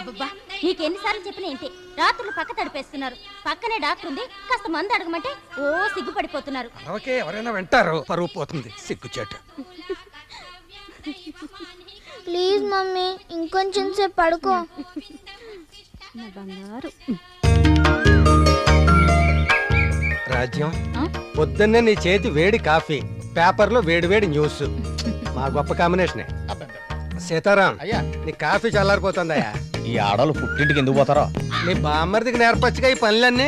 అబ్బబ్బబ్బా, నీకెన్నిసార్లు చెప్పిన ఏంటి? రాత్రులు పక్క తడిపేస్తున్నారు. పక్కనే డాక్టర్ ఉంది, కాస్త మందు అడగమంటే ఓ సిగ్గుపడిపోతున్నారు. ఓకే, ఎవరైనా వింటారు, పరువు పోతుంది. సిగ్గుచేట. ప్లీజ్ మమ్మీ ఇంకొంచెం సేపు పడుకో. బంగారు రాజ్యం, పొద్దున్నే నీ చేతి వేడి కాఫీ, పేపర్లో వేడి వేడి న్యూస్, మా గొప్ప కాంబినేషనే. సీతారాం, నీ కాఫీ చల్లారిపోతుందయ్యా. ఈ ఆడవాళ్ళు పుట్టింటికి ఎందుకు పోతారో? నీ బామ్మర్దికి నేర్పచ్చుగా ఈ పనులన్నీ.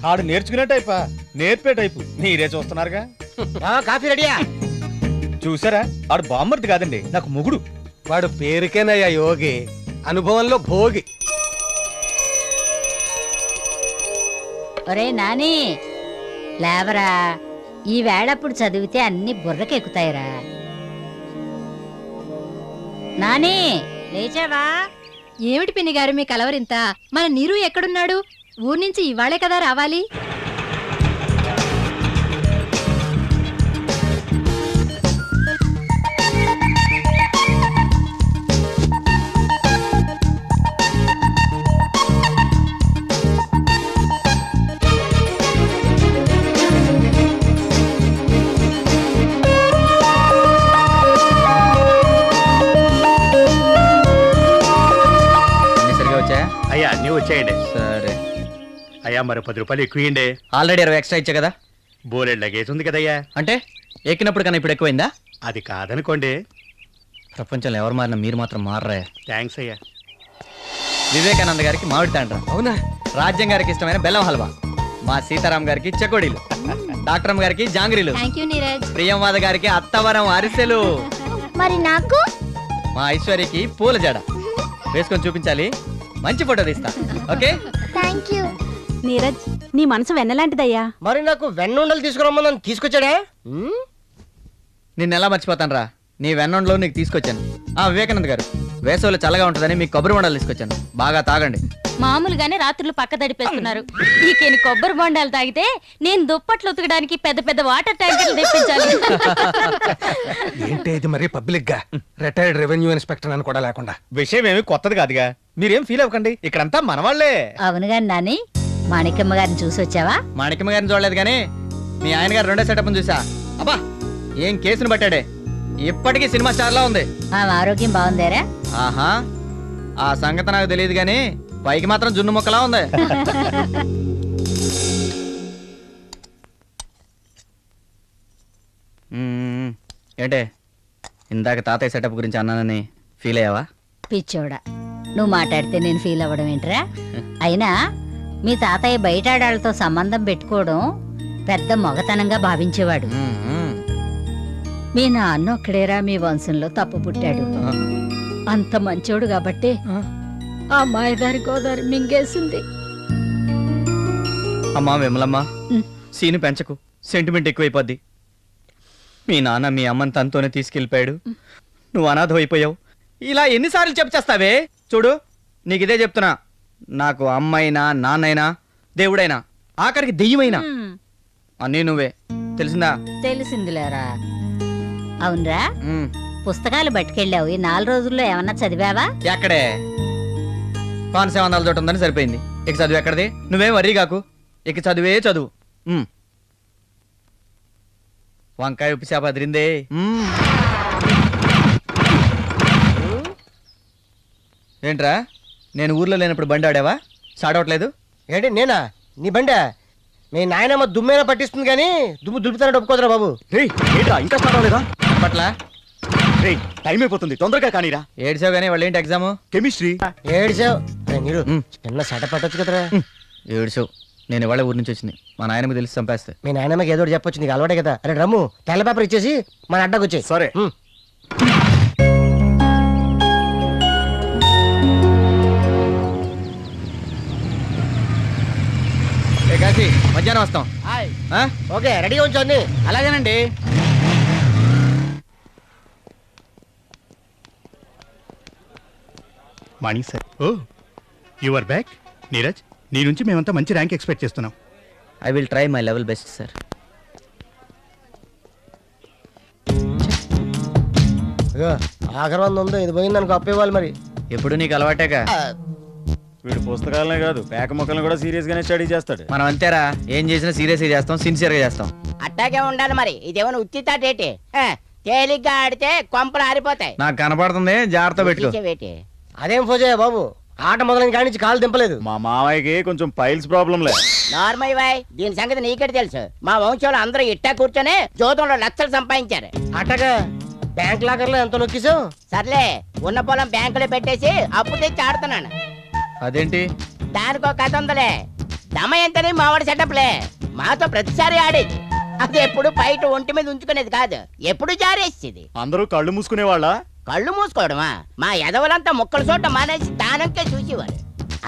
ఆడు నేర్చుకునే టైపా, నేర్పే టైపు మీరే చూస్తున్నారుగా. కాఫీ రెడీయా? చూసారా, ఆడు బామ్మర్ది కాదండి, నాకు మొగుడు. వాడు పేరుకేనయ్యా యోగి, అనుభవంలో భోగి. ఒరే నాని, లేవరా. ఈ వేళప్పుడు చదివితే అన్ని బుర్రకెక్కుతాయిరా. నాని, లేచావా? ఏమిటి పిన్ని గారు మీ కలవరింత? మన నీరు ఎక్కడున్నాడు? ఊరి నుంచి ఇవాళే కదా రావాలి. అయ్యా అన్నీ వచ్చాయండి. సరే అయ్యా మరి 10 రూపాయలు ఎక్కువండి. ఆల్రెడీ 20 ఎక్స్ట్రా ఇచ్చా కదా. బోలెడ్ లగేజ్ ఉంది కదయ్యా. అంటే ఎక్కినప్పుడు కన్నా ఇప్పుడు ఎక్కువైందా? అది కాదనుకోండి. ప్రపంచంలో ఎవరు మారినా మీరు మాత్రం మారరా. థ్యాంక్స్ అయ్యా. వివేకానంద గారికి మామిడి తాండ్రా, అవునా? రాజ్యం గారికి ఇష్టమైన బెల్లం హల్వా, మా సీతారాం గారికి చెకోడీలు, డాక్టర్ అమ్మ గారికి జాంగ్రీలు, థ్యాంక్ యూ నీరజ్. ప్రియంవాద గారికి అత్తవరం అరిసెలు, మరి నాకు మా ఐశ్వర్యకి పూల జడ. వేసుకొని చూపించాలి, మంచి ఫోటో తీస్తా. Okay, thank you. నీరజ్, నీ మనసు వెన్నలాంటిదయ్యా. మరి నాకు వెన్నుండలు తీసుకురమ్మని తీసుకొచ్చాడా? నిన్ను ఎలా మర్చిపోతాను రా, నీ వెన్నంలో నీకు తీసుకొచ్చాను. వివేకానంద గారు, వేసవిలో చల్లగా ఉంటుందని మీకు కొబ్బరి బొండాలు తీసుకొచ్చాను, బాగా తాగండి. మామూలుగానే రాత్రులు పక్క తడిపేస్తున్నారు. నీకేని కొబ్బరి బొండాలు తాగితే నేను దుప్పట్లు ఉతకడానికి పెద్ద పెద్ద వాటర్ ట్యాంకర్లు తెప్పించాలి. ఏంటి ఇది మరి పబ్లిక్ గా? రిటైర్డ్ రెవెన్యూ ఇన్స్పెక్టర్ అని కూడా లేకుండా. విషయం ఏమి కొత్తది కాదుగా, మీరేం ఫీల్ అవ్వకండి, ఇక్కడంతా మనవాళ్లే. అవును గాని నాని, మాణిక్యమ్మ గారిని చూసి వచ్చావా? మాణిక్యమ్మ గారిని చూడలేదు కానీ మీ ఆయన గారు రెండో సెటప్ చూసా. అబ్బా, ఏం కేసును పట్టాడే, ఇప్పటికీ సినిమా స్టార్ లా ఉంది. ఆమె ఆరోగ్యం బాగుందేరా? ఆహా, ఆ సంగతి నాకు తెలియదు గానీ పైకి మాత్రం జున్ను మొక్కలా ఉంది. ఏంటే, ఇందాక తాతయ్య సెటప్ గురించి అన్నానని ఫీల్ అయ్యావా? పిచ్చోడా, నువ్వు మాట్లాడితే నేను ఫీల్ అవ్వడం ఏంట్రా? అయినా మీ తాతయ్య బయట ఆడాళ్ళతో సంబంధం పెట్టుకోవడం పెద్ద మొగతనంగా భావించేవాడు. మీ నాన్న ఒక్కడేరా మీ వంశంలో తప్పు పుట్టాడు. అంత మంచోడు కాబట్టి ఆ మాయదారి గోదారి మింగేసింది. అమ్మా విమలమ్మ, సీను పెంచకు, సెంటిమెంట్ ఎక్కువైపోద్ది. మీ నాన్న మీ అమ్మని తనతోనే తీసుకెళ్ళిపోయాడు, నువ్వు అనాథం అయిపోయావు. ఇలా ఎన్నిసార్లు చెప్పేస్తావే? చూడు, నీకు ఇదే చెప్తున్నా, నాకు అమ్మైనా నాన్నైనా దేవుడైనా ఆఖరికి దెయ్యమైనా అన్నీ నువ్వే, తెలిసిందా? తెలిసిందిలేరా. అవునరా, పుస్తకాలు పట్టుకెళ్ళావు, ఈ 4 రోజుల్లో ఏమన్నా చదివావా? ఎక్కడే, కోనసీమ వందల చోటు ఉందని సరిపోయింది. ఇక చదువు ఎక్కడది? నువ్వేం వర్రీ కాకు, ఇక చదువే చదువు. వంకాయ ఉప్పు చేప అదిరిందే. ఏంట్రా, నేను ఊర్లో లేనప్పుడు బండి ఆడావా? సాడవట్లేదు ఏంటి నేనా? నీ బండి మీ నాయనమ్మ దుమ్మైనా పట్టిస్తుంది కానీ దుమ్ము దులుపుతానట్టు ఒప్పుకోదురా బాబు. ఇంకా సాడవలేదా? పట్ల టైం అయిపోతుంది, తొందరగా కానీరా. ఏడ్చావు కానీ వాళ్ళు ఏంటి ఎగ్జాము? కెమిస్ట్రీ. ఏడిసావు మీరు, చిన్న సెట పట్టొచ్చు కదరా. ఏడ్చావు, నేను ఇవాళ ఊరి నుంచి వచ్చింది, మా నాయనకు తెలిసి చంపేస్తే. మీ నాయనమ్మకి ఏదో ఒకటి చెప్పొచ్చు, నీకు అలవాటే కదా. అరే రమ్ము, తెల్ల పేపర్ ఇచ్చేసి మన అడ్డకు వచ్చాయి. సరే. కాశీ, మధ్యాహ్నం వస్తాం. ఓకే, రెడీగా ఉంచండి. అలాగేనండి. Morning sir. Oh, you are back. Neeraj, నీ నుంచి మేమంతా మంచి ర్యాంక్ ఎక్స్పెక్ట్ చేస్తున్నాం. I will try my level best sir. ఆఖరి 100 ఉంది, ఇది పోయిందనుకో అప్పు ఇవ్వాలి. మరి ఎప్పుడు నీకు అలవాటేగా. వీడు పుస్తకాలనే కాదు పేక మొక్కలను కూడా సీరియస్ గానే స్టడీ చేస్తాడు. మనం అంతేరా, ఏం చేసినా సీరియస్ గా చేస్తాం, సిన్సియర్ గా చేస్తాం. అట్టాగే ఉండాలి మరి. ఇదేమైనా ఉత్తితాటేటి? తేలిగ్గా ఆడితే కొంపలు ఆరిపోతాయి. నాకు కనపడుతుంది, జాగ్రత్త పెట్టుకో. ఉత్తిచేవేటి? అదేం ఫోజయ్య బాబు, ఆట మొదలైన కాడి నుంచి కాలు దింపలేదు. మా మావయ్యకి కొంచెం పైల్స్ ప్రాబ్లంలే. నార్మల్ వాయ్, దీని సంగతి నీకే తెలుసు. మా వంశంలో అందరూ ఇట్టా కూర్చొని జోతంలో లక్షలు సంపాదించారు. అట్టగా బ్యాంక్ లాకర్లో ఎంత నొక్కిసావు? సర్లే, ఉన్న పొలం బ్యాంకులో పెట్టేసి అప్పు తెచ్చి ఆడుతున్నాను. అదేంటి? దానికో కథ ఉందలే. దమయంతని మావాడి సెటప్లే. మాతో ప్రతిసారి ఆడేది. అది ఎప్పుడు బయట ఒంటి మీద ఉంచుకునేది కాదు, ఎప్పుడు జారేసేది. అందరూ కళ్ళు మూసుకునేవాళ్ళ? కళ్ళు మూసుకోవడమా? మా ఎదవలంతా ముక్కల చోట మానేసి దానంకే చూసేవారు.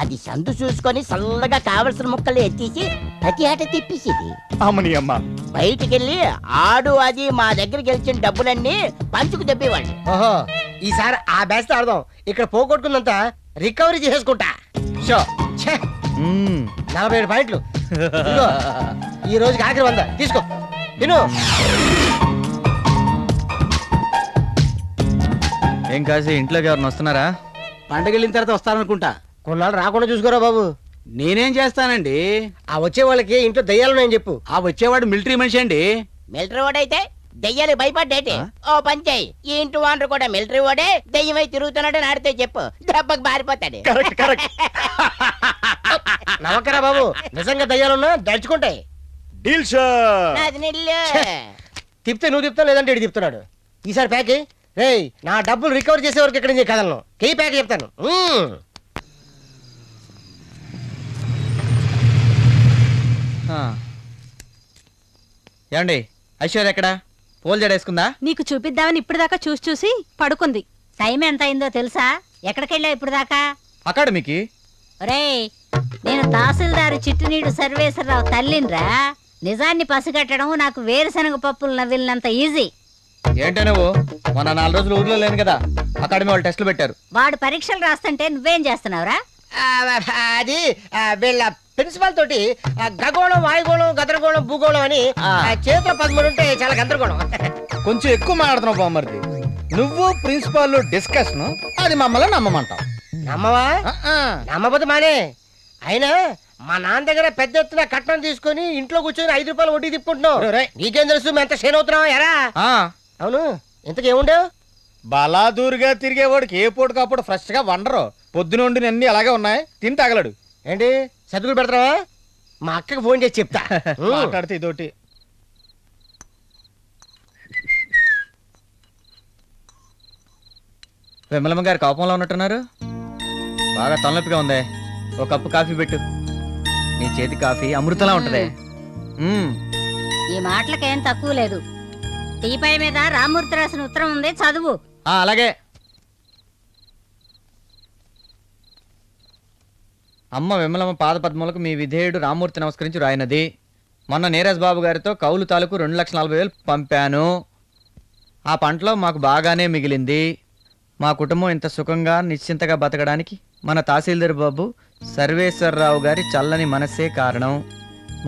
అది సందు చూసుకొని చల్లగా కావలసిన ముక్కలు ఎత్తేసి ప్రతి ఆట తిప్పేసేది. అమ్మని అమ్మ. బయటికెళ్ళి ఆడు అది మా దగ్గర గెలిచిన డబ్బులన్నీ పంచుకు తెప్పేవాళ్ళు. ఓహో, ఈసారి ఆ బ్యాచ్ ఆడదాం. ఇక్కడ పోగొట్టుకున్నంత రికవరీ చేసుకుంటా. షో ఛే, 47 పాయింట్లు. ఇదిగో, ఈ రోజుకి ఆఖరి 100 తీసుకో. తిను. ఏం కాసి ఇంట్లోకి ఎవరిని వస్తున్నారా? పండగ వెళ్ళిన తర్వాత వస్తారనుకుంటా. కొన్నాళ్ళు రాకుండా చూసుకోరా బాబు. నేనేం చేస్తానండి? ఆ వచ్చే వాళ్ళకి ఇంట్లో దయ్యాలున్నాయని చెప్పు. ఆ వచ్చేవాడు మిలిటరీ మనిషి అండి. మిలిటరీ వాడైతే దెయ్యాలు భయపడ్డేటి. ఓ పంచాయి, ఈ ఇంటి వాండ్రు కూడా మిలిటరీ వాడే దెయ్యమై తిరుగుతున్నాడని ఆడితే చెప్పు, దెబ్బకు బారిపోతాడు. నమ్మకరా బాబు, నిజంగా దయ్యాలున్నా దడుచుకుంటాయి. నాది నిల్లు. తిప్తే నువ్వు తిప్తావు, లేదంటే ఇటు తిప్పుతున్నాడు. ఈసారి ప్యాక్ రేయ్, నా డబ్బులు రికవర్ చేసే వరకు ఎక్కడ నుంచి కదలను. కీ ప్యాక్ చెప్తాను. ఏమండి, ఐశ్వర్య ఎక్కడా? పోల్ జడేసుకుందా? నీకు చూపిద్దామని ఇప్పుడు దాకా చూసి చూసి పడుకుంది. టైం ఎంత అయిందో తెలుసా? ఎక్కడికెళ్ళావు ఇప్పుడు దాకా? అకాడమీకి. ఒరేయ్, నేను తహసీల్దారు చిట్టునీడు సర్వేశ్వరరావు తల్లినిరా. నిజాన్ని పసిగట్టడం నాకు వేరుశనగ పప్పులు నవ్విలినంత ఈజీ. ఏంటో నువ్వు, మొన్న 4 రోజులు ఊర్లో లేను కదా, అకాడమీ వాళ్ళు టెస్టులు పెట్టారు. వాడు పరీక్షలు రాస్తుంటే నువ్వేం చేస్తున్నావురా? అది వీళ్ళ ప్రిన్సిపాల్ తోటి గగోళం, వాయుగోళం, గదరగోళం, భూగోళం అని చేతిలో 13 ఉంటే చాలా గందరగోళం. కొంచెం ఎక్కువ మాట్లాడుతున్నావు బామ్మర్ది. నువ్వు ప్రిన్సిపాల్ డిస్కషన్, అది మమ్మల్ని నమ్మమంటావు. నమ్మవా? నమ్మబోతే మానే. అయినా మా నాన్న దగ్గర పెద్ద ఎత్తున కట్నం తీసుకొని ఇంట్లో కూర్చొని 5 రూపాయలు వడ్డీ తిప్పుకుంటున్నావు. నీకేం తెలుసు మేము ఎంత షేన్ అవుతున్నావా? ఎరా అవును, ఇంతకు ఏముండేవు? బలాదూరుగా తిరిగేవాడికి ఏ పూటకప్పుడు ఫ్రెష్ గా వండరు. పొద్దునుండి అన్ని అలాగే ఉన్నాయి, తిని తగలడు. ఏంటి సతుకులు పెడతావా? మా అక్కకి ఫోన్ చేసి చెప్తా. మాట్లాడితే ఇదోటి. విమలమ్మ గారు కోపంలో ఉన్నట్టున్నారు. బాగా తలనొప్పిగా ఉందే. ఒక కప్పు కాఫీ పెట్టు. నీ చేతి కాఫీ అమృతంలా ఉంటదే. ఈ మాటలకేం తక్కువ లేదు. టీపై మీద రామూర్తి రాసిన ఉత్తరం ఉంది, చదువు. అలాగే. అమ్మ విమలమ్మ పాద పద్మలకు మీ విధేయుడు రామూర్తి నమస్కరించి రాయినది. మొన్న నీరజ్ బాబు గారితో కౌలు తాలూకు 2,40,000 పంపాను. ఆ పంటలో మాకు బాగానే మిగిలింది. మా కుటుంబం ఇంత సుఖంగా నిశ్చింతగా బతకడానికి మన తహసీల్దార్ బాబు సర్వేశ్వరరావు గారి చల్లని మనస్సే కారణం.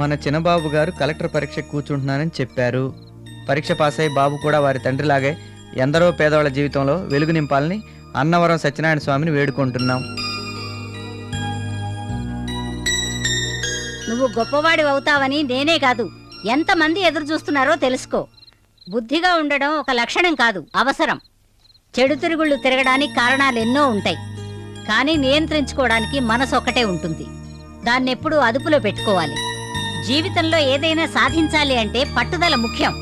మన చిన్నబాబు గారు కలెక్టర్ పరీక్ష కూర్చుంటున్నానని చెప్పారు. పరీక్ష పాస్ అయి బాబు కూడా వారి తండ్రిలాగే ఎందరో పేదవాళ్ళ జీవితంలో వెలుగు నింపాలని అన్నవరం సత్యనారాయణ స్వామిని వేడుకుంటున్నాం. నువ్వు గొప్పవాడి అవుతావని నేనే కాదు, ఎంతమంది ఎదురు చూస్తున్నారో తెలుసుకో. బుద్ధిగా ఉండడం ఒక లక్షణం కాదు, అవసరం. చెడు తిరుగుళ్ళు తిరగడానికి కారణాలు ఎన్నో ఉంటాయి, కానీ నియంత్రించుకోవడానికి మనసు ఒక్కటే ఉంటుంది. దాన్నెప్పుడూ అదుపులో పెట్టుకోవాలి. జీవితంలో ఏదైనా సాధించాలి అంటే పట్టుదల ముఖ్యం.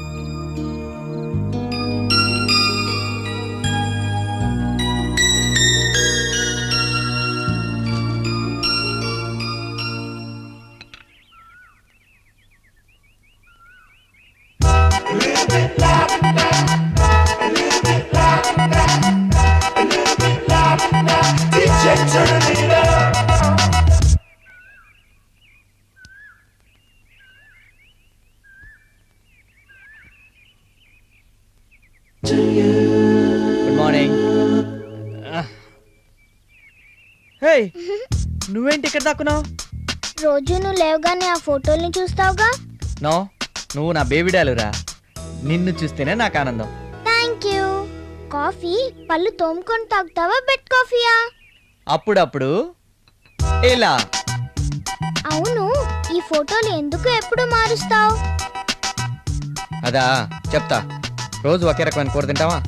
Good morning. హే, నువ్వేంటి ఇక్కడ దాక్కున్నావు? రోజు నువ్వు లేవగానే ఆ ఫోటోల్ని చూస్తావుగా. నో, నువ్వు నా బేబిడాలురా. నిన్ను చూస్తేనే నాకు ఆనందం. Thank you. కాఫీ పళ్ళు తోముకొని తాగుతావా, బెడ్ కాఫీయా? అప్పుడప్పుడు ఇలా. అవును, ఈ ఫోటోలు ఎందుకు ఎప్పుడు మారుస్తావు? అదా చెప్తా. రోజు ఒకే రకమైన కూర తింటామా,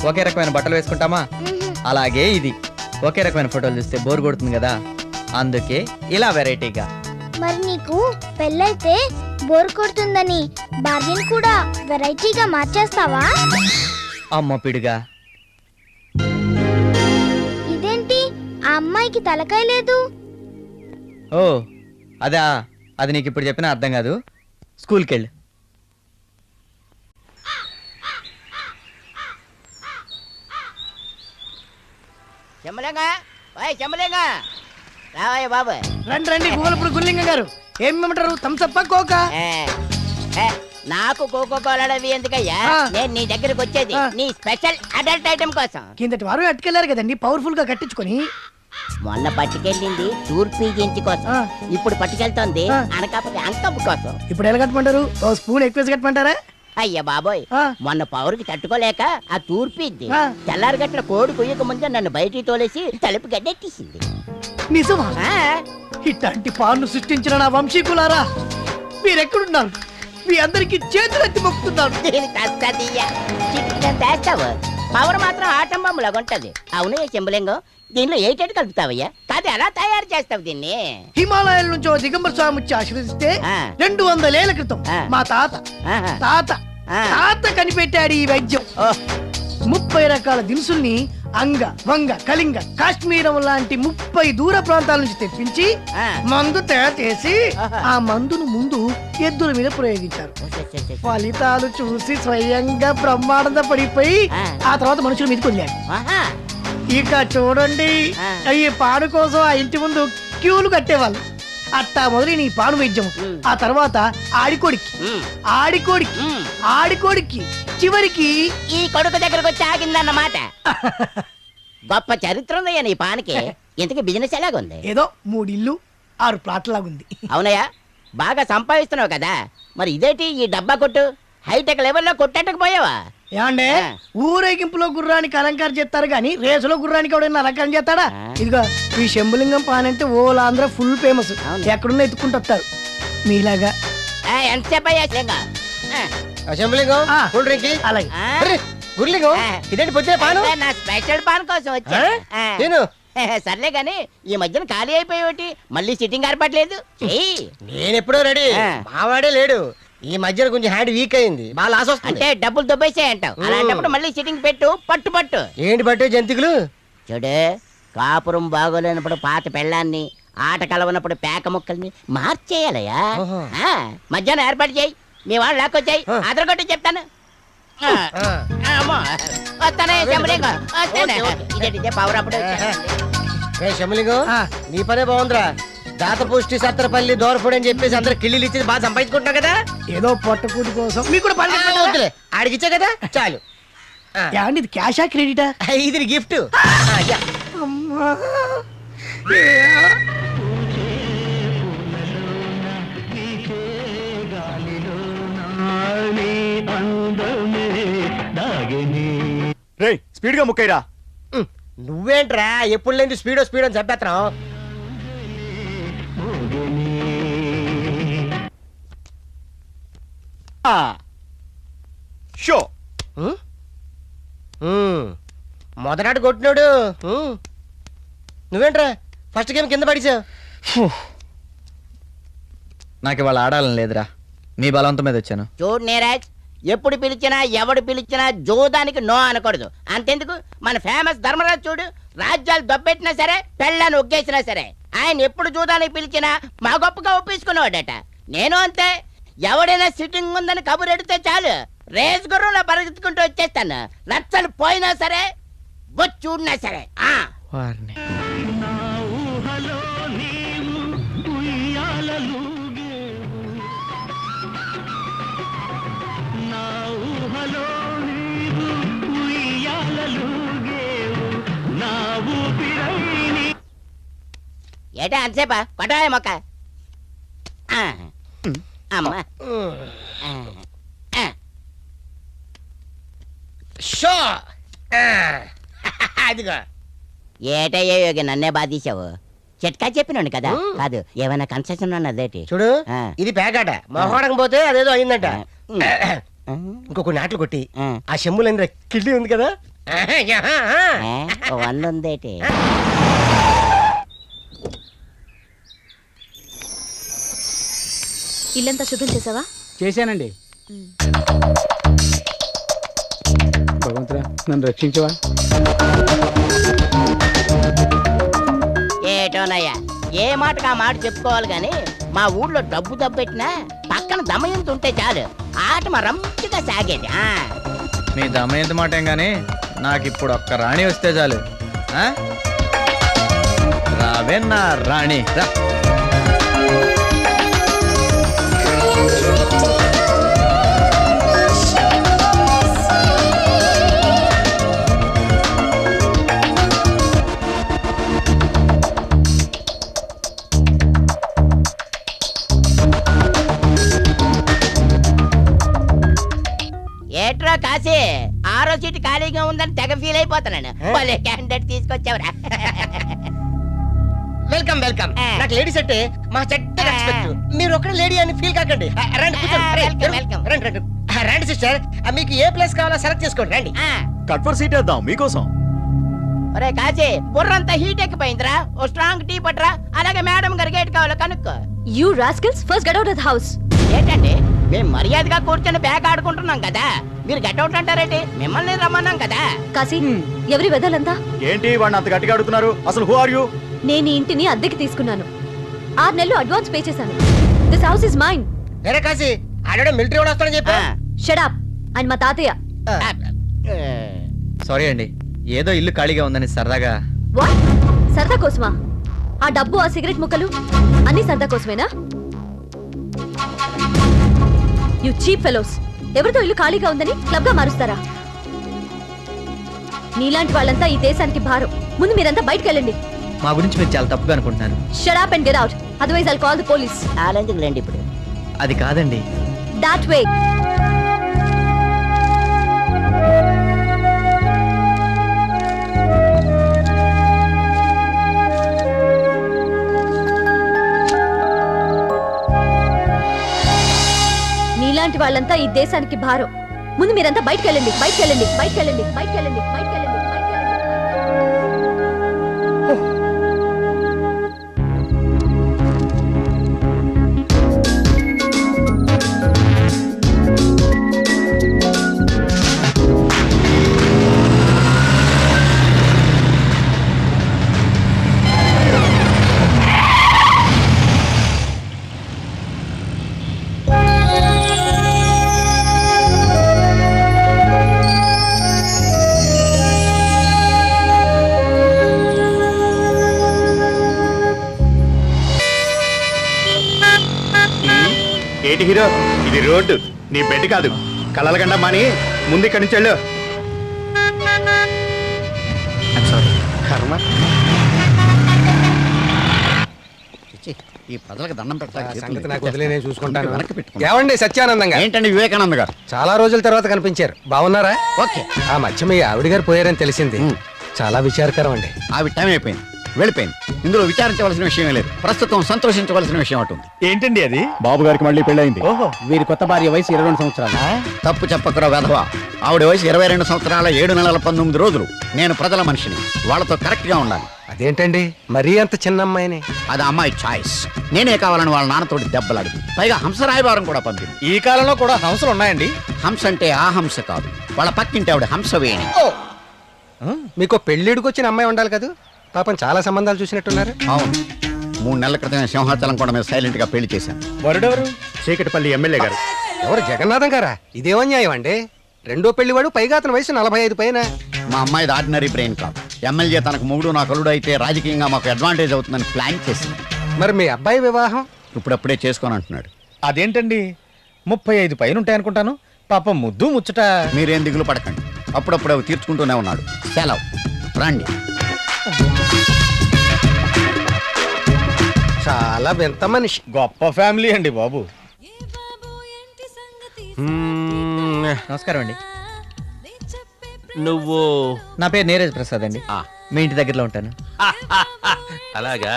ఒకే రకమైన బట్టలు వేసుకుంటామా, అలాగే ఇది ఒకే రకమైన ఫోటోలు చూస్తే బోర్ కొడుతుంది కదా, అందుకే ఇలా వెరైటీగా. మరి నీకు పెళ్ళైతే బోర్ కొడుతుందని భార్యను కూడా వెరైటీగా మార్చేస్తావా? అమ్మ పిడుగా. ఇదేంటి, ఆ అమ్మాయికి తలకాయ లేదు? ఓ అదా, అది నీకు ఇప్పుడు చెప్పినా అర్థం కాదు. స్కూల్కి వెళ్ళు. చెమ్మలేంగా, ఓయ్ చెమ్మలేంగా, రావయ్య బాబు. రండి రండి గోలపుడు గుల్లింగ గారు, ఏం ఇమ్మంటారు? థమ్సప్ కోక? నాకు కోకో కోలాడవి ఎందుకయ్యా? నేను నీ దగ్గరకు వచ్చేది నీ స్పెషల్ అడల్ట్ ఐటమ్ కోసం. కిందటి వారు అట్టుకెళ్లారు కదండి పవర్ఫుల్ గా కట్టించుకొని. మొన్న పట్టుకెళ్ళింది తూర్పు గించి కోసం, ఇప్పుడు పట్టుకెళ్తోంది అనకాపతి అంకపు కోసం. ఇప్పుడు ఎలా కట్టమంటారు? ఓ స్పూన్ ఎక్కువ కట్టమంటారా? అయ్యా బాబోయ్, మొన్న పౌరుకి తట్టుకోలేక ఆ తూర్పిద్ది తెల్లారి గట్ల కోడి కొయ్యక ముందే నన్ను బయటికి తోలేసి తలుపు గడ్డెట్టేసింది. నిజమా? ఇట్లాంటి పాన్ను సృష్టించిన నా వంశీకులారా, మీరెక్కడున్నారు? మీ అందరికి చేతులెత్తి మొక్కుతున్నాను. చేస్తావు, పవర్ మాత్రం ఆటం బొమ్మలాగా ఉంటది. అవును చెంబులింగం, దీనిలో ఏటేటి కలుపుతావయ్యా? కాదు ఎలా తయారు చేస్తావు దీన్ని? హిమాలయాల నుంచి దిగంబర స్వామి వచ్చి ఆశీర్వదిస్తే 200 ఏళ్ల క్రితం మా తాత తాత తాత కనిపెట్టాడు ఈ వైద్యం. 30 రకాల దినుసుల్ని అంగ, వంగ, కళింగ, కాశ్మీరం లాంటి 30 దూర ప్రాంతాల నుంచి తెప్పించి మందు తయారు చేసి ఆ మందును ముందు ఎద్దుల మీద ప్రయోగించారు. ఫలితాలు చూసి స్వయంగా బ్రహ్మానంద పడిపోయి ఆ తర్వాత మనుషుల మీదకి వదిలాడు. ఇక చూడండి, ఈ పాడు కోసం ఆ ఇంటి ముందు క్యూలు కట్టేవాళ్ళు. అట్టా మొదలైన ఈ పాడు వైద్యం ఆ తర్వాత ఆడికోడికి, ఆడికోడికి, ఆడికోడికి, చివరికి ఈ కొడుకు దగ్గరకు వచ్చి ఆగిందన్నమాట. గొప్ప చరిత్ర ఉందయ్యా నీ పానికి. ఇంతకీ బిజినెస్ ఎలాగుంది? ఏదో 3 ఇల్లు 6 ప్లాట్ల లాగుంది. అవునయ్యా, బాగా సంపాదిస్తున్నావు కదా, మరి ఇదేంటి ఈ డబ్బా కొట్టు హైటెక్ లెవెల్లో కొట్టేటకపోయావా? ఏమండే, ఊరేగింపులో గుర్రానికి అలంకారం చేస్తారు గాని రేసులో గుర్రానికి ఎవడైనా అలంకారం చేస్తాడా? ఇదిగో ఈ శంభులింగం పాన్ అంటే ఓల్ ఆంధ్ర ఫుల్ ఫేమస్. ఎక్కడున్నా ఎత్తుకుంటూ వస్తారు మీలాగా. ఎంతసేపు అయ్యా శంభులింగం కూల్ డ్రింక్ అలాగే. గుర్లింగం ఇదేంటి పొద్దునే పాను? నా స్పెషల్ పాన్ కోసం వచ్చా. సర్లే గాని ఈ మధ్యన ఖాళీ అయిపోయి మళ్ళీ సిట్టింగ్ ఏర్పడలేదు. నేను ఎప్పుడో రెడీ, మావాడే లేడు. ఈ మధ్యన కొంచెం హ్యాండ్ వీక్ అయింది, బాగా లాస్ వస్తుంది. అంటే డబ్బులు దొబ్బేసాయి అంటావు. అలాంటప్పుడు మళ్ళీ సిట్టింగ్ పెట్టు, పట్టు పట్టు. ఏంటి పట్టు జంతికలు? చూడు, కాపురం బాగోలేనప్పుడు పాత పెళ్ళాన్ని, ఆట కలవనప్పుడు పేక ముక్కల్ని మార్చేయాలయ్యా. మధ్యాహ్నం ఏర్పాటు చేయి, మీ వాళ్ళు లాక్కొచ్చాయి, అదరగొట్టి చెప్తాను. వస్తానే శంభులింగం, వస్తానే. ఇదే పవర్ అప్పుడు. శంభులింగం నీ పనే బాగుందిరా. దాత పుష్టి సత్రపల్లి దోరపూడి అని చెప్పేసి అందరు కిళ్ళిలు ఇచ్చి బాగా సంపాదించుకుంటున్నావు కదా. ఏదో పొట్టకూటి కోసం మీకు కూడా పని ఆడికిచ్చా కదా, చాలు. ఇది క్యాషా క్రెడిటా? ఇది గిఫ్ట్. రేయ్ స్పీడ్ గా ముక్కైరా. నువ్వేంట్రా ఎప్పుడు లేని స్పీడ్ స్పీడ్ అని చెప్పేత్తాం. షో మొదనాడు కొట్టినాడు. నువ్వేంట్రా ఫస్ట్ గేమ్ కింద పడిచావు? నాకు ఇవాళ ఆడాలని లేదురా, మీ బలవంతం మీద వచ్చాను. చూడు నీరాజ్, ఎప్పుడు పిలిచినా ఎవడు పిలిచినా జోదానికి నో అనకూడదు. అంతెందుకు, మన ఫేమస్ ధర్మరాజు చూడు, రాజ్యాలు దొబ్బెట్టినా సరే, పెళ్ళాన్ని ఒగ్గేసినా సరే, ఆయన ఎప్పుడు జోదానికి పిలిచినా మా గొప్పగా ఒప్పించుకునేవాడట. నేను అంతే, ఎవడైనా సిట్టింగ్ ఉందని కబురు ఎడితే చాలు, రేస్ గుర్రంలో పరిగెత్తుకుంటూ వచ్చేస్తాను. నచ్చలు పోయినా సరే, చూడినా సరే. ఏటా అంతసేపా కొట్టాయ మొక్క? అమ్మా అదిగో ఏటయ్యో యోగి, నన్నే బాధీసావు. చిట్కా చెప్పినాను కదా కాదు ఏమైనా కన్సెషన్ ఉన్నదేటి చూడు ఇది పేకాట మొహోడక పోతే అదేదో అయిందంట ఇంకొక నాట్లు కొట్టి ఆ చెమ్ములందరూ కిళ్ళి ఉంది కదా 100 ఉందేటి ఇల్లంతా శుభ్రం చేసావా? చేశానండి. భగవంతుడా నన్ను రక్షించవా. ఏటోనయ్యా ఏ మాటకు ఆ మాట చెప్పుకోవాలి గాని మా ఊర్లో డబ్బు దబ్బెట్టినా పక్కన దమయంతి ఉంటే చాలు ఆట మా రంచిగా సాగేది. మీ దమయంతి మాట ఏం గానీ నాకు ఇప్పుడు ఒక్క రాణి వస్తే చాలు. రావే నా రాణి రా. ఏట్రా కాశీ 6వ సీటు ఖాళీగా ఉందని తెగ ఫీల్ అయిపోతున్నాను. భలే క్యాండిడేట్ తీసుకొచ్చావురా. Welcome welcome. నాకు లేడీస్ అంటే మా చెడ్డ రెస్పెక్ట్. మీరు ఒక్కడే లేడీ అని ఫీల్ కాకండి. రండి కూర్చోండి. రండి రండి సిస్టర్, మీకు ఏ ప్లేస్ కావాలో సెలెక్ట్ చేసుకోండి. రండి. కట్ఫర్ సీట్ వేద్దాం మీకోసం. ఒరే కాశీ బుర్రంతా హీట్ ఎక్కిపోయిందిరా. ఓ స్ట్రాంగ్ టీ పట్రా. అలాగే మేడం గారి గేట్ కావాలో కనుక్కో. You rascals first get out of the house. ఏంటండి మేము మర్యాదగా కూర్చొని బ్యాగ్ ఆడుకుంటున్నాం కదా, మీరు గెట్ అవుట్ అంటారేంటి? మిమ్మల్ని రమ్మన్నాం కదా. కాశీ ఎవరి వెదలంతా ఏంటి వాడిని అంత గట్టిగా అడుగుతున్నారు? అసలు హూ ఆర్ యు? నేను ఈ ఇంటిని అద్దెకి తీసుకున్నాను. 6 నెలలు అడ్వాన్స్ పే చేశాను. This house is mine. వేరే కాశీ ఆడ మిలిటరీ వాడు వస్తాడని చెప్పా. Shut up. ఆయన మా తాతయ్య. సారీ అండి, ఏదో ఇల్లు ఖాళీగా ఉందని సరదాగా. వాట్? సరదా కోసమా? ఆ డబ్బు ఆ సిగరెట్ ముక్కలు అన్ని సరదా కోసమేనా? You cheap fellows. ఎవరితో ఇల్లు ఖాళీగా ఉందని క్లబ్ గా మారుస్తారా? నీలాంటి వాళ్ళంతా ఈ దేశానికి భారం. ముందు మీరంతా బయటకు వెళ్ళండి. మా గురించి మీరు చాలా తప్పుగా అనుకుంటున్నారు. Shut up and get out. Otherwise I'll call the police. ఆలెందుకు రండి ఇప్పుడు. అది కాదండి. That way. నీలాంటి వాళ్ళంతా ఈ దేశానికి భారం. ముందు మీరంతా బయటకు వెళ్ళండి. బయటకు వెళ్ళండి. బయటకు వెళ్ళండి. బయటకు వెళ్ళండి. బయటకు వెళ్ళండి. ఏంటి హీరో, ఇది రోడ్డు, నీ బెడ్ కాదు. కలల గండ మాని ముందు ఇక్కడి నుంచి వెళ్ళు. కర్మ. ఈ ప్రజలకు దండం పెట్టాలి. నాకు వదిలే నేను చూసుకుంటాను. ఏమండి సత్యానందంగా? ఏంటండి వివేకానంద గారు? చాలా రోజుల తర్వాత కనిపించారు. బాగున్నారా? ఓకే. ఆ మధ్య మీ ఆవిడ గారు పోయారని తెలిసింది. చాలా విచారకరం అండి. ఆవిడ టైం అయిపోయింది, వెళ్ళిపోయింది. ఇందులో విచారించవలసిన విషయం లేదు. ప్రస్తుతం సంతోషించవలసిన విషయం ఉంటుంది. ఏంటండి అది? బాబు గారికి మళ్ళీ పెళ్ళయింది. ఓహో, వీరి కొత్త భార్య వయసు 22 సంవత్సరాలు. తప్పు చెప్పకురా వెధవా. ఆవిడ వయసు 22 సంవత్సరాల 7 నెలల 19 రోజులు. నేను ప్రజల మనిషిని, వాళ్ళతో కరెక్ట్ గా ఉండాలి. అదేంటండి మరీ అంత చిన్న అమ్మాయిని? అది అమ్మాయి చాయిస్. నేనే కావాలని వాళ్ళ నాన్నతోటి దెబ్బలాడింది. పైగా హంస రాయబారం కూడా పంపింది. ఈ కాలంలో కూడా హంసలు ఉన్నాయండి? హంస అంటే ఆ హంస కాదు, వాళ్ళ పక్కింటి ఆవిడ హంసవేణి. మీకు పెళ్ళిడికి వచ్చిన అమ్మాయి ఉండాలి కదా. పాపం చాలా సంబంధాలు చూసినట్టున్నారు. అవును, 3 నెలల క్రితం సింహాచలం కొండ మీద సైలెంట్ గా పెళ్లి చేశాను. వరుడెవరు? చీకటిపల్లి ఎమ్మెల్యే గారు. ఎవరు? జగన్నాథం గారా? ఇదేమన్యాయం అండి. రెండో పెళ్లివాడు, పైగా అతని వయసు 45 పైన. మా అమ్మాయిది ఆర్డినరీ బ్రెయిన్ కాదు. ఎమ్మెల్యే తనకు మొగుడు నా కలుడు అయితే రాజకీయంగా మాకు అడ్వాంటేజ్ అవుతుందని ప్లాన్ చేసింది. మరి మీ అబ్బాయి వివాహం ఇప్పుడప్పుడే చేసుకొని అంటున్నాడు. అదేంటండి 35 పైన ఉంటాయి అనుకుంటాను. పాపం ముద్దు ముచ్చట. మీరేం దిగులు పడకండి, అప్పుడప్పుడు అవి తీర్చుకుంటూనే ఉన్నాడు. సెలవు, రండి. చాలా వింత మనిషి. గొప్ప ఫ్యామిలీ అండి బాబు. నమస్కారం అండి. నువ్వు? నా పేరు నీరజ్ ప్రసాద్ అండి. మీ ఇంటి దగ్గరలో ఉంటాను. అలాగా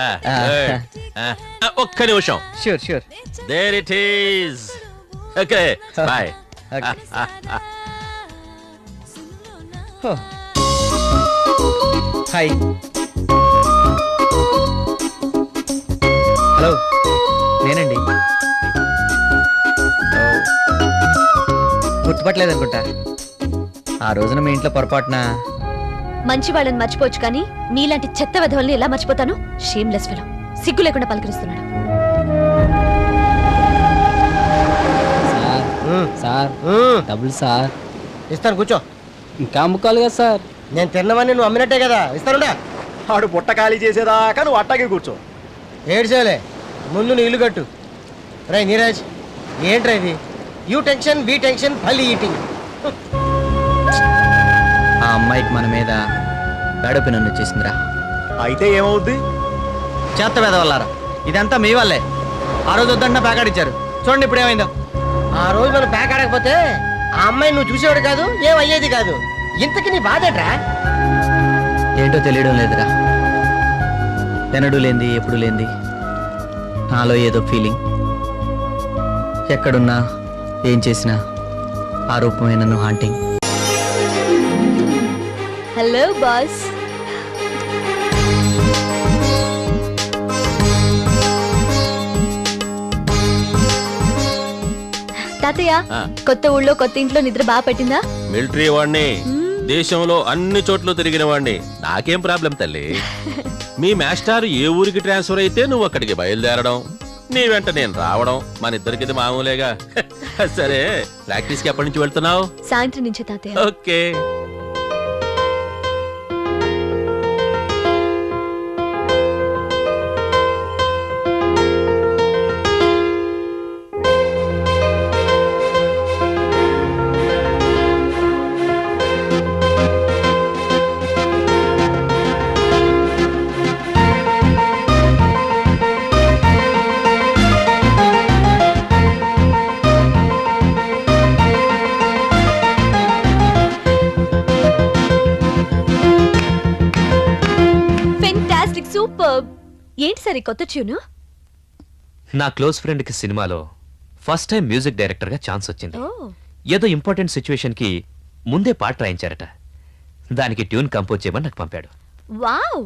ఒక్క నిమిషం. Sure sure. There it is. Okay bye. Hi. Hello, నేనండి. గుర్తుపట్టలేదు అనుకుంటా. ఆ రోజున మీ ఇంట్లో పొరపాటున. మంచి వాళ్ళని మర్చిపోవచ్చు కానీ మీలాంటి చెత్త వెధవల్ని ఎలా మర్చిపోతాను? షేమ్లెస్ ఫెలో, సిగ్గు లేకుండా పలకరిస్తున్నాడు. సార్ డబ్బులు సార్. ఇస్తాను, కూర్చో. ఇంకా అమ్ముకోవాలి కదా సార్. నేను తిన్నవన్నీ నువ్వు అమ్మినట్టే కదా, ఇస్తానుండా. ఆడు పుట్ట ఖాళీ చేసేదాకా నువ్వు అట్టాగే కూర్చో. ఏడ్చేలే, ముందు నీ ఇల్లు కట్టు. రై నీరజ్, ఏంట్రా ఇది? You tension be tension full eating. ఆ అమ్మాయికి మన మీద గడుపు నన్ను వచ్చేసిందిరా. అయితే ఏమవుద్ది? చేత్త వెదవల్లారా, ఇదంతా మీ వాళ్ళే. ఆ రోజు వద్దంటే ప్యాకెట్ ఇచ్చారు, చూడండి ఇప్పుడు ఏమైందో. ఆ రోజు మనం ప్యాక్ ఆడకపోతే ఆ అమ్మాయి నువ్వు చూసేవాడు కాదు, ఏం అయ్యేది కాదు. ఇంతకి నీ బాధేట్రా? ఏంటో తెలియడం లేదురా. ఎన్నడూ లేంది, ఎప్పుడు లేంది నాలో ఏదో ఫీలింగ్. ఎక్కడున్నా ఏం చేసినా ఆ రూపమే నన్ను హాంటింగ్. Hello boss. తాతయ్య, కొత్త ఊళ్ళో కొత్త ఇంట్లో నిద్ర బాగా పట్టిందా? మిలిటరీ వాడిని, దేశంలో అన్ని చోట్ల తిరిగిన వాడిని, నాకేం ప్రాబ్లం తల్లి. మీ మాస్టర్ ఏ ఊరికి ట్రాన్స్ఫర్ అయితే నువ్వు అక్కడికి బయలుదేరడం, నీ వెంట నేను రావడం, మన ఇద్దరికి ఇది మామూలేగా. సరే, ప్రాక్టీస్ కి ఎప్పటి నుంచి వెళ్తున్నావు? సాయంత్రం నుంచే తాతయ్య. ఓకే. సూపర్. ఏంటి సరే కొత్త ట్యూన్? నా క్లోజ్ ఫ్రెండ్ కి సినిమాలో ఫస్ట్ టైం మ్యూజిక్ డైరెక్టర్ గా ఛాన్స్ వచ్చింది. ఏదో ఇంపార్టెంట్ సిచ్యువేషన్ కి ముందే పాట రాయించారట. దానికి ట్యూన్ కంపోజ్ చేయమని నాకు పంపాడు. వావ్,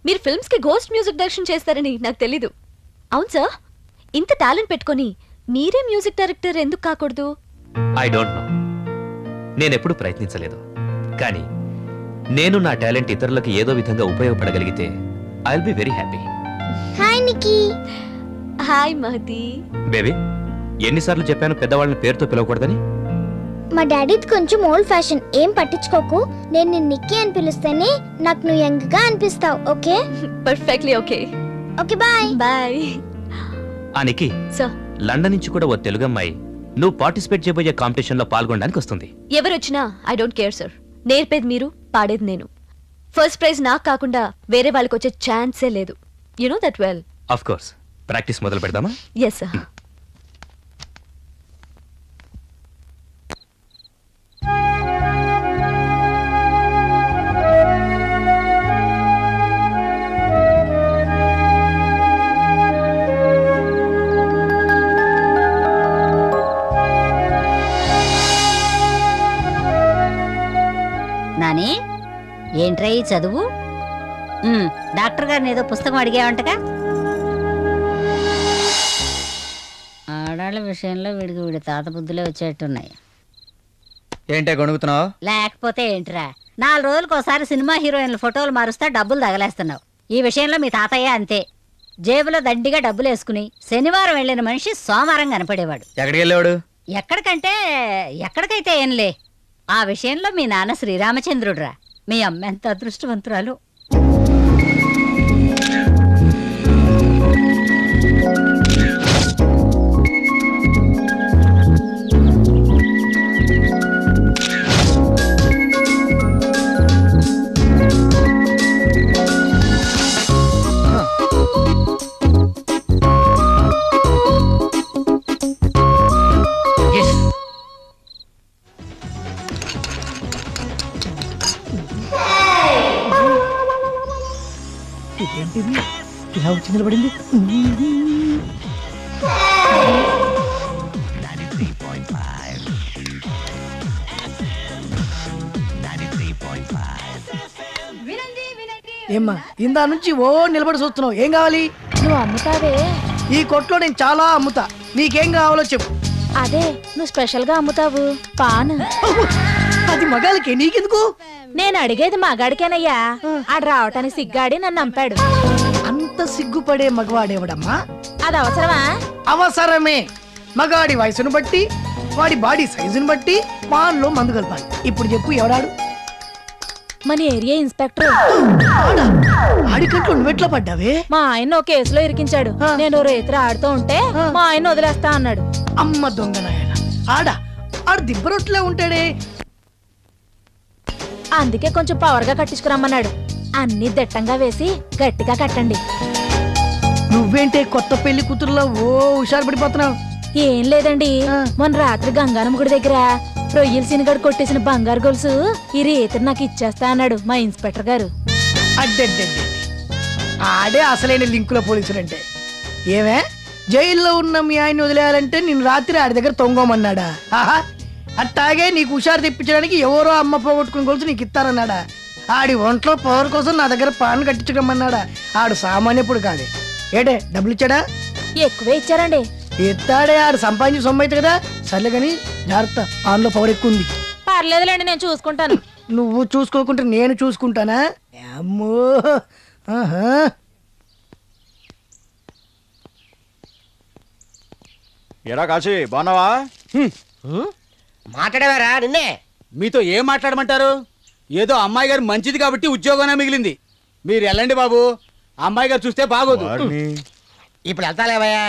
మీరు ఫిల్మ్స్ కి గోస్ట్ మ్యూజిక్ డైరెక్షన్ చేస్తారని నాకు తెలీదు. అవును సార్, ఇంత టాలెంట్ పెట్టుకొని మీరే మ్యూజిక్ డైరెక్టర్ ఎందుకు కాకూడదు? ఐ డోంట్ నో, నేనెప్పుడు ప్రయత్నించలేదు. కానీ నేను నా టాలెంట్ ఇతరులకు ఏదో విధంగా ఉపయోగపడగలిగితే I'll be very happy. Hi Nikki. Hi Mahathi. Baby, ఎన్నిసార్లు చెప్పాను పెద్దవాళ్ళని పేరుతో పిలవకూడదని? మా డాడీది కొంచెం ఓల్డ్ ఫ్యాషన్, ఏం పట్టించుకోకు. నేను నిన్ను నిక్కీ అని పిలుస్తేనే నాకు నువ్వు యంగ్ గా అనిపిస్తావు. Okay? Perfectly okay. Okay, bye. Bye. ఆ నిక్కీ, సార్, లండన్ నుంచి కూడా ఓ తెలుగు అమ్మాయి నువ్వు పార్టిసిపేట్ చేయబోయే కాంపిటీషన్ లో పాల్గొనడానికి వస్తుంది. ఎవరొచ్చినా ఐ డోంట్ కేర్ సార్. నేర్పేది మీరు, పాడేది నేను. ఫస్ట్ ప్రైజ్ నాకు కాకుండా వేరే వాళ్ళకి వచ్చే ఛాన్సే లేదు. You know that well. Of course. Practice మొదలు పెడదామా? Yes sir. నాని, ఏంట్రా ఈ చదువు? డాక్టర్ గారిని ఏదో పుస్తకం అడిగావంటగా? ఆడాళ్ళ విషయంలో వీడికి వీడి తాత బుద్ధులే వచ్చేట్టున్నాయి. ఏంటే గొణుగుతున్నావు? లేకపోతే ఏంట్రా, 4 రోజులకు ఒకసారి సినిమా హీరోయిన్ల ఫోటోలు మారుస్తా డబ్బులు తగలేస్తున్నావు. ఈ విషయంలో మీ తాతయ్య అంతే. జేబులో దండిగా డబ్బులు వేసుకుని శనివారం వెళ్ళిన మనిషి సోమవారం కనపడేవాడు. ఎక్కడికి వెళ్ళేవాడు? ఎక్కడికంటే ఎక్కడికైతే ఏంలే. ఆ విషయంలో మీ నాన్న శ్రీరామచంద్రుడురా. మీ అమ్మ ఎంత అదృష్టవంతురాలు. ఎలా వచ్చి నిలబడింది? ఏమ్మా ఇందా నుంచి ఓ నిలబడి చూస్తున్నావు, ఏం కావాలి? నువ్వు అమ్ముతావే? ఈ కొట్లో నేను చాలా అమ్ముతా, నీకేం కావాలో చెప్పు. అదే నువ్వు స్పెషల్ గా అమ్ముతావు పాన్. అది మగాళ్ళకి, నీకెందుకు? నేను అడిగేది మగాడికేనయ్యా, ఆడు రావటానికి సిగ్గాడి నన్ను చంపాడు. అంత సిగ్గుపడే మగవాడేవడమ్మా? అది అవసరమా? అవసరమే. మగాడి వయసును బట్టి, వాడి బాడీ సైజును బట్టి పాన్లో మందు కలపాలి. ఇప్పుడు చెప్పు, ఎవడాడు? మన ఏరియా ఇన్స్పెక్టర్. ఆడికంట్లో నువ్వెట్లా పడ్డావే? మా ఆయన ఒక కేసులో ఇరికించాడు. నేను రేత్రి ఆడుతూ ఉంటే మా ఆయన వదిలేస్తా అన్నాడు. అమ్మ దొంగ నాయన, ఆడు దిబ్బరొట్లా ఉంటాడే. అందుకే కొంచెం పవర్ గా కట్టించుకురమ్మన్నాడు. అన్ని దిట్టంగా వేసి గట్టిగా కట్టండి. నువ్వేంటే కొత్త పెళ్లి కూతురులో ఓ హుషారు పడిపోతున్నావు? ఏం లేదండి, మొన్న రాత్రి గంగానమ్మ గుడి దగ్గర రొయ్యల సినిగడు కొట్టేసిన బంగారు గొలుసు ఈ రేత్రి నాకు ఇచ్చేస్తా అన్నాడు మా ఇన్స్పెక్టర్ గారు. అడ్డడ్డే, ఆడే అసలైన లింకుల పోలీసులంటే. ఏమే, జైల్లో ఉన్న మీ ఆయన వదిలేయాలంటే నేను రాత్రి ఆడి దగ్గర తొంగోమన్నాడా? ఆహా, అట్టాగే నీకు హుషారు తెప్పించడానికి ఎవరో అమ్మ పోగొట్టుకుని గొలుసు నీకు ఇస్తారన్నాడా? ఆడి ఒంట్లో పవర్ కోసం నా దగ్గర పాన్ కట్టించడమన్నాడా? ఆడు సామాన్యప్పుడు కాదే. ఏడే, డబ్బులు ఇచ్చాడా? ఎక్కువే ఇచ్చారండి. ఇస్తాడే, ఆడు సంపాదించి సొమ్ము అయితే కదా. సర్లే కానీ జాగ్రత్త, పాన్లో పవర్ ఎక్కువ ఉంది. పర్లేదులేండి, నేను చూసుకుంటాను. నువ్వు చూసుకోకుంటే నేను చూసుకుంటానా? అమ్మో, ఆహా. ఎరా కాశీ, బాగున్నావా? మాట్లాడేవారా నిన్నే? మీతో ఏం మాట్లాడమంటారు? ఏదో అమ్మాయి గారు మంచిది కాబట్టి ఉద్యోగం మిగిలింది. మీరు వెళ్ళండి బాబు, అమ్మాయి గారు చూస్తే బాగోదు. ఇప్పుడు వెళ్తాలేవయ్యా.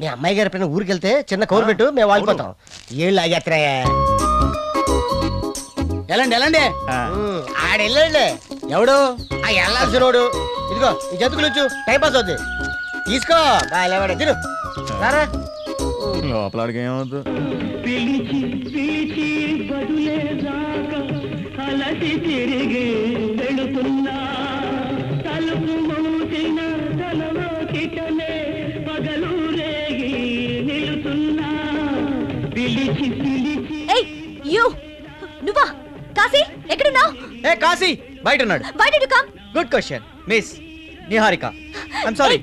మీ అమ్మాయి గారి పైన ఊరికి వెళ్తే చిన్న కౌరు పెట్టు, మేము వాడిపోతాం. ఏళ్ళు ఆగేత్తరాయా? వెళ్ళండి వెళ్ళండి. ఆడెళ్ళండి. ఎవడు? ఆ వెళ్ళాల్సినోడు. ఇదిగో ఈ జంతుకులు ఇచ్చు, టైం పాస్ అవుద్ది. తీసుకో బాగా తిను. రారా లోపలాడికి ఏమవుద్దు? నువ్వా కాశీ? ఎక్కడున్నావు? ఏ కాశీ, బయట ఉన్నాడు. Why did you come? Good question miss Niharika. I'm sorry,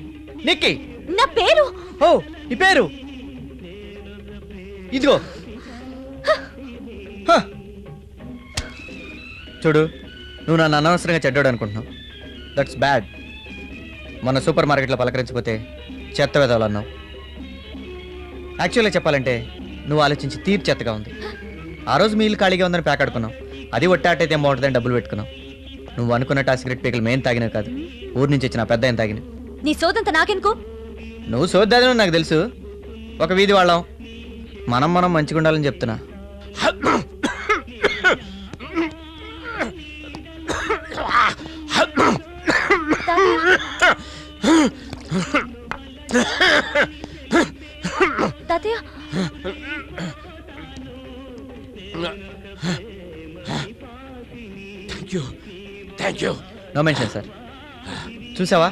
Nikki. నా పేరు. ఓ, ఈ పేరు ఇదిగో. చూడు, నువ్వు నన్ను అనవసరంగా చెడ్డాడు అనుకుంటున్నావు. That's bad. మన సూపర్ మార్కెట్లో పలకరించకపోతే చెత్త వెదవాలు అన్నావు. యాక్చువల్గా చెప్పాలంటే నువ్వు ఆలోచించి తీరు చెత్తగా ఉంది. ఆ రోజు మీ ఇల్లు ఖాళీగా ఉందని ప్యాక్ ఆడుకున్నావు. అది ఒట్టాటైతే బాగుంటుందని డబ్బులు పెట్టుకున్నావు. నువ్వు అనుకున్నట్టు ఆ సిగరెట్ పీకలు మేము తాగినవి కాదు, ఊరు నుంచి వచ్చిన పెద్ద ఆయన తాగినవి. నీ సోదంతా నాకెందుకు? నువ్వు సోద్దాదని నాకు తెలుసు. ఒక వీధి వాళ్ళం, మనం మంచిగా ఉండాలని చెప్తున్నా. తాతయ్య, నో మెన్షన్ సార్. చూసావా,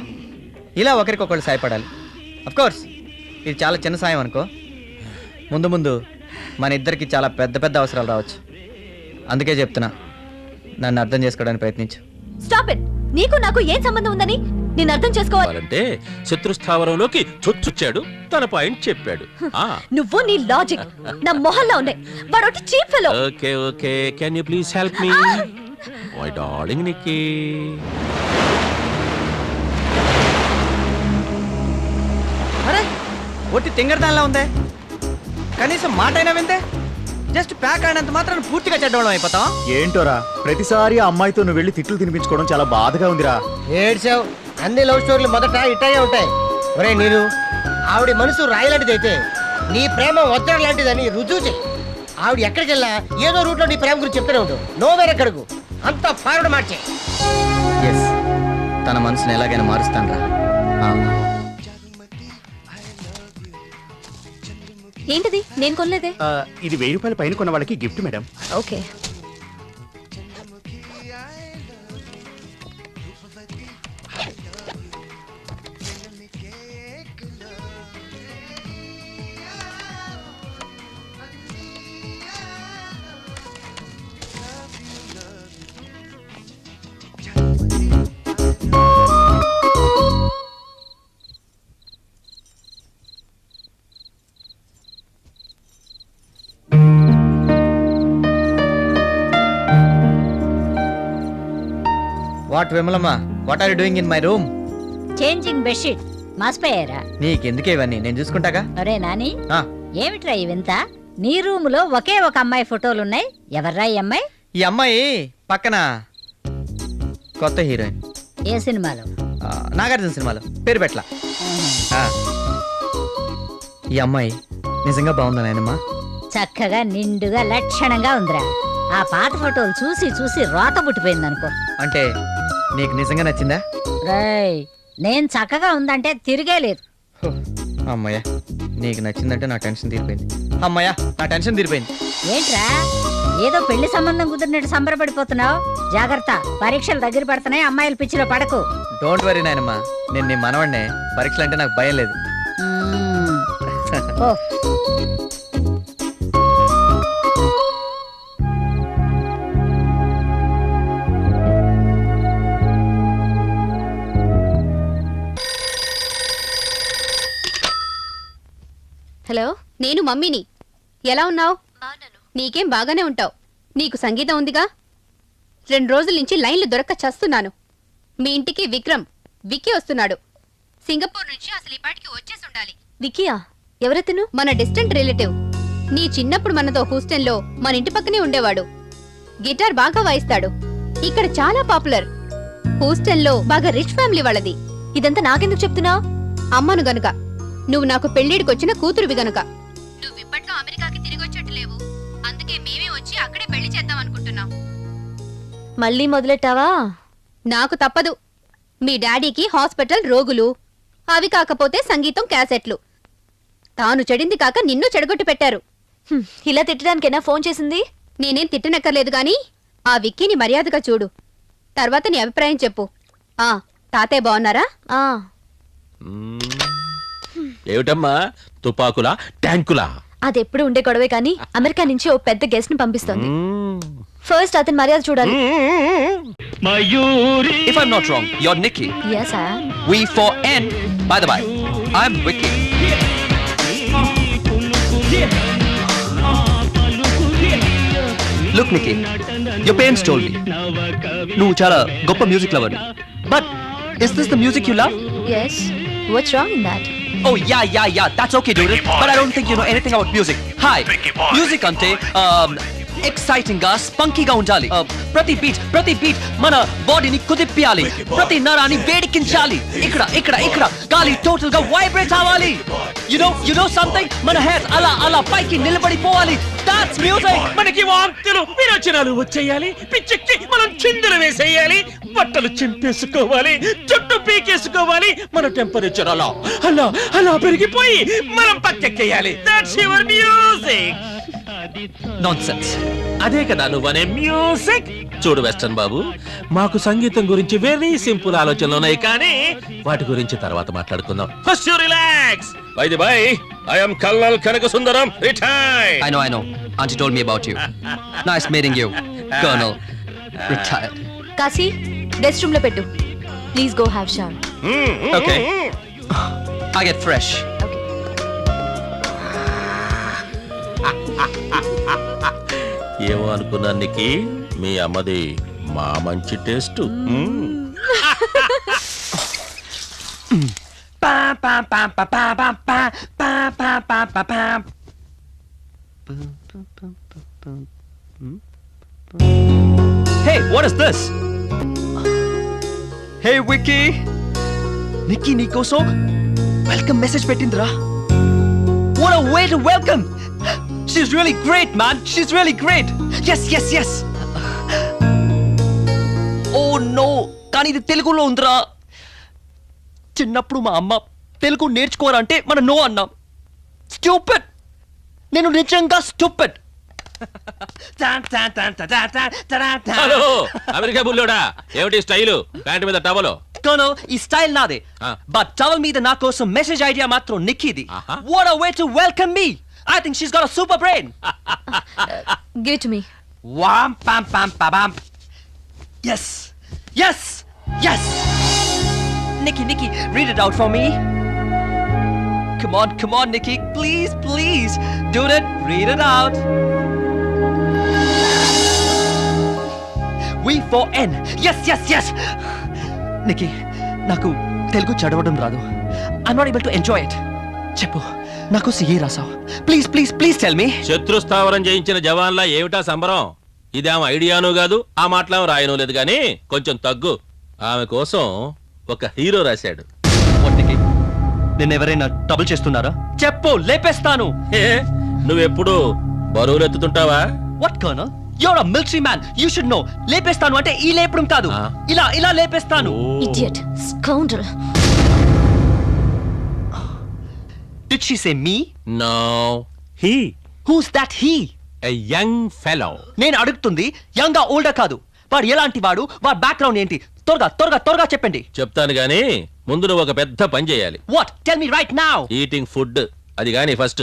ఇలా ఒకరికొకరు సాయపడాలి. అఫ్కోర్స్ ఇది చాలా చిన్న సాయం అనుకో, ముందు ముందు మన ఇద్దరికి చాలా పెద్ద పెద్ద అవసరాలు రావచ్చు. అందుకే చెప్తున్నా, నన్ను అర్థం చేసుకోవడానికి ప్రయత్నించు. Stop it. నీకు నాకు ఏం సంబంధం ఉందని నేను అర్థం చేసుకోవాలంటే శత్రుస్థావరంలోకి చొచ్చుచ్చాడు, తన పాయింట్ చెప్పాడు. నువ్వు నీ లాజిక్ నా మొహల్లా ఉన్నాయి. వాడొట్టి cheap fellow. Okay okay, can you please help me? My darling Nikki. అరే, ఒట్టి తింగరదానిలా ఉందే. కనీసం మాట అయినా విందే. జస్ట్ ప్యాక్ అయినంత మాత్రం పూర్తిగా చెడ్డవడం అయిపోతాం. ఏంటోరా, ప్రతిసారి ఆ అమ్మాయితో నువ్వు వెళ్ళి తిట్లు తినిపించుకోవడం చాలా బాధగా ఉందిరా. ఏడ్చావు. అన్ని లవ్ స్టోరీలు మొదట ఇట్టాగే ఉంటాయి. ఒరే నీరు, ఆవిడ మనసు రాయి లాంటిది అయితే నీ ప్రేమ వజ్రం లాంటిదని రుజువు చెయ్యి. ఆవిడ ఎక్కడికి వెళ్ళా ఏదో రూట్ లో నీ ప్రేమ గురించి చెప్తూనే ఉండు. నో వేరెక్కడకు, అంత ఫార్వర్డ్ మార్చే. ఎస్, తన మనసుని ఎలాగైనా మారుస్తాను రా. ఏంటిది? నేను కొనలేదే. ఇది 1000 రూపాయల పైన కొన్న వాళ్ళకి gift madam. Okay. What Vimalamma, what are you doing in my room? Changing bedsheet. మాసిపోయారా? నీకెందుకే ఇవన్నీ, నేను చూసుకుంటాగా. ఒరే నాని, ఆ, ఏమిట్రా ఈ వింత? నీ రూములో ఒకే ఒక అమ్మాయి ఫోటోలున్నాయి. ఎవర్రా ఈ అమ్మాయి? ఈ అమ్మాయి పక్కన కొత్త హీరోయిన్. ఏ సినిమాలో? నాగార్జున సినిమాలో, పేరు పెట్ల. ఈ అమ్మాయి నిజంగా బాగుందా నాయనమ్మా? చక్కగా నిండుగా లక్షణంగా ఉందిరా. ఆ పాత ఫోటోలు చూసి చూసి రోత పుట్టిపోయింది అనుకో. అంటే నీకు నిజంగా నచ్చిందా? రేయ్, నేను చక్కగా ఉందంటే తిరిగే లేదు. అమ్మయ్యా, నీకు నచ్చిందంటే నా టెన్షన్ తీరిపోయింది. అమ్మయ్యా, నా టెన్షన్ తీరిపోయింది. ఏంట్రా ఏదో పెళ్లి సంబంధం కుదిరినట్టు సంబరపడిపోతున్నావు? జాగ్రత్త, పరీక్షలు దగ్గర పడుతున్నాయి. అమ్మాయిల పిచ్చిలో పడకు. డోంట్ వరీ నాయనమ్మా, నేను నీ మనవడినే. పరీక్షలు అంటే నాకు భయం లేదు. ఓ హలో, నేను మమ్మీని. ఎలా ఉన్నావు? నీకేం బాగానే ఉంటావు. నీకు సంగీతం ఉందిగా. 2 రోజుల నుంచి లైన్లు దొరక్క చస్తున్నాను. మీ ఇంటికి విక్కీ వస్తున్నాడు. సింగపూర్ నుంచి అసలు ఈ పాటికి వచ్చేసి ఉండాలి. విక్కీయా? ఎవరెతను? మన డిస్టెంట్ రిలేటివ్. నీ చిన్నప్పుడు మనతో హూస్టన్లో మన ఇంటి పక్కనే ఉండేవాడు. గిటార్ బాగా వాయిస్తాడు. ఇక్కడ చాలా పాపులర్. హూస్టన్లో బాగా రిచ్ ఫ్యామిలీ వాళ్ళది. ఇదంతా నాకెందుకు చెప్తున్నావు? అమ్మను గనుక. నువ్వు నాకు పెళ్లిడికొచ్చిన కూతురువి గనుక. నువ్వు ఇప్పట్లో అమెరికాకి తిరిగి వచ్చేట్టు లేవు. అందుకే మేమే వచ్చి అక్కడే పెళ్లి చేద్దాం అనుకుంటున్నాం. మళ్ళీ మొదలెట్టావా? నాకు తప్పదు. మీ డాడీకి హాస్పిటల్ రోగులు, అవి కాకపోతే సంగీతం క్యాసెట్లు. తాను చెడింది కాక నిన్ను చెడగొట్టు పెట్టారు. ఇలా తిట్టడానికైనా ఫోన్ చేసింది? నేనేం తిట్టనక్కర్లేదు గాని ఆ విక్కీని మర్యాదగా చూడు. తర్వాత నీ అభిప్రాయం చెప్పు. తాతయ్య బాగున్నారా? ఏమిటమ్మా, తుపాకులా ట్యాంకులా? అదెప్పుడు ఉండే గొడవే కానీ అమెరికా నుంచి ఓ పెద్ద గెస్ట్ ని పంపిస్తోంది. ఫస్ట్ అతని మర్యాద చూడాలి. If I'm not wrong, you're Nikki. Yes, sir. We for N. By the way, I'm Vicky. Look, Nikki, your parents told me నువ్వు చాలా గొప్ప music lover. But is this the music you love? Yes. What's wrong in that? Oh yeah, that's okay, dude. But I don't think you know anything about music. Hi, music ante exciting గా స్పంకీగా ఉండాలి. ప్రతి beat మన బాడీని కుదిప్పియాలి. ప్రతి నరాన్ని వేడికించాలి. ఇక్కడ గాలి total గా vibrate అవ్వాలి. You know something? మన హెడ్ అలా పైకి నిలబడిపోవాలి. That's music. మనకి వాంతులు విరోచనాలు వచ్చేయాలి. పిచ్చెక్కి మనం చిందులు వేసేయాలి. బట్టలు చింపేసుకోవాలి. చుట్టూ పీకేసుకోవాలి. మన టెంపరేచర్ అలా పెరిగిపోయి మనం పక్కెక్కేయాలి. That's your music. Nonsense. అదే కదా నువ్వనే మ్యూజిక్. చూడు వెస్టర్న్ బాబు, మాకు సంగీతం గురించి వెరీ సింపుల్ ఆలోచనలు ఉన్నాయి, కానీ వాటి గురించి తర్వాత మాట్లాడుకుందాం. First you relax. By the by, I am colonel Kanaka Sundaram, retired. I know. Auntie told me about you. Nice meeting you, Colonel. Retired. Kashi, rest room లో పెట్టు. Please go have shower. Okay. I get fresh. ఏమో అనుకున్నానికి మీ అమ్మది మా మంచి taste. Hey, what is this? Hey, Vicky. Nikki నీకోసం welcome message పెట్టిందిరా. What a way to welcome. She's really great, man. She's really great. Yes. Oh no. కానీ ఇది తెలుగులో ఉందిరా. చిన్నప్పుడు మా అమ్మ తెలుగు నేర్చుకోవాలంటే మనం నో అన్నాం. Stupid. నేను నిజంగా stupid. హలో అమెరికా బుల్లోడా, ఏమిటి స్టైలు? ప్యాంట్ మీద టవలో. Colonel, ఈ స్టైల్ నాదే. బట్ టవల్ మీద నా కోసం మెసేజ్ ఐడియా మాత్రం నిక్కీది. What a way to welcome me. I think she's got a super brain. Give it to me. Wham pam pam pa bam. Yes. Nikki, read it out for me. Come on, Nikki. Please. Do it. Read it out. VN. Yes. Nikki, నాకు తెలుగు చదవడం రాదు. I'm not able to enjoy it. చెప్పు, నాకు CA రాసావు. Please tell me. శత్రుస్థావరం జయించిన జవాన్లా ఏమిటా సంబరం? ఇదేం ఐడియాను కాదు, ఆ మాటలేం రాయను లేదు గాని కొంచెం తగ్గు. ఆమె కోసం ఒక హీరో రాశాడు. నిన్నెవరైనా ట్రబుల్ చేస్తున్నారా? చెప్పు, లేపేస్తాను. నువ్వెప్పుడు బరువులెత్తుతుంటావా? What colonel, you're a military man, you should know. లేపేస్తాను అంటే ఈ లేపడం కాదు, ఇలా లేపేస్తాను. Idiot, scoundrel. Did she say me? No. He. Who's that he? A young fellow. నేను అడుగుతుంది యంగా ఓల్డా కాదు. వాడు ఎలాంటి వాడు, వాడి బ్యాక్గ్రౌండ్ ఏంటి? త్వరగా చెప్పండి. చెప్తాను గాని ముందు నువ్వు ఒక పెద్ద పని చేయాలి. What? Tell me right now. Eating food. అది గాని ఫస్ట్.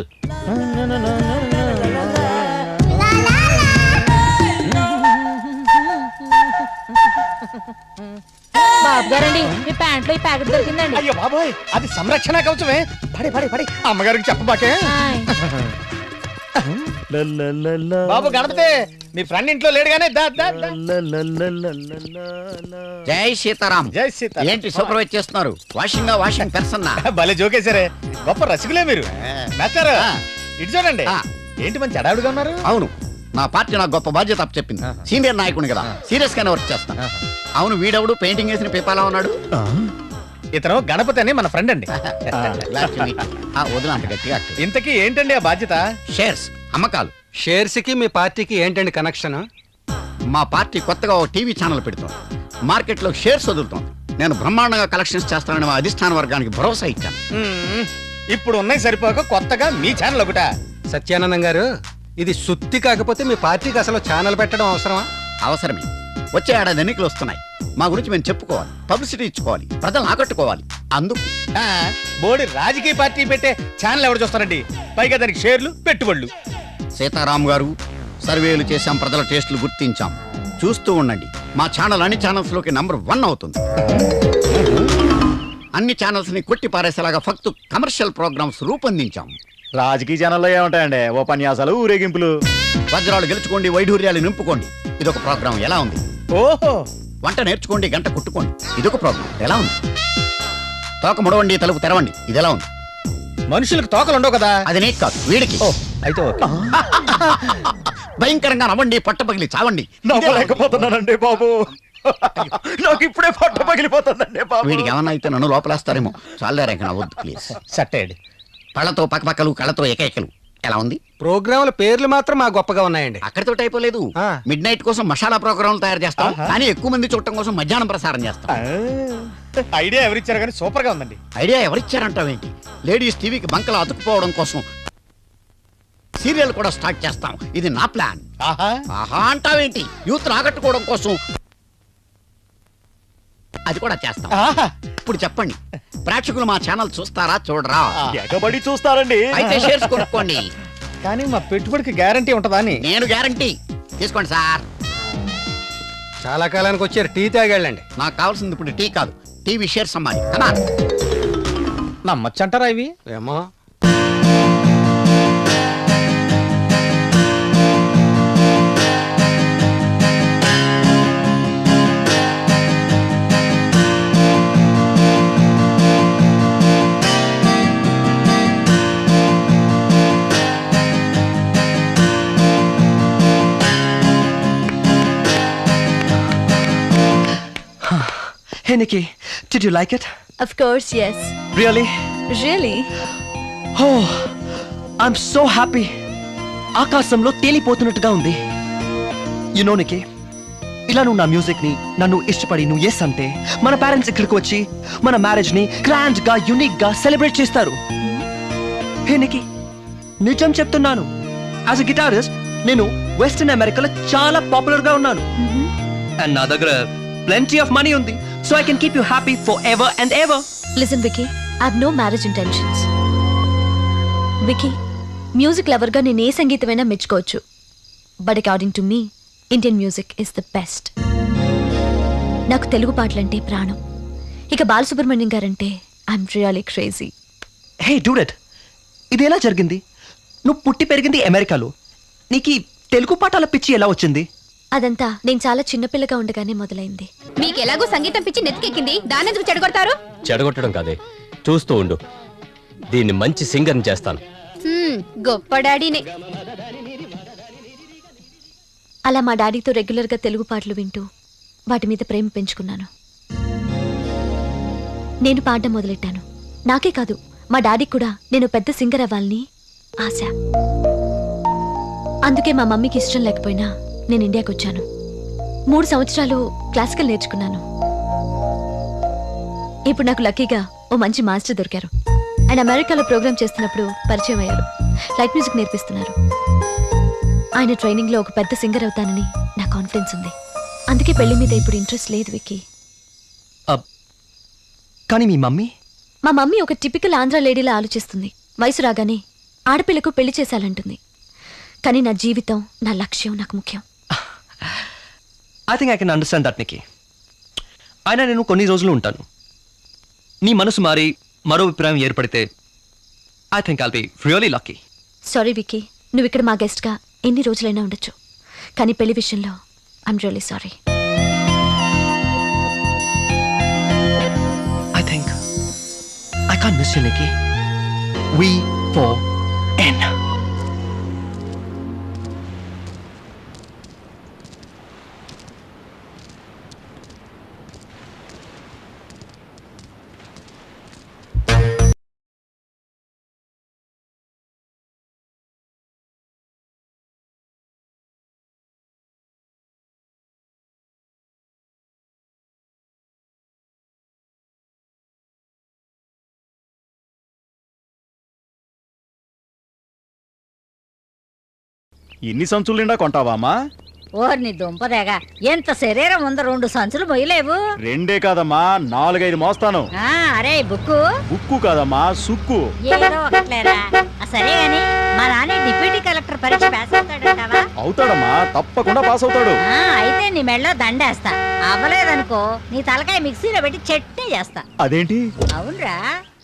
బాబు గారండి, మీ ప్యాంట్లో ఈ ప్యాకెట్ దొరికిందండి. అయ్యో బాబోయ్, అది సంరక్షణ కవచమే. పడి అమ్మగారికి చెప్పబాకే. బాబు గణపతి, మీ ఫ్రెండ్ ఇంట్లో లేడుగానే. జై సీతారాం. జై సీతారాం. ఏంటి సూపర్వైజ్ చేస్తున్నారు? Washing person. భలే జోకేశారే, గొప్ప రసికులే మీరు. మాస్టర్ ఇటు చూడండి, ఏంటి మంచి అడావుడిగా ఉన్నారు. అవును, నా పార్టీ నాకు గొప్ప బాధ్యత చెప్పింది. సీనియర్ నాయకుని కదా, సీరియస్ గానే వర్క్ చేస్తాను. అవును, వీడెవడు పెయింటింగ్ వేసిన పేపాలా ఉన్నాడు? ఇతను గణపతి అని మన ఫ్రెండ్ అండి. వదిలంత గట్టిగా. ఇంతకీ ఏంటండి ఆ బాధ్యత? షేర్స్ అమ్మకాలు. షేర్స్ కి మీ పార్టీకి ఏంటండి కనెక్షన్? మా పార్టీ కొత్తగా ఓ టీవీ ఛానల్ పెడుతాం, మార్కెట్ లో షేర్స్ వదులుతాం. నేను బ్రహ్మాండంగా కలెక్షన్స్ చేస్తానని మా అధిష్టాన వర్గానికి భరోసా ఇచ్చాను. ఇప్పుడు ఉన్నాయి సరిపోక కొత్తగా మీ ఛానల్ ఒకట. సత్యానందం గారు, ఇది సుత్తి కాకపోతే మీ పార్టీకి అసలు ఛానల్ పెట్టడం అవసరమా? అవసరమే. వచ్చే ఏడాది ఎన్నికలు వస్తున్నాయి, మా గురించి మేము చెప్పుకోవాలి, పబ్లిసిటీ ఇచ్చుకోవాలి, ప్రజలను ఆకట్టుకోవాలి. అందుకు బోడి రాజకీయ పార్టీ పెట్టే ఛానల్ ఎవరు చూస్తారండి? పైగా దానికి షేర్లు, పెట్టుబడులు. సీతారాం గారు, సర్వేలు చేశాం, ప్రజల టేస్టులు గుర్తించాం. చూస్తూ ఉండండి, మా ఛానల్ అన్ని ఛానల్స్ లోకి నంబర్ 1 అవుతుంది. అన్ని ఛానల్స్ ని కొట్టి పారేసేలాగా ఫక్తు కమర్షియల్ ప్రోగ్రామ్స్ రూపొందించాం. రాజకీయ ఛానల్లో ఏముంటాయండి? ఉపన్యాసాలు, ఊరేగింపులు. వజ్రాలు గెలుచుకోండి, వైఢూర్యాలు నింపుకోండి, ఇదొక ప్రోగ్రాం. ఎలా ఉంది? ఓహో. వంట నేర్చుకోండి, గంట కుట్టుకోండి, ఇదొక ప్రోగ్రాం. ఎలా ఉంది? తోక ముడవండి, తలుపు తెరవండి, ఇది ఎలా ఉంది? మనుషులకు తోకలు ఉండవు కదా. అది నీకు కాదు, వీడికి. అయితే ఓకే. భయంకరంగా నవ్వండి, పట్టపగిలి చావండి. నవ్వలేకపోతున్నానండి బాబు, నాకు ఇప్పుడే పట్ట పగిలిపోతుందండి బాబు. వీడికి ఏమన్నా అయితే నన్ను లోపలేస్తారేమో. చాలేరా, ఇంకా నవ్వద్దు ప్లీజ్. సట్టేయండి. పళ్ళతో పక్కపక్కలు, కళ్ళతో ఏకైకలు. ఎలా ఉంది? ప్రోగ్రాముల పేర్లు మాత్రం మా గొప్పగా ఉన్నాయండి. అక్కడితో అయిపోలేదు. మిడ్ నైట్ కోసం మసాలా ప్రోగ్రాంలు తయారు చేస్తాం, కానీ ఎక్కువ మంది చూడటం కోసం మధ్యాహ్నం ప్రసారం చేస్తాం. ఐడియా ఎవరిచ్చారు కానీ సూపర్ గా ఉందండి. ఐడియా ఎవరిచ్చారంటావేంటి? లేడీస్ టీవీకి బంకలు అతుక్కుపోవడం కోసం సీరియల్ కూడా స్టార్ట్ చేస్తాం. ఇది నా ప్లాన్. ఆహా అంటావేంటి? యూత్ ఆకట్టుకోవడం కోసం అది కూడా చేస్తాం. ఇప్పుడు చెప్పండి, ప్రేక్షకులు మా ఛానల్ చూస్తారా, చూడరా? ఎగబడి చూస్తారండి. అయితే షేర్స్ కొనుక్కోండి. కానీ మా పెట్టుబడికి గ్యారంటీ ఉంటుందా అని? నేను గ్యారంటీ. తీసుకోండి సార్. చాలా కాలానికి వచ్చారు, టీ తాగాళ్ళండి. నాకు కావాల్సింది ఇప్పుడు టీ కాదు, టీవీ షేర్స్ అమ్మాలి. కమా. నమ్మచ్చంటారా ఇవి? ఏమో. Hey Nikki, did you like it? Of course, yes. Really? Really? Oh, I'm so happy. ఆకాశంలో తేలిపోతున్నట్టుగా ఉంది. You know Nikki, ఇలా నువ్వు నా మ్యూజిక్ ని, నన్ను ఇష్టపడి నువ్వు ఎస్ అంటే మన పేరెంట్స్ ఇక్కడికి వచ్చి మన మ్యారేజ్ ని గ్రాండ్ గా, యూనిక్ గా సెలబ్రేట్ చేస్తారు. హే నిక్కీ, నిజం చెప్తున్నాను. యాజ్ అ గిటారిస్ట్ నేను వెస్టర్న్ అమెరికాలో చాలా పాపులర్ గా ఉన్నాను. అండ్ నా దగ్గర plenty of money undi, so I can keep you happy forever and ever. Listen Vicky, I have no marriage intentions. Vicky, music lover ga nene సంగీతమైనా మెచ్చుకోవచ్చు, but according to me, Indian music is the best. నాకు తెలుగు పాటలంటే ప్రాణం. ఇక Balasubrahmanyam guarantee I'm really crazy. Hey dude, ఇది ఎలా జరిగింది? నువ్వు పుట్టి పెరిగింది అమెరికాలో, నీకు తెలుగు పాటల పిచ్చి ఎలా వచ్చింది? అదంతా నేను చాలా చిన్నపిల్లగా ఉండగానే మొదలైంది. మీకు ఎలాగో సంగీతం పిచ్చి నెత్తికెక్కింది, దానెందుకు చెడగొడతారు? చెడగొట్టడం కాదే, చూస్తూ ఉండు, దీన్ని మంచి సింగర్ని చేస్తాను. గొప్ప డాడీనే. అలా మా డాడీతో రెగ్యులర్గా తెలుగు పాటలు వింటూ వాటి మీద ప్రేమ పెంచుకున్నాను. నేను పాడడం మొదలెట్టాను. నాకే కాదు, మా డాడీకి కూడా నేను పెద్ద సింగర్ అవ్వాలని ఆశ. అందుకే మా మమ్మీకి ఇష్టం లేకపోయినా నేను ఇండియాకి వచ్చాను. 3 సంవత్సరాలు క్లాసికల్ నేర్చుకున్నాను. ఇప్పుడు నాకు లక్కీగా ఓ మంచి మాస్టర్ దొరికారు. ఆయన అమెరికాలో ప్రోగ్రామ్ చేస్తున్నప్పుడు పరిచయం అయ్యారు. లైట్ మ్యూజిక్ నేర్పిస్తున్నారు. ఆయన ట్రైనింగ్లో ఒక పెద్ద సింగర్ అవుతానని నా కాన్ఫిడెన్స్ ఉంది. అందుకే పెళ్లి మీద ఇప్పుడు ఇంట్రెస్ట్ లేదు విక్కీ. కానీ మీ మమ్మీ? మా మమ్మీ ఒక టిపికల్ ఆంధ్ర లేడీలా ఆలోచిస్తుంది. వయసు రాగానే ఆడపిల్లకు పెళ్లి చేశాలంటుంది. కానీ నా జీవితం, నా లక్ష్యం నాకు ముఖ్యం. I think I can understand that Nikki. అయినా నేను కొన్ని రోజులు ఉంటాను. నీ మనసు మారి మరో అభిప్రాయం ఏర్పడితే I think I'll be really lucky. Sorry Vicky, నువ్వు ఇక్కడ మా గెస్ట్గా ఎన్ని రోజులైనా ఉండొచ్చు. కానీ పెళ్లి విషయంలో I'm really sorry. I think I can't miss you, Nikki. V4N. ఇన్ని సంచులు నిండా కొంటావా అమ్మా? ఓర్ని దుంపదేగా, ఎంత శరీరం ఉందో 2 సంచులు మొయ్యలేవు. 2 కాదమ్మా, 4-5 మోస్తాను. అరే బుక్కు. బుక్కు కాదమ్మా, సుక్కు. ఏదో ఒకట్లేరా. సరే గాని మా నాన్న డిప్యూటీ కలెక్టర్ పరీక్ష పాస్ అవుతాడంటావా? అవుతాడమ్మా, తప్పకుండా పాస్ అవుతాడు. అయితే నీ మెడలో దండేస్తా. అవ్వలేదనుకో నీ తలకాయ మిక్సీలో పెట్టి చట్నీ చేస్తా. అదేంటి? అవునరా,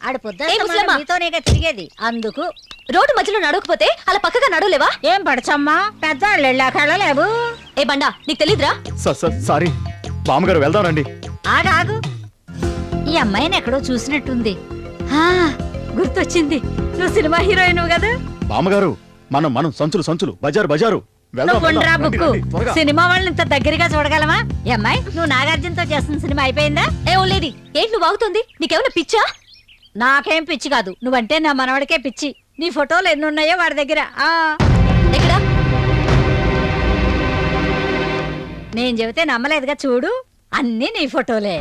ఆడు పొద్దున మీతోనేగా తిరిగేది. అందుకు రోడ్డు మధ్యలో నడవకపోతే అలా పక్కగా నడవలేవా? ఏం పడచమ్మా, పెద్దవాళ్ళు వెళ్ళాకెళ్ళలేవు. ఏ బండా, నీకు తెలీదురా? సారీ బామ్మగారు, వెళ్దాం రండి. ఆగాగు, ఈ అమ్మాయిని ఎక్కడో చూసినట్టుంది. గుర్తొచ్చింది, నువ్వు సినిమా హీరోయిన్ కదా. బామ్మగారు, మనం సంచులు బజారు సినిమా వాళ్ళని ఇంత దగ్గరగా చూడగలమా? ఈ అమ్మాయి, నువ్వు నాగార్జునతో చేస్తున్న సినిమా అయిపోయిందా? ఏ ఓ లేడీ, ఏంటి నువ్వు ఆగుతుంది? నీకేమైనా పిచ్చా? నాకేం పిచ్చి కాదు, నువ్వంటే నా మనవడికే పిచ్చి. నీ ఫోటోలు ఎన్ని ఉన్నాయో వాడి దగ్గర. ఎక్కడ? నేను చెబితే నమ్మలేదుగా, చూడు, అన్నీ నీ ఫోటోలే.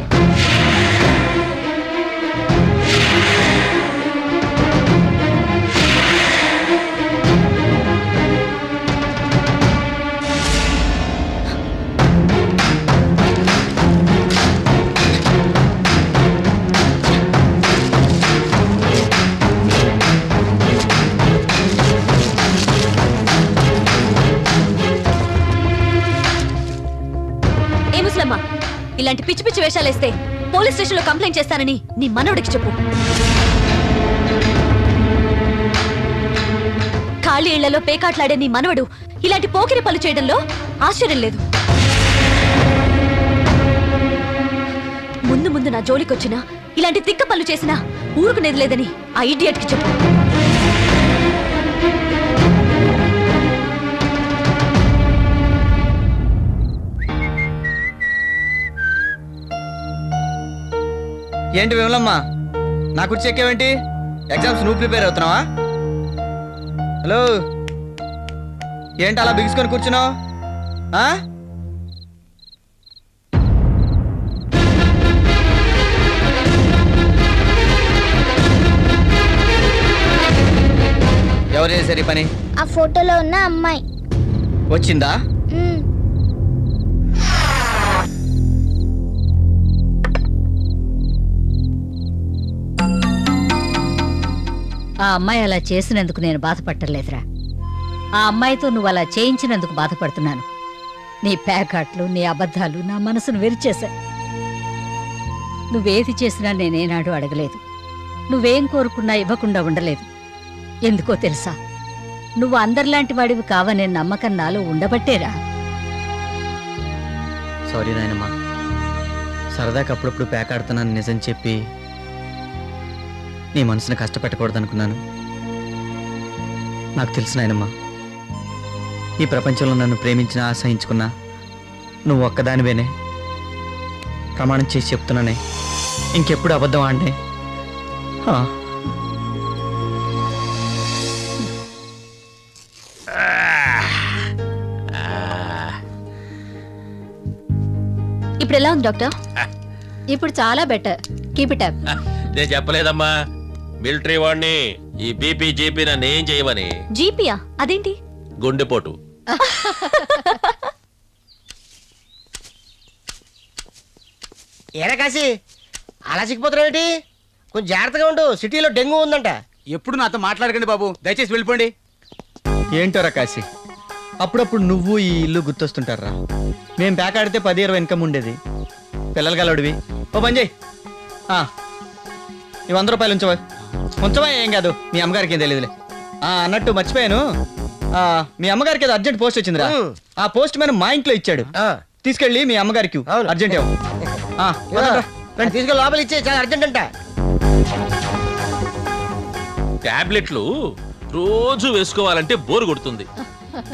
ఇలాంటి పిచ్చి పిచ్చి వేషాలేస్తే పోలీస్ స్టేషన్లో కంప్లైంట్ చేస్తానని నీ మనవడికి చెప్పు. ఖాళీ ఇళ్లలో పేకాట్లాడే నీ మనవడు ఇలాంటి పోకిరి పనులు చేయడంలో ఆశ్చర్యం లేదు. ముందు ముందు నా జోలికొచ్చినా ఇలాంటి తిక్క పనులు చేసినా ఊరుకునేది లేదని ఆ ఇడియట్కి చెప్పు. ఏంటి విమలమ్మా, నా కుర్చీ ఎక్కేవేంటి? ఎగ్జామ్స్ నువ్వు ప్రిపేర్ అవుతున్నావా? హలో, ఏంటి అలా బిగుసుకొని కూర్చున్నావు? ఎవరు చేశారు ఈ పని? ఆ ఫోటోలో ఉన్న అమ్మాయి వచ్చిందా? ఆ అమ్మాయి అలా చేసినందుకు నేను బాధపడలేదురా. ఆ అమ్మాయితో నువ్వు అలా చేయించినందుకు బాధపడుతున్నాను. నీ ప్యాకాట్లు, నీ అబద్ధాలు నా మనసును వెరిచేశాయి. నువ్వేది చేసినా నేనేనాడు అడగలేదు. నువ్వేం కోరుకున్నా ఇవ్వకుండా ఉండలేదు. ఎందుకో తెలుసా, నువ్వు అందరిలాంటి వాడివి కావనే నమ్మకం నాలో ఉండబట్టేరా. సారీ నాయనమ్మా, సరదాకి అప్పుడప్పుడు పేకాడుతున్నాను నిజం చెప్పి నీ మనసుని కష్టపెట్టకూడదు అనుకున్నాను. నాకు తెలుసు నాయనమ్మా, ఈ ప్రపంచంలో నన్ను ప్రేమించినా ఆశ్రయించుకున్నా నువ్వు ఒక్కదానివేనే. ప్రమాణం చేసి చెప్తున్నానే, ఇంకెప్పుడు అబద్ధం ఆడనే. ఇప్పుడు ఎలా ఉంది డాక్టర్? ఇప్పుడు చాలా బెటర్. Keep it up. నేను చెప్పలేదమ్మా మిలిటరీ వాడిని ఈ బీపీ జీపీ నన్ను ఏం చేయమని. జీపీయా? అదేంటి? గుండెపోటు. ఏరా కాశీ అలా సిక్కిపోతున్నావు ఏంటి? కొంచెం జాగ్రత్తగా ఉండు, సిటీలో డెంగ్యూ ఉందంట. ఎప్పుడు నాతో మాట్లాడకండి బాబు, దయచేసి వెళ్ళిపోండి. ఏంటోరా కాశీ, అప్పుడప్పుడు నువ్వు ఈ ఇల్లు గుర్తొస్తుంటారా? మేము పేకాడితే 10-20 ఇన్కమ్ ఉండేది. పిల్లలు గలడివి. ఓ పని చేయి, ఈ 100 రూపాయలు ఉంచవా. ఏం కాదు, మీ అమ్మగారికి ఏం తెలియదులే. అన్నట్టు మర్చిపోయాను, మీ అమ్మగారికి ఏదో అర్జెంట్ పోస్ట్ వచ్చిందిరా. ఆ పోస్ట్ మ్యాన్ మా ఇంట్లో ఇచ్చాడు. తీసుకెళ్ళి మీ అమ్మగారికి అర్జెంట్ తీసుకెళ్ళి లోపల ఇచ్చే, చాలా అర్జెంట్ అంట. టాబ్లెట్లు రోజు వేసుకోవాలంటే బోర్ కొడుతుంది.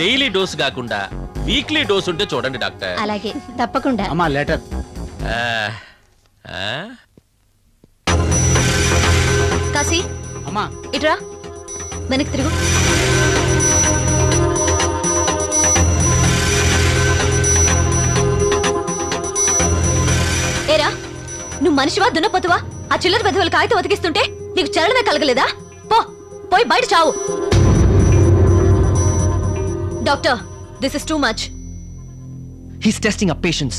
డైలీ డోస్ కాకుండా వీక్లీ డోస్ ఉంటే చూడండి డాక్టర్. అలాగే, తప్పకుండా. అమ్మా లెటర్. కాశీ అమ్మా ఇట్రా, వెనక్కి తిరుగు. ఏరా, నువ్వు మనిషివా దున్నపోతువా? ఆ చిల్లర పెదవులు కాగితం ఉతికిస్తుంటే నీకు చలనమే కలగలేదా? పోయి బయట చావు. Doctor, this is too much. He's testing our patience.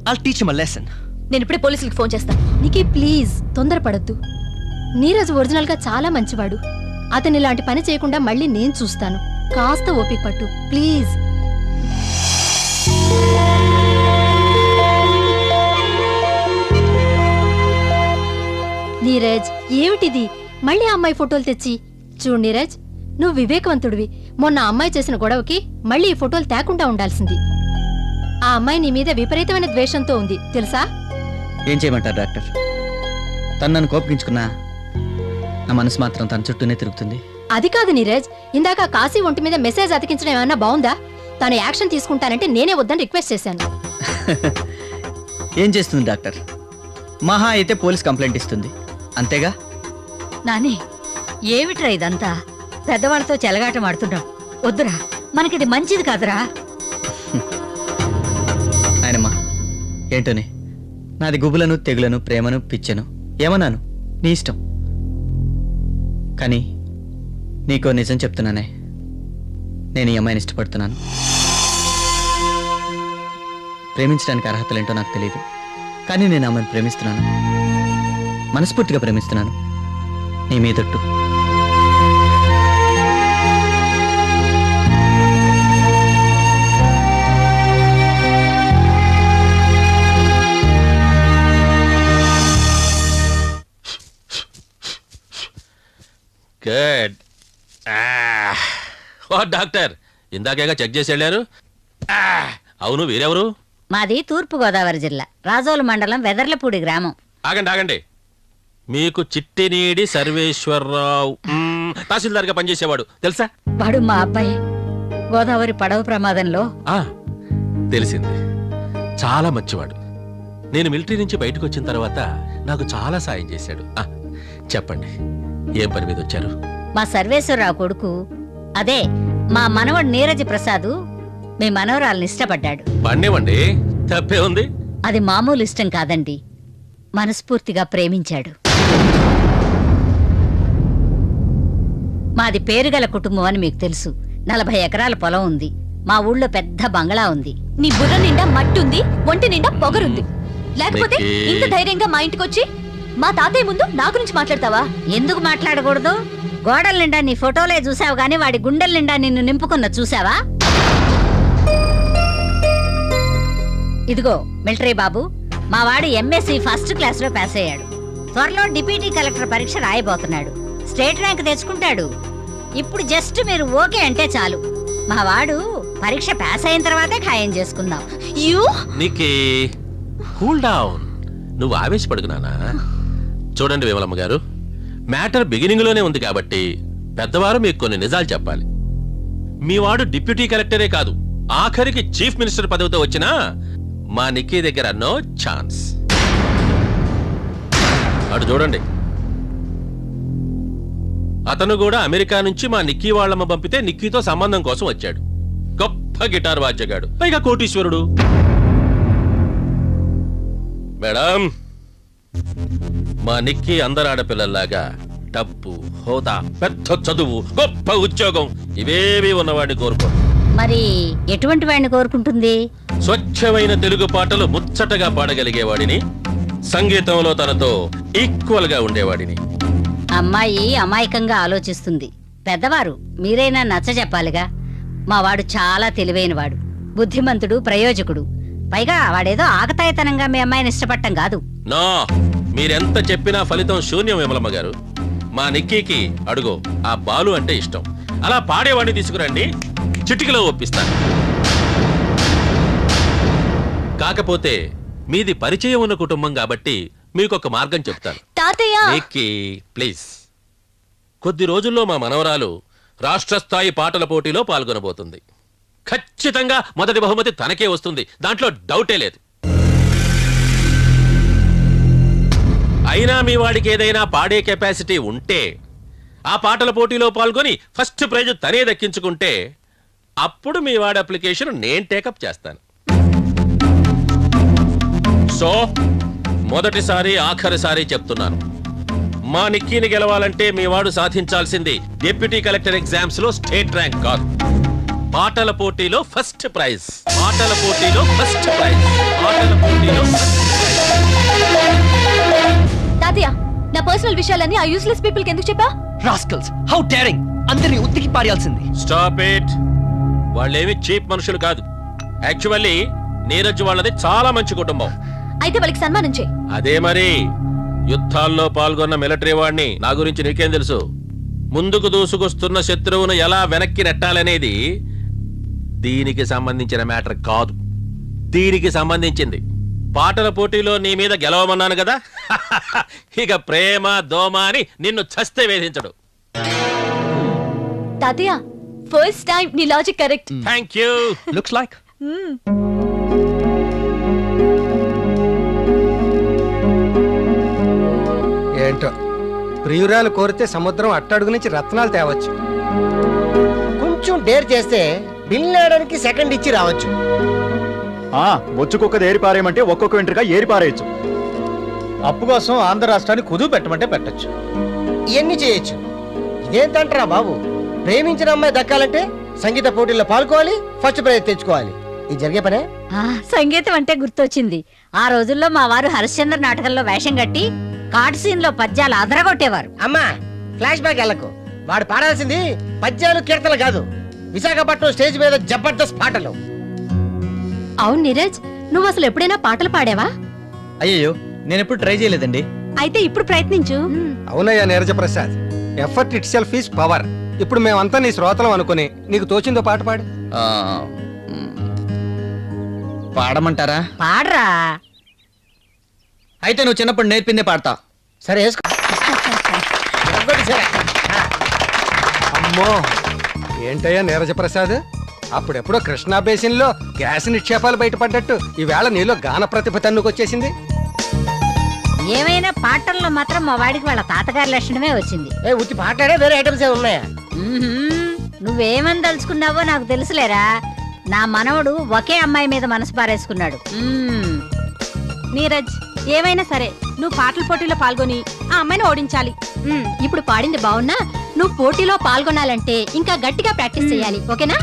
I'll teach him a lesson. నేను ఇప్పుడే పోలీసులకు ఫోన్ చేస్తా. నీకే ప్లీజ్ తొందరపడద్దు. నీరజ్ ఒరిజినల్ గా చాలా మంచివాడు. అతను ఇలాంటి పని చేయకుండా మళ్ళీ నేను చూస్తాను. కాస్త ఓపిక పట్టు ప్లీజ్. నీరజ్, ఏమిటిది? మళ్ళీ అమ్మాయి ఫోటోలు తెచ్చి చూడు. నీరజ్, నువ్వు వివేకవంతుడివి. మొన్న అమ్మాయి చేసిన గొడవకి మళ్ళీ ఈ ఫోటోలు తేకుండా ఉండాల్సింది. ఆ అమ్మాయి నీ మీద విపరీతమైన ద్వేషంతో ఉంది తెలుసా? ఏం చేయమంటారు డాక్టర్? తను నన్ను కోపగించుకున్నా నా మనసు మాత్రం తన చుట్టూనే తిరుగుతుంది. అది కాదు నీరజ్, ఇందాక కాశీ ఒంటి మీద మెసేజ్ అతికించడం ఏమన్నా బాగుందా? తను యాక్షన్ తీసుకుంటానంటే నేనే వద్దని రిక్వెస్ట్ చేశాను. ఏం చేస్తుంది డాక్టర్? మహా అయితే పోలీస్ కంప్లైంట్ ఇస్తుంది, అంతేగా? నాని, ఏమిట్రా ఇదంతా? పెద్దవాళ్ళతో చెలగాటం ఆడుతున్నాం. వద్దురా, మనకిది మంచిది కాదురా. ఆయనమ్మా, ఏంటోనే నాది గుబులను తెగులను ప్రేమను పిచ్చను ఏమన్నాను, నీ ఇష్టం. కానీ నీకో నిజం చెప్తున్నానే, నేను ఈ అమ్మాయిని ఇష్టపడుతున్నాను. ప్రేమించడానికి అర్హతలేంటో నాకు తెలియదు, కానీ నేను ఆమెను ప్రేమిస్తున్నాను, మనస్ఫూర్తిగా ప్రేమిస్తున్నాను, నీ మీదట్టు. గుడ్. ఓ డాక్టర్, ఇందాకేగా చెక్ చేసి వెళ్ళారు. అవును, వీరెవరు? మాది తూర్పు గోదావరి జిల్లా రాజోలు మండలం వెదర్లపూడి గ్రామం. ఆగండి ఆగండి, మీకు చిట్టినీడి సర్వేశ్వరరావు తహసీల్దార్గా పనిచేసేవాడు తెలుసా? వాడు మా అబ్బాయి. గోదావరి పడవ ప్రమాదంలో తెలిసింది. చాలా మంచివాడు. నేను మిలిటరీ నుంచి బయటకు వచ్చిన తర్వాత నాకు చాలా సాయం చేశాడు. చెప్పండి, ఏం పని మీద వచ్చారు? మా సర్వేశ్వరరావు కొడుకు, అదే మా మనవడు నీరజ్ ప్రసాద్ మీ మనవరాల్ని ఇష్టపడ్డాడు. పండేవండి, తప్పే ఉంది. అది మామూలు ఇష్టం కాదండి, మనస్ఫూర్తిగా ప్రేమించాడు. మాది పేరుగల కుటుంబం అని మీకు తెలుసు. 40 ఎకరాల పొలం ఉంది. మా ఊళ్ళో పెద్ద బంగళా ఉంది. నీ బుర్ర నిండా మట్టి ఉంది, ఒంటి నిండా పొగరుంది. లేకపోతే ఇంత ధైర్యంగా మా ఇంటికి వచ్చి మా తాతయ్య ముందు నా గురించి మాట్లాడతావా? ఎందుకు మాట్లాడకూడదు? గోడల నిండా నీ ఫోటోలే చూసావు గాని వాడి గుండెల నిండా నిన్ను నింపుకున్న చూసావా? ఇదిగో మిలిటరీ బాబు, మా వాడు ఎంఎస్సి ఫస్ట్ క్లాస్ లో పాస్ అయ్యాడు. త్వరలో డిప్యూటీ కలెక్టర్ పరీక్ష రాయబోతున్నాడు. స్టేట్ ర్యాంక్ తెచ్చుకుంటాడు. ఇప్పుడు జస్ట్ మీరు ఓకే అంటే చాలు, మా వాడు పరీక్ష పాస్ అయిన తర్వాతే ఖాయం చేసుకుందాం. నీకే కూల్ డౌన్, నువ్వు ఆవేశపడుకు నానా. చూడండి విమలమ్మ గారు, మ్యాటర్ బిగినింగ్ లోనే ఉంది కాబట్టి పెద్దవారు మీకు కొన్ని నిజాలు చెప్పాలి. మీ వాడు డిప్యూటీ కలెక్టరే కాదు, ఆఖరికి చీఫ్ మినిస్టర్ పదవితో వచ్చినా మా నిక్కీ దగ్గర నో ఛాన్స్. అటు చూడండి, అతను కూడా అమెరికా నుంచి మా నిక్కీ వాళ్ళమ్మ పంపితే నిక్కీతో సంబంధం కోసం వచ్చాడు. గొప్ప గిటార్ వాద్యగాడు, పైగా కోటీశ్వరుడు. మేడం, మా నిక్కీ అందరు ఆడపిల్లల్లాగా డబ్బు, హోదా, పెద్ద చదువు, గొప్ప ఉద్యోగం ఇవేవి ఉన్నవాడిని కోరుకో. మరి ఎటువంటి వాడిని కోరుకుంటుంది? స్వచ్ఛమైన తెలుగు పాటలు ముచ్చటగా పాడగలిగేవాడిని, సంగీతంలో తనతో ఈక్వల్ గా ఉండేవాడిని. అమ్మాయి అమాయకంగా ఆలోచిస్తుంది. పెద్దవారు మీరైనా నచ్చ చెప్పాలిగా. మా వాడు చాలా తెలివైనవాడు, బుద్ధిమంతుడు, ప్రయోజకుడు. పైగా వాడేదో ఆకతాయితనంగా మీ అమ్మాయిని ఇష్టపడటం కాదు. నా మీరెంత చెప్పినా ఫలితం శూన్యం విమలమ్మ గారు. మా నిక్కీకి అడుగో ఆ బాలు అంటే ఇష్టం. అలా పాడేవాడిని తీసుకురండి, చిటికలో ఒప్పిస్తాను. కాకపోతే మీది పరిచయం ఉన్న కుటుంబం కాబట్టి మీకొక మార్గం చెప్తాను. నిక్కీ ప్లీజ్, కొద్ది రోజుల్లో మా మనవరాలు రాష్ట్ర స్థాయి పాటల పోటీలో పాల్గొనబోతుంది. ఖచ్చితంగా మొదటి బహుమతి తనకే వస్తుంది, దాంట్లో డౌటే లేదు. అయినా మీ వాడికి ఏదైనా పాడే కెపాసిటీ ఉంటే ఆ పాటల పోటీలో పాల్గొని ఫస్ట్ ప్రైజ్ తనే దక్కించుకుంటే అప్పుడు మీ వాడి అప్లికేషన్ నేను టేకప్ చేస్తాను. సో మొదటిసారి ఆఖరిసారి చెప్తున్నాను, మా నిక్కీని గెలవాలంటే మీ వాడు సాధించాల్సింది డిప్యూటీ కలెక్టర్ ఎగ్జామ్స్ లో స్టేట్ ర్యాంక్ కాదు, పాటల పోటీలో ఫస్ట్ ప్రైజ్. పాటల పోటీలో ఫస్ట్ ప్రైజ్. పాటల పోటీలో తాతయ్య, నా పర్సనల్ విషయాలన్నీ ఆ యూస్లెస్ పీపుల్ కి ఎందుకు చెప్పా? Rascals, how daring! అందరిని ఉత్తికి పారేయాల్సింది. Stop it. వాళ్ళేమి చీప్ మనుషులు కాదు. యాక్చువల్లీ నీరజ్ వాళ్ళది చాలా మంచి కుటుంబం. అయితే వాళ్ళకి సన్మానం చేయి. అదే మరి, యుద్ధాల్లో పాల్గొన్న మిలిటరీ వాడిని. నా గురించి నీకేం తెలుసు? ముందుకు దూసుకొస్తున్న శత్రువును ఎలా వెనక్కి నెట్టాలనేది దీనికి సంబంధించిన మ్యాటర్ కాదు, దీనికి సంబంధించింది. పాటల పోటీలో నీ మీద గెలవమన్నాను కదా, ఇక ప్రేమ దోమ అని నిన్ను చస్తే వేధించడు. తాతయ్య, ఫస్ట్ టైం నీ logic correct. Thank you. Looks like ఏంటో ప్రియురాలు కోరితే సముద్రం అట్టడుగు నుంచి రత్నాలు తేవచ్చు. కొంచెం డేర్ చేస్తే బిల్ వేయడానికి సెకండ్ ఇచ్చి రావచ్చు. బొచ్చుకొక్క ఏరి పారేయమంటే ఒక్కొక్క వెంట్రుగా ఏరి పారేయచ్చు. అప్పు కోసం ఆంధ్ర రాష్ట్రాన్ని కుదువు పెట్టమంటే పెట్టచ్చు. ఇవన్నీ చేయొచ్చు. ఇదేంటంటారా బాబు? ప్రేమించిన అమ్మాయి దక్కాలంటే సంగీత పోటీల్లో పాల్గొవాలి, ఫస్ట్ ప్రైజ్ తెచ్చుకోవాలి. ఇది జరిగే పనే? సంగీతం అంటే గుర్తొచ్చింది. ఆ రోజుల్లో మా వారు హరిశ్చంద్ర నాటకంలో వేషం కట్టి కార్డ్ సీన్ లో పద్యాలు అదరగొట్టేవారు. అమ్మా, ఫ్లాష్ బ్యాక్ వెళ్ళకు. వాడు పాడాల్సింది పద్యాలు, కీర్తనలు కాదు, విశాఖపట్నం స్టేజ్ మీద జబర్దస్త్ పాటలు. అవును నీరజ్, నువ్వు అసలు ఎప్పుడైనా పాటలు పాడావా? అయ్యో, నేను ఎప్పుడు ట్రై చేయలేదండి. అయితే ఇప్పుడు ప్రయత్నించు. అవునయ్యా Neeraja Prasad, effort it self is power. ఇప్పుడు మేమంతా నీ శ్రోతలం అనుకుని నీకు తోచిందో పాట పాడు. పాడమంటారా? పాడరా. అయితే నువ్వు చిన్నప్పుడు నేర్పిందే పాడతా. సరే వేసుకో. అమ్మో, ఏంటయ్యా నీరజ ప్రసాద్, అప్పుడెప్పుడో కృష్ణా బేసిన్ లో గ్యాస్ నిక్షేపాలు బయటపడ్డట్టు ఈవేళ నీలో గాన ప్రతిభ తన్నుకొచ్చేసింది. ఏమైనా పాటల్లో మాత్రం మా వాడికి వాళ్ళ తాతగారి లక్షణమే వచ్చింది. ఉత్తి పాటలే వేరే ఐటమ్స్ ఏ ఉన్నాయా? నువ్వేమని తలుచుకున్నావో నాకు తెలుసులేరా. నా మనవడు ఒకే అమ్మాయి మీద మనసు పారేసుకున్నాడు. నీరజ్, ఏమైనా సరే నువ్వు పాటల పోటీలో పాల్గొని ఆ అమ్మాయిని ఓడించాలి. ఇప్పుడు పాడింది బాగున్నా నువ్వు పోటీలో పాల్గొనాలంటే ఇంకా గట్టిగా ప్రాక్టీస్ చేయాలి, ఓకేనా?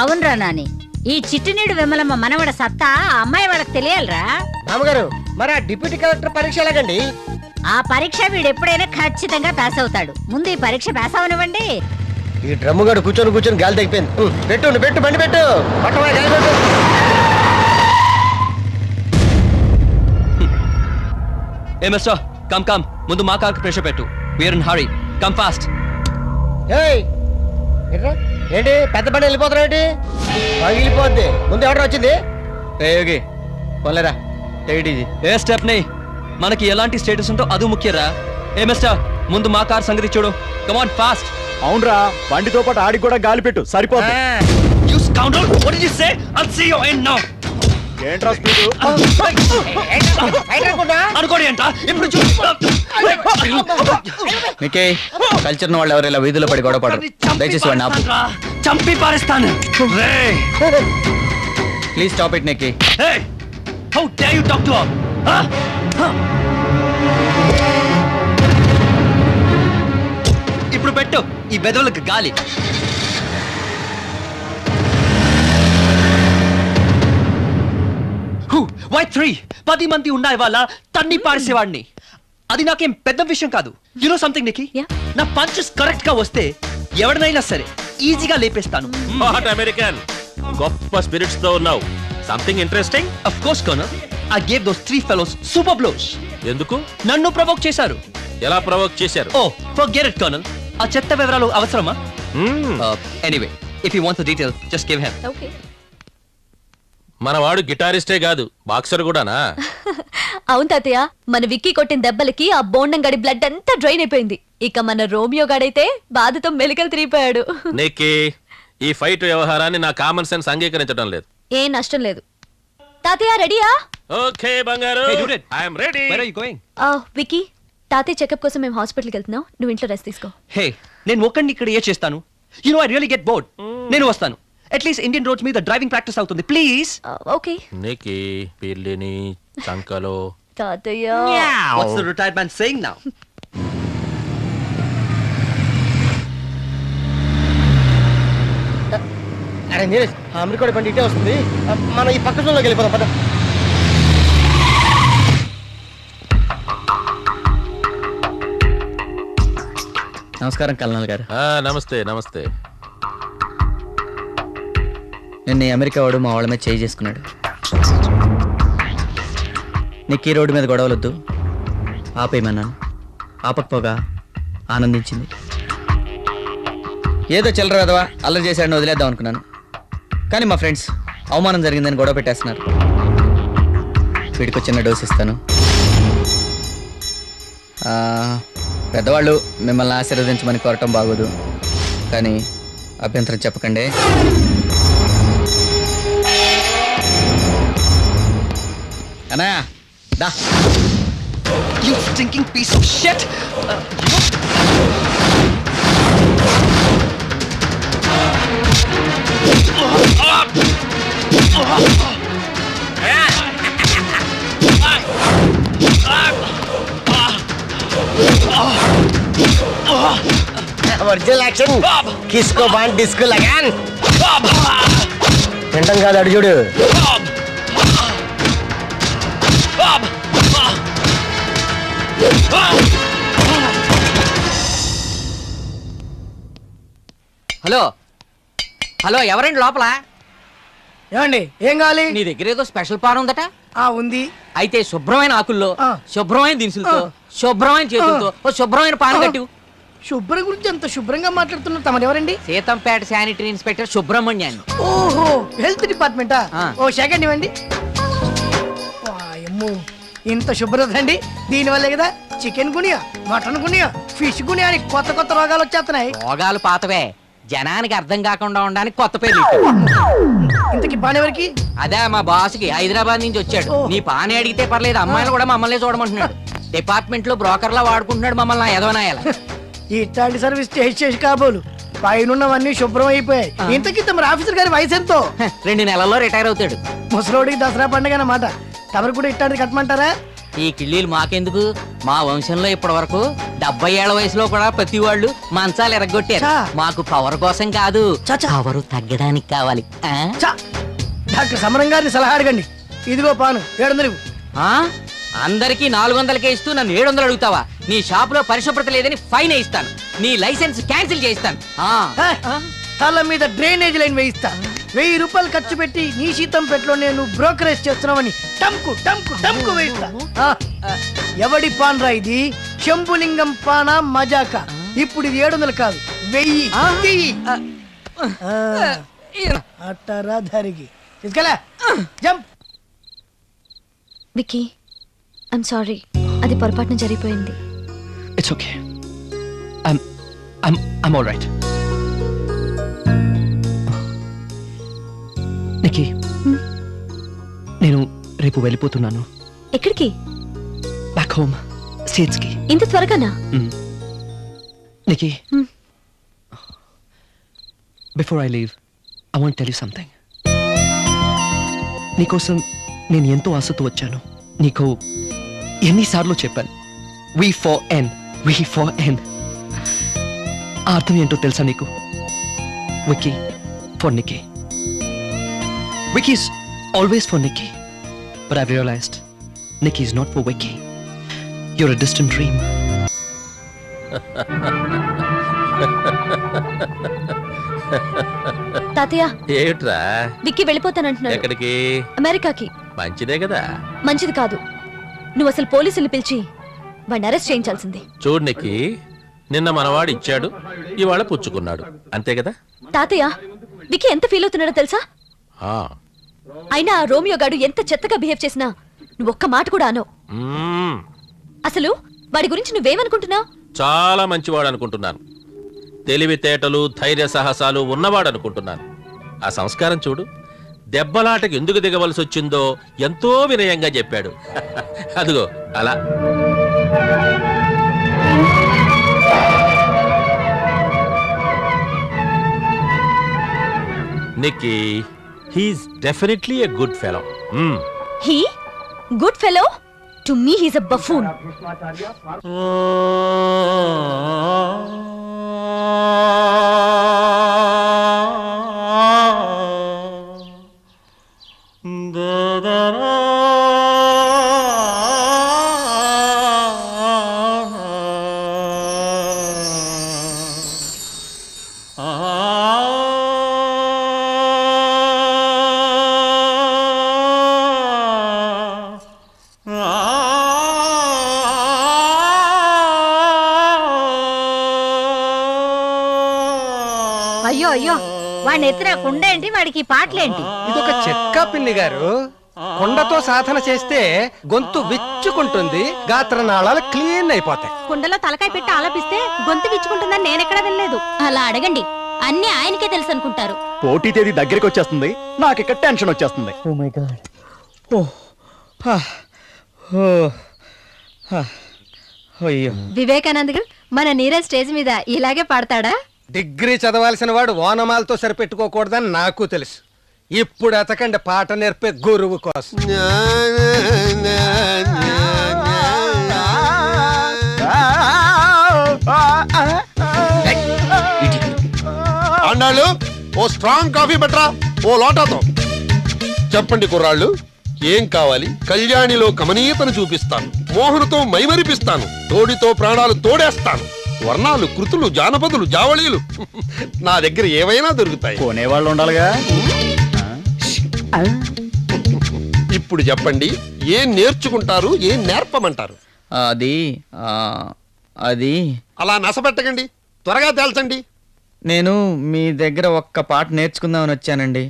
అవునరా నాని, ఈ చిట్టినీడు విమలమ్మ మనవడ సత్తా ఆ అమ్మాయి వాళ్ళకి తెలియాలరా. మామగారు, మరి ఆ డిప్యూటీ కలెక్టర్ పరీక్ష ఎలాగండి? ఆ పరీక్ష వీడు ఎప్పుడైనా ఖచ్చితంగా పాస్ అవుతాడు. ముందు ఈ పరీక్ష పాస్ అవనివ్వండి. ఈ డ్రమ్ముగాడు కూర్చొని గాలి తగ్గిపోయింది. పెట్టు పెట్టు, బండి పెట్టు. ఏ మిస్టర్, కమ్ కమ్, ముందు మా కార్కి ప్రెషర్ పెట్టు. We are in hurry, come fast. ఏంటి పెద్ద బండి వెళ్ళిపోతున్నావు ఏంటి? పగిలిపోద్ది. ముందు ఎవరు వచ్చింది? యోగి పోలేరా ఏ స్టెప్ ని మనకి ఎలాంటి స్టేటస్ ఉంటో అది ముఖ్యరా. ఏ మిస్టర్ ముందు మా కార్ సంగతి చూడు. Come on fast. అవునరా, బండితో పాటు ఆడికి కూడా గాలి పెట్టు సరిపోతుంది. You scoundrel! What did you say? I'll see your end now. ఏంట్రా స్పీడు? అనుకోండి ఏంట్రా ఇప్పుడు మీకే కల్చర్ వాళ్ళు ఎవరు ఇలా వీధిలో పడి గొడవపడరు. దయచేసి వాడిని ఆపు. చంపి పారేస్తాను. Please stop it Nikki. Hey! How dare you talk to her? Huh? ఇప్పుడు పెట్టు ఈ బెదవులకు గాలి. Why 3? 10 మంది ఉన్నాయి వాళ్ళ తన్ని పారేసేవాడిని. అది నాకేం పెద్ద విషయం కాదు. యు నో సంథింగ్ నిక్కీ, నా పంచెస్ కరెక్ట్ గా వస్తే ఎవరినైనా సరే ఈజీగా లేపేస్తాను. వాట్ అమెరికన్, గొప్ప స్పిరిట్స్ తో ఉన్నావు. Something interesting? Of course, Colonel. I gave those 3 fellows super blows. ఎందుకు? నన్ను ప్రొవోక్ చేశారు. ఎలా ప్రొవోక్ చేశారు? Oh, forget it, Colonel. ఆ చెత్త వివరాలు అవసరమా? Anyway, if you want the detail, just give him. Okay. మనవాడు గిటారిస్టే కాదు, బాక్సర్ కూడానా? అవును తాతయ్య, మన విక్కీ కొట్టిన దెబ్బలకి ఆ బోండం గడి బ్లడ్ అంతా డ్రైన్ అయిపోయింది. ఇక మన రోమియో గడైతే బాధతో మెలికలు తిరిగిపోయాడు. నీకి ఈ ఫైట్ వ్యవహారాన్ని నా కామన్ సెన్స్ అంగీకరించడం లేదు. ఏ నష్టం లేదు. తాతయ్య రెడీయా? ఓకే బంగారు, I am ready. Where are you going? Vicky, తాతయ్య చెకప్ కోసం మేము హాస్పిటల్కి వెళ్తున్నాం. నువ్వు ఇంట్లో రెస్ట్ తీసుకో. Hey, నేను ఒక్కడిని ఇక్కడ ఏ చేస్తాను? You know I really get bored. నేను వస్తాను. అట్లీస్ట్ ఇండియన్ రోడ్స్ మీద డ్రైవింగ్ ప్రాక్టీస్ అవుతుంది. ప్లీజ్. ఓకే. నీకి పిల్లిని చంకలో. తాతయ్య. What's the retired man saying now? అరే నీరజ్, అమెరికా బండి ఇటే వస్తుంది. మనం ఈ పక్క జోన్లోకి వెళ్ళిపోదాం పద. నమస్కారం కల్నల్ గారు. నమస్తే నమస్తే. నిన్న అమెరికా వాడు మా వాళ్ళ మీద చేయి చేసుకున్నాడు. నీకు ఈ రోడ్డు మీద గొడవలొద్దు ఆపేయమన్నాను. ఆపకపోగా ఆనందించింది. ఏదో చిల్లర కదవా అల్లరి చేశాడని వదిలేద్దాం అనుకున్నాను. కానీ మా ఫ్రెండ్స్ అవమానం జరిగిందని గొడవ పెట్టేస్తున్నారు. వీడికి చిన్న డోస్ ఇస్తాను. పెద్దవాళ్ళు మిమ్మల్ని ఆశీర్వదించమని కోరటం బాగోదు, కానీ అభ్యంతరం చెప్పకండి. అన్నయ్య దా. You stinking piece of shit! Original action కిస్కో బాండ్ డిస్కో లగాన్. తింటాం కాదు అడు చూడు. హలో హలో, ఎవరండి లోపల? ఏమండి ఏం కావాలి? నీ దగ్గర ఏదో స్పెషల్ పాన్ ఉందట. ఉంది. అయితే శుభ్రమైన ఆకుల్లో, శుభ్రమైన దినుసులతో, శుభ్రమైన చేతులతో ఓ శుభ్రమైన పాన్ కట్టు. శుభ్రం గురించి అంత శుభ్రంగా మాట్లాడుతున్నారు. తమరు ఎవరండి? సీతంపేట శానిటరీ ఇన్స్పెక్టర్ సుబ్రహ్మణ్యాన్ని. ఓహో, హెల్త్ డిపార్ట్మెంటా? ఓ సెకండ్ ఇవ్వండి. ఇంత శుభ్రత అండి. దీనివల్లే కదా చికెన్ గునియా, మటన్ గునియా, ఫిష్ గునియా అని కొత్త కొత్త రోగాలు వచ్చేస్తున్నాయి. రోగాలు పాతవే, జనానికి అర్థం కాకుండా ఉండడానికి కొత్త పేర్లు. ఇంతకి పానెవరికి? అదే మా బాస్కి హైదరాబాద్ నుంచి వచ్చాడు. నీ పాని అడిగితే పర్లేదు, అమ్మాయిలు కూడా మమ్మల్ని చూడమంటున్నాడు. డిపార్ట్మెంట్ లో బ్రోకర్ లా వాడుకుంటున్నాడు మమ్మల్ని ఎదవనాయాల. ఇట్లాంటి సర్వీస్ చేసి కాబోలు పైనున్నవన్నీ శుభ్రం అయిపోయాయి. ఇంతకీ తమ ఆఫీసర్ గారి వయసు ఎంతో? 2 నెలల్లో రిటైర్ అవుతాడు. ముసలోడికి దసరా పండుగ అన్నమాట. తమరు కూడా ఇట్లాంటిది కట్టమంటారా? ఈ కిళ్ళీలు మాకెందుకు? మా వంశంలో ఇప్పటి వరకు 70 ఏళ్ల వయసులో కూడా ప్రతి వాళ్ళు మంచాలు ఎరగొట్టారు. మాకు పవర్ కోసం కాదు, పవర్ తగ్గడానికి కావాలి. డాక్టర్ సమరం గారిని సలహా అడగండి. ఇదిగో పాను 700. అందరికి 400కే ఇస్తూ నన్ను 700 అడుగుతావా? నీ షాప్ లో పరిశుభ్రత లేదని ఫైన్ వేయిస్తాను. నీ లైసెన్స్ క్యాన్సిల్ చేయిస్తాను. తల మీద డ్రైనేజ్ లైన్ వేయిస్తా. 1000 రూపాయలు ఖర్చు పెట్టి నీ శీతం పెట్లో నేను బ్రోకరేజ్ చేస్తున్నావని టంకు టంకు టంకు వేయిస్తా. ఎవడి పాన్ రా ఇది? శంభులింగం పానా మజాక. ఇప్పుడు ఇది 700 కాదు, 1000. అట్టరా దారికి తీసుకెళ్ళా జంప్. విక్కీ ఐమ్ సారీ, అది పొరపాటున జరిగిపోయింది. It's okay, I'm all right. Nikki, నేను రేపు వెళ్ళిపోతున్నాను. ఎక్కడికి? బ్యాక్ హోమ్, స్టేట్స్ కి. ఇంత త్వరగానా? Nikki, before I leave I want tell you something. నీకోసం నేను ఎంతో ఆశతో వచ్చాను. నీకు ఎన్నిసార్లు చెప్పాను, వి ఫర్ ఎన్. ఆ అర్థం ఏంటో తెలుసా నీకు? Vicky for Nikki. Vicky is always for Nikki, but I've realized Nikki is not for Vicky. You're a distant dream. తాతయ్య, ఏమిట్రా? విక్కీ వెళ్ళిపోతానంటున్నాడు. ఎక్కడికి? అమెరికాకి. మంచిదే కదా. మంచిది కాదు, నువ్వు అసలు పోలీసులు పిలిచి వాడిని అరెస్ట్ చేయించాల్సింది. చూడు నిక్కి, నిన్న మనవాడు ఇచ్చాడు, ఇవాళ పుచ్చుకున్నాడు, అంతే కదా? తాతయ్య, విక్కీ ఎంత ఫీల్ అవుతున్నాడో తెలుసా? అయినా ఆ రోమియో గాడు ఎంత చెత్తగా బిహేవ్ చేసినా నువ్వు ఒక్క మాట కూడా అనో. అసలు వాడి గురించి నువ్వేమనుకుంటున్నావు? చాలా మంచివాడు అనుకుంటున్నాను. తెలివితేటలు, ధైర్య సాహసాలు ఉన్నవాడు అనుకుంటున్నాను. ఆ సంస్కారం చూడు, దెబ్బలాటకు ఎందుకు దిగవలసి వచ్చిందో ఎంతో వినయంగా చెప్పాడు. అదిగో అలా. Nikki, he's definitely a good fellow. He good fellow? To me he's a buffoon. అయ్యో అయ్యో, వాడిని ఎత్తిన కుండ ఏంటి, వాడికి పాటలేంటి? ఇదొక చెక్క పిన్ని గారు. కుండతో సాధన చేస్తే గొంతు విచ్చుకుంటుంది, గాత్రనాళాలు క్లీన్ అయిపోతాయి. కుండలో తలకాయ పెట్టి ఆలపిస్తే గొంతు విచ్చుకుంటుందని నేనెక్కడ వినలేదు. అలా అడగండి, అన్ని ఆయనకే తెలుసు అనుకుంటారు. పోటీ తేదీ దగ్గరికి వచ్చేస్తుంది, నాకు ఇక్కడ టెన్షన్ వచ్చేస్తుంది. Oh my god. అయ్యో. వివేకానంద్ గారు, మన నీరజ్ స్టేజ్ మీద ఇలాగే పాడతాడా? డిగ్రీ చదవాల్సిన వాడు ఓనమాలతో సరిపెట్టుకోకూడదని నాకు తెలుసు. ఇప్పుడు అతకండి పాట నేర్పే గురువు కోసం. అన్నాళ్ళు ఓ స్ట్రాంగ్ కాఫీ బెటరా, ఓ లోటాతో. చెప్పండి కుర్రాళ్ళు, ఏం కావాలి? కళ్యాణిలో కమనీయతను చూపిస్తాను, మోహనతో మైమరిపిస్తాను, తోడితో ప్రాణాలు తోడేస్తాను. వర్ణాలు, కృతులు, జానపదులు, జావళీలు నా దగ్గర ఏవైనా దొరుకుతాయి. కొనేవాళ్ళు ఉండాలిగా. ఇప్పుడు చెప్పండి, ఏం నేర్చుకుంటారు, ఏం నేర్పమంటారు? అది అలా నసపెట్టకండి, త్వరగా తేల్చండి. నేను మీ దగ్గర ఒక్క పాట నేర్చుకుందామని వచ్చానండి.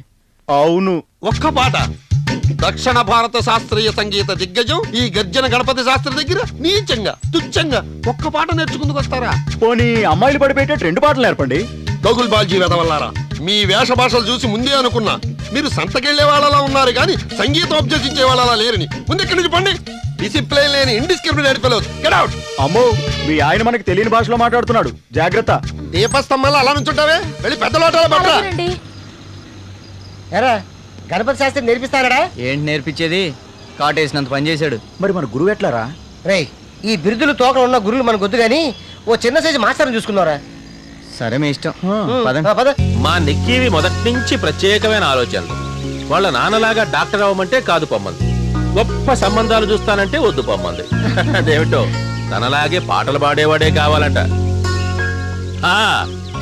అవును, ఒక్క పాట. దక్షిణ భారత శాస్త్రీయ సంగీత దిగ్గజం ఈ గర్జన గణపతి శాస్త్రి దగ్గర నీచంగా, తుచ్చంగా ఒక్క పాట నేర్చుకుందుకు వస్తారా? పోనీ అమ్మాయిలు పడిపోయేటట్టు 2 పాటలు నేర్పండి. దగుల్ బాల్జీ వెదవల్లారా, మీ వేష భాషలు చూసి ముందే అనుకున్నా మీరు సంతకెళ్లే వాళ్ళలా ఉన్నారు కానీ సంగీతం అభ్యసించే వాళ్ళలా లేరని. ముందు ఇక్కడి నుంచి పండి. డిసిప్లైన్ లేని ఇండిస్క్రిమినేట్ ఫెలోస్, గెట్ అవుట్. అమ్మో, మీ ఆయన మనకి తెలియని భాషలో మాట్లాడుతున్నాడు, జాగ్రత్త. దీపస్తంభంలో అలా నుంచుంటావే, వెళ్ళి పెద్ద లోటాలు పట్టరా. ఎరా, గణపతి శాస్త్రి నేర్పిస్తారా? ఏంటి నేర్పించేది? కాటేసినంత పని చేశాడు. మరి మన గురువు ఎట్లారా? రేయ్, ఈ బిరుదులు తోకలు ఉన్న గురువులు మనకు వద్దు గానీ ఓ చిన్న సైజు మాస్టర్ని చూసుకున్నారా? సరే మీ ఇష్టం. మా నిక్కీవి మొదటి నుంచి ప్రత్యేకమైన ఆలోచనలు. వాళ్ళ నాన్నలాగా డాక్టర్ అవ్వమంటే కాదు పొమ్మంది, గొప్ప సంబంధాలు చూస్తానంటే వద్దు పొమ్మంది. అదేమిటో తనలాగే పాటలు పాడేవాడే కావాలంట.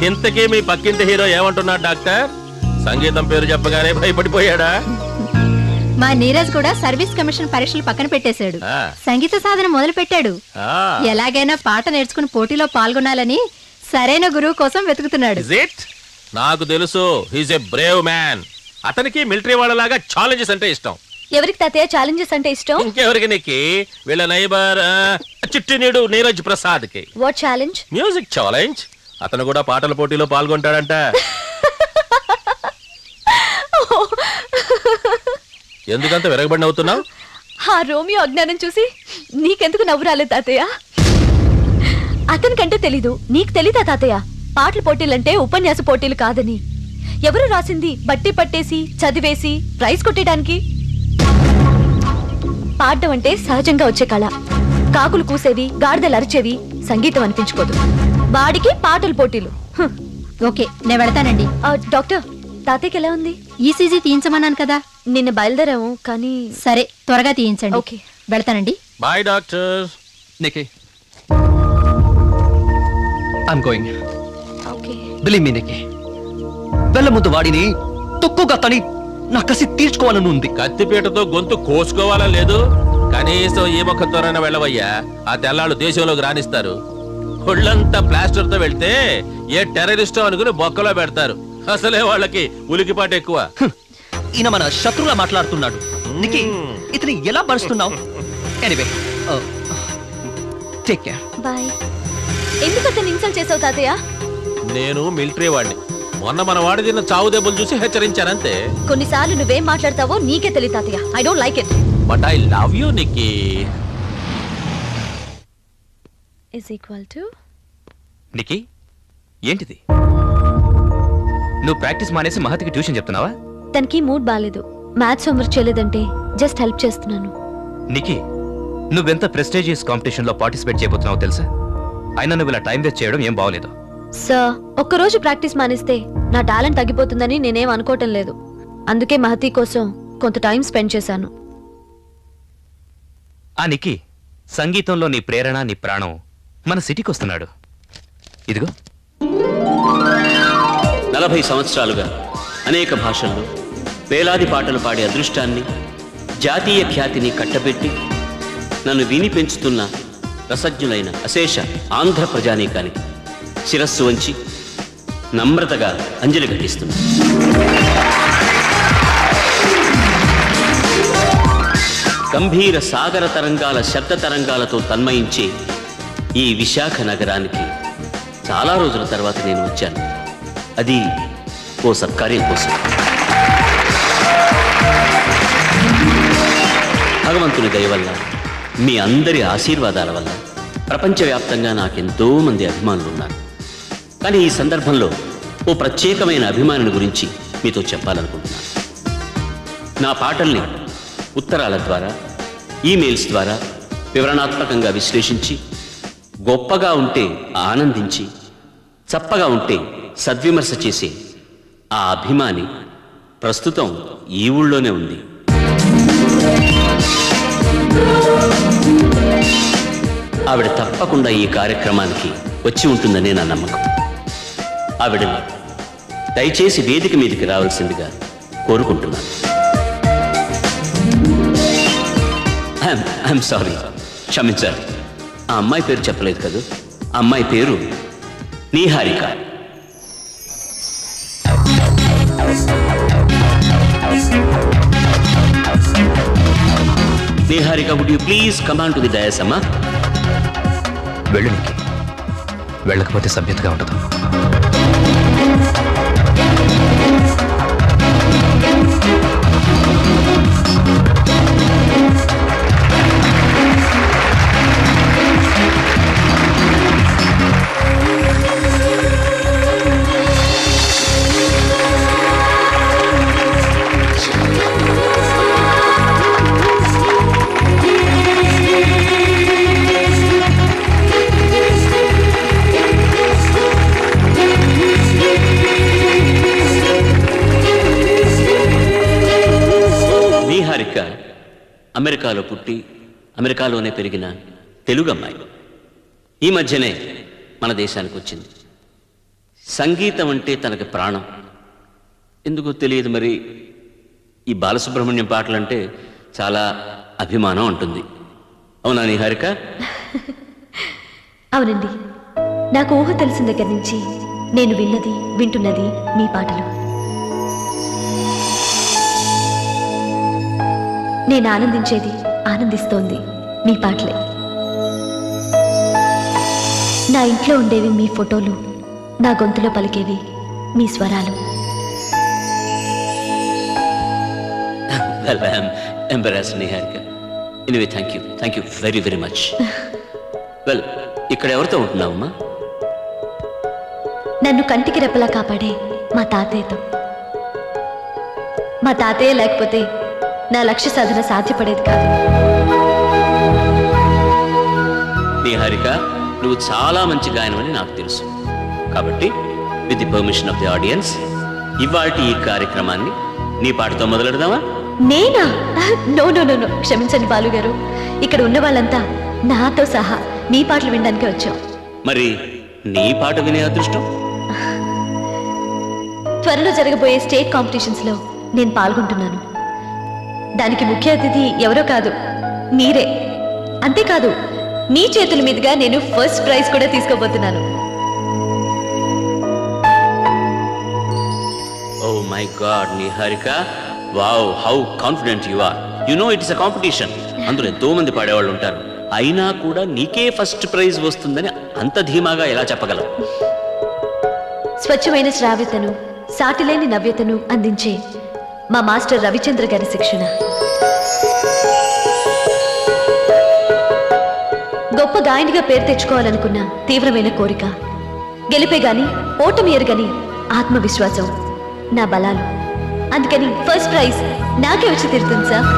ఇంతకీ మీ పక్కింటి హీరో ఏమంటున్నాడు డాక్టర్? సంగీతం పేరు చెప్పగానే భయపడిపోయాడా? మా నీరజ్ కూడా సర్వీస్ కమిషన్ పరీక్షలు పక్కన పెట్టేశాడు, సంగీత సాధన మొదలు పెట్టాడు. ఎలాగైనా పాట నేర్చుకుని పోటీలో పాల్గొనాలని సరైన గురువు కోసం వెతుకుతున్నాడు. నాకు తెలుసు, హీస్ ఎ బ్రేవ్ మ్యాన్. అతనికి మిలిటరీ వాళ్ళలాగా ఛాలెంజెస్ అంటే ఇష్టం. ఎవరికి తాతయ్య ఛాలెంజెస్ అంటే ఇష్టం? ఇంకెవరికి నీకు? వీళ్ళ నైబర్ చిట్టినీడు నీరజ్ ప్రసాద్ కి. What challenge? Music challenge. అతను కూడా పాటల పోటీలో పాల్గొంటాడంట. ఎందుకంత విరగబడి నవ్వుతున్నావు? ఆ రోమియో అజ్ఞానం చూసి నీకెందుకు నవ్వు రాలేదు తాతయ్య? అతనికంటే తెలీదు, నీకు తెలీదా తాతయ్య? పాటల పోటీలంటే ఉపన్యాస పోటీలు కాదని. ఎవరు రాసింది బట్టి పట్టేసి చదివేసి ప్రైజ్ కొట్టేయడానికి? పాడడం అంటే సహజంగా వచ్చే కళ. కాకులు కూసేవి, గాడిదలు అరిచేవి సంగీతం అనిపించుకోదు. వాడికి పాటల పోటీలు. ఓకే, నేను వెళతానండి. డాక్టర్, తాతయ్యకి ఎలా ఉంది? ఈసీజీ తీయించమన్నాను కదా. నిన్న బయలుదేరాము కానీ. సరే, త్వరగా తీయించండి. ఓకే, వెళతానండి. Bye doctor. Nikki, I'm going. Okay. Believe me, Nikki. వెళ్ళ ముందు వాడిని తొక్కుగా తని నా కసి తీర్చుకోవాలని ఉంది. కత్తిపీటతో గొంతు కోసుకోవాలా లేదు? కనీసం ఈ మొక్కతోనైనా వెళ్ళవయ్యా. ఆ తెల్లాళ్ళు దేశంలోకి రాణిస్తారు. ఒళ్ళంతా ప్లాస్టర్ తో వెళ్తే ఏ టెర్రరిస్టో అనుకుని బొక్కలో పెడతారు. అసలే వాళ్ళకి ఉలికిపాటు ఎక్కువ. ఈయన మన శత్రువులా మాట్లాడుతున్నాడు. నికి, ఇతని ఎలా భరుస్తున్నావు? Anyway, take care. బాయ్. ఎందుకు అతన్ని ఇన్సల్ట్ చేసావు తాతయ్య? నేను మిలిటరీ వాడిని. మొన్న మన వాడి తిన్న చావు దెబ్బలు చూసి హెచ్చరించానంతే. కొన్నిసార్లు నువ్వేం మాట్లాడతావో నీకే తెలియదు తాతయ్య. I don't like it. But I love you Nikki. Is equal to Nikki, ఏంటిది? నువ్వు ప్రాక్టీస్ మానేసి మహతికి ట్యూషన్ చెప్తున్నావా? తనకి మూడ్ బాలేదు. మ్యాథ్స్ హోంవర్క్ చేయలేదంటే జస్ట్ హెల్ప్ చేస్తున్నాను. నిక్కీ, నువ్వెంత ప్రెస్టీజియస్ కాంపిటీషన్ లో పార్టిసిపేట్ చేయబోతున్నావు తెలుసా? అయినా నువ్వు ఇలా టైం వేస్ట్ చేయడం ఏం బాగోలేదు. సార్, ఒక్కరోజు ప్రాక్టీస్ మానేస్తే నా టాలెంట్ తగ్గిపోతుందని నేనేం అనుకోవటం లేదు. అందుకే మహతి కోసం కొంత టైం స్పెండ్ చేశాను. ఆ నిక్కీ, సంగీతంలో నీ ప్రేరణ, నీ ప్రాణం మన సిటీకి వస్తున్నాడు. ఇదిగో. 40 సంవత్సరాలుగా అనేక భాషల్లో వేలాది పాటలు పాడే అదృష్టాన్ని, జాతీయ ఖ్యాతిని కట్టబెట్టి నన్ను విని పెంచుతున్న రసజ్ఞులైన అశేష ఆంధ్ర ప్రజానీకానికి శిరస్సు వంచి నమ్రతగా అంజలి ఘటిస్తున్నా. గంభీర సాగర తరంగాల శబ్ద తరంగాలతో తన్మయించే ఈ విశాఖ నగరానికి చాలా రోజుల తర్వాత నేను వచ్చాను. అది ఓ సత్కార్యం కోసం. భగవంతుని దయ వల్ల, మీ అందరి ఆశీర్వాదాల వల్ల ప్రపంచవ్యాప్తంగా నాకెంతో మంది అభిమానులు ఉన్నారు. కానీ ఈ సందర్భంలో ఓ ప్రత్యేకమైన అభిమానుల గురించి మీతో చెప్పాలనుకుంటున్నాను. నా పాటల్ని ఉత్తరాల ద్వారా, ఈమెయిల్స్ ద్వారా వివరణాత్మకంగా విశ్లేషించి, గొప్పగా ఉంటే ఆనందించి, చప్పగా ఉంటే సద్విమర్శ చేసే ఆ అభిమాని ప్రస్తుతం ఈ ఊళ్ళోనే ఉంది. ఆవిడ తప్పకుండా ఈ కార్యక్రమానికి వచ్చి ఉంటుందనే నా నమ్మకం. ఆవిడని దయచేసి వేదిక మీదకి రావాల్సిందిగా కోరుకుంటున్నాను. ఐఎమ్ సారీ, క్షమించాలి. ఆ అమ్మాయి పేరు చెప్పలేదు కదా. ఆ అమ్మాయి పేరు Niharika. Niharika, would you please come on to the dais అమ్మా? వెళ్ళు నిక్కీ, వెళ్ళకపోతే సభ్యతగా ఉండదు. నీహారిక అమెరికాలో పుట్టి అమెరికాలోనే పెరిగిన తెలుగు అమ్మాయి. ఈ మధ్యనే మన దేశానికి వచ్చింది. సంగీతం అంటే తనకి ప్రాణం. ఎందుకో తెలియదు మరి, ఈ బాలసుబ్రహ్మణ్యం పాటలంటే చాలా అభిమానం ఉంటుంది. అవునా నీహారిక? అవునండి. నాకు ఊహ తెలిసిన దగ్గర నుంచి నేను విన్నది వింటున్నది మీ పాటలు. నేను ఆనందించేది ఆనందిస్తోంది మీ పాటలే. నా ఇంట్లో ఉండేవి మీ ఫోటోలు, నా గొంతులో పలికేవి మీ స్వరాలు. Well, I am embarrassed, Niharika. Anyway, thank you very, very much. Well, ఇక్కడ ఎవరితో ఉంటున్నావమ్మా? నన్ను కంటికి రెప్పలా కాపాడే మా తాతయ్యతో. మా తాతయ్య లేకపోతే నా లక్ష్య సాధన సాధ్యపడేది కాదు. నిహారిక, నువ్వు చాలా మంచి గాయనమని నాకు తెలుసు. కాబట్టి with the permission of the audience, ఇవాల్టి ఈ కార్యక్రమాన్ని నీ పాటతో మొదలెడదామా? నేనా? నో నో నో నో, క్షమించండి బాలుగారు. ఇక్కడ ఉన్న వాళ్ళంతా నాతో సహా మీ పాటలు వినడానికి వచ్చాం. మరి నీ పాట వినే అదృష్టం? త్వరలో జరగబోయే స్టేట్ కాంపిటీషన్స్ లో నేను పాల్గొంటున్నాను. దానికి ముఖ్య అతిథి ఎవరో కాదు, మీరే. అంతేకాదు, మీ చేతుల మీదుగా నేను ఫస్ట్ ప్రైజ్ కూడా తీసుకోబోతున్నాను. Oh my God Niharika, wow, how confident you are. You know it is a competition. అందులో ఎంతో మంది పాడేవాళ్ళు ఉంటారు. అయినా కూడా నీకే ఫస్ట్ ప్రైజ్ వస్తుందని అంత ధీమాగా ఎలా చెప్పగలవు? స్వచ్ఛమైన శ్రావ్యతను, సాటిలేని నవ్యతను అందించే మా మాస్టర్ రవిచంద్ర గారి శిక్షణ. గొప్ప గాయనిగా పేరు తెచ్చుకోవాలనుకున్న తీవ్రమైన కోరిక, గెలిపే గాని ఓటమి ఎరుగని ఆత్మవిశ్వాసం నా బలాలు. అందుకని ఫస్ట్ ప్రైజ్ నాకే వచ్చి తీరుతుంది sir.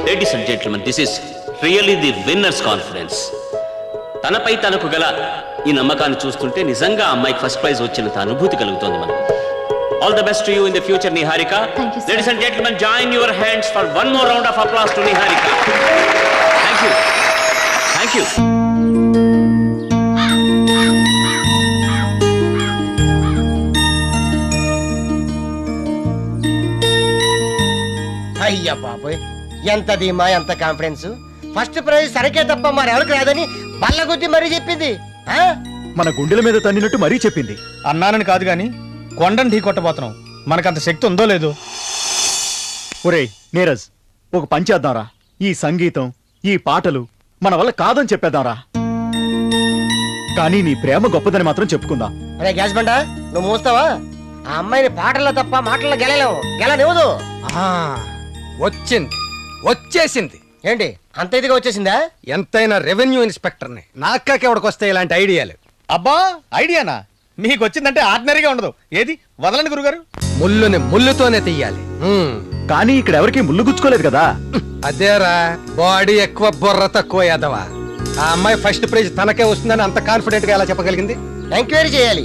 Ladies and gentlemen, this is really the winner's confidence. తనపై తనకు గల ఈ నమ్మకాన్ని చూస్తుంటే నిజంగా అమ్మాయికి ఫస్ట్ ప్రైజ్ వచ్చినంత అనుభూతి కలుగుతోంది మనకు. All the best to you in the future, Niharika. Thank you, sir. Ladies and gentlemen, join your hands for one more round of applause to Niharika. Thank you. Thank you. అయ్యా బాబోయ్, ఎంత ధీమా, ఎంత confidence. First prize సరికే తప్ప మరి ఎవరికి రాదని బల్ల గుద్ది మరీ చెప్పింది. మన గుండెల మీద తన్నినట్టు మరీ చెప్పింది. అన్నానని కాదు గాని కొండను ఢీ కొట్టబోతున్నాం. మనకంత శక్తి ఉందో లేదో. ఒరేయ్ నీరజ్, ఒక పని చేద్దాంరా. ఈ సంగీతం, ఈ పాటలు మన వల్ల కాదని చెప్పేద్దాంరా. కానీ నీ ప్రేమ గొప్పదని మాత్రం చెప్పుకుందాం. అరే గ్యాస్ బండ, నువ్వు మూస్తావా? ఆ అమ్మాయిని పాటల్లో తప్ప మాటల్లో గెలలేవు. గెలనివ్వదు. వచ్చింది, వచ్చేసింది. ఏంటి అంత ఇదిగా వచ్చేసిందా? ఎంతైనా రెవెన్యూ ఇన్స్పెక్టర్ని, నాకెవడికి వస్తాయి ఇలాంటి ఐడియాలు? అబ్బా, ఐడియానా? మీకు వచ్చిందంటే ఆర్డినరీగా ఉండదు. ఏది వదలండి గురుగారు. ముళ్ళుని ముళ్ళుతోనే తీయాలి. కానీ ఇక్కడ ఎవరికి ముళ్ళు గుచ్చుకోలేదు కదా. అదేరా, బాడీ ఎక్కువ బుర్ర తక్కువ ఎదవా. ఆ అమ్మాయి ఫస్ట్ ప్రైజ్ తనకే వస్తుందని అంత కాన్ఫిడెంట్ గా ఎలా చెప్పగలిగింది? ఎంక్వైరీ చేయాలి.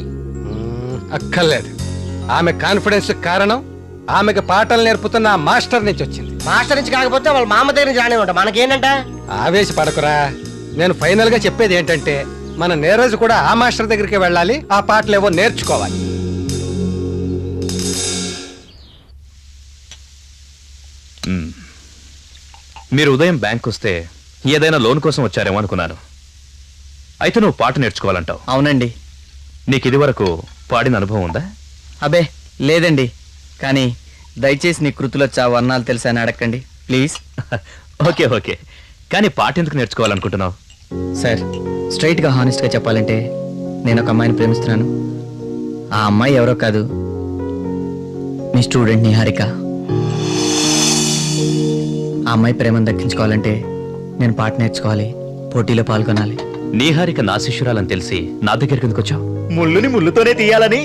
అక్కర్లేదు. ఆమె కాన్ఫిడెన్స్ కారణం ఆమెకు పాటలు నేర్పుతున్న ఆ మాస్టర్ నుంచి వచ్చింది. మాస్టర్ నుంచి కాకపోతే వాళ్ళ మామ దగ్గర నుంచి రానే ఉంటా. మనకేంటంట? ఆవేశపడకురా. నేను ఫైనల్ గా చెప్పేది ఏంటంటే, మన నీరజ్ కూడా ఆ మాస్టర్ దగ్గరికి వెళ్ళాలి, ఆ పాటలు ఏవో నేర్చుకోవాలి. మీరు ఉదయం బ్యాంక్ వస్తే ఏదైనా లోన్ కోసం వచ్చారేమో అనుకున్నాను. అయితే నువ్వు పాట నేర్చుకోవాలంటావు. అవునండి. నీకు ఇది వరకు పాడిన అనుభవం ఉందా? అబే లేదండి. కానీ దయచేసి నీ కృతులొచ్చా, వర్ణాలు తెలుసా అని అడగండి ప్లీజ్. ఓకే ఓకే, కానీ పాట ఎందుకు నేర్చుకోవాలనుకుంటున్నావు? సార్, స్ట్రైట్గా హానెస్ట్గా చెప్పాలంటే నేను ఒక అమ్మాయిని ప్రేమిస్తున్నాను. ఆ అమ్మాయి ఎవరో కాదు, మీ స్టూడెంట్ నిహారిక. ఆ అమ్మాయి ప్రేమను దక్కించుకోవాలంటే నేను పాట నేర్చుకోవాలి, పోటీలో పాల్గొనాలి. నీహారిక నా శిష్యురాలని తెలిసి నా దగ్గరికి ఎందుకు వచ్చావు? ముళ్ళుని ముళ్ళుతోనే తీయాలని.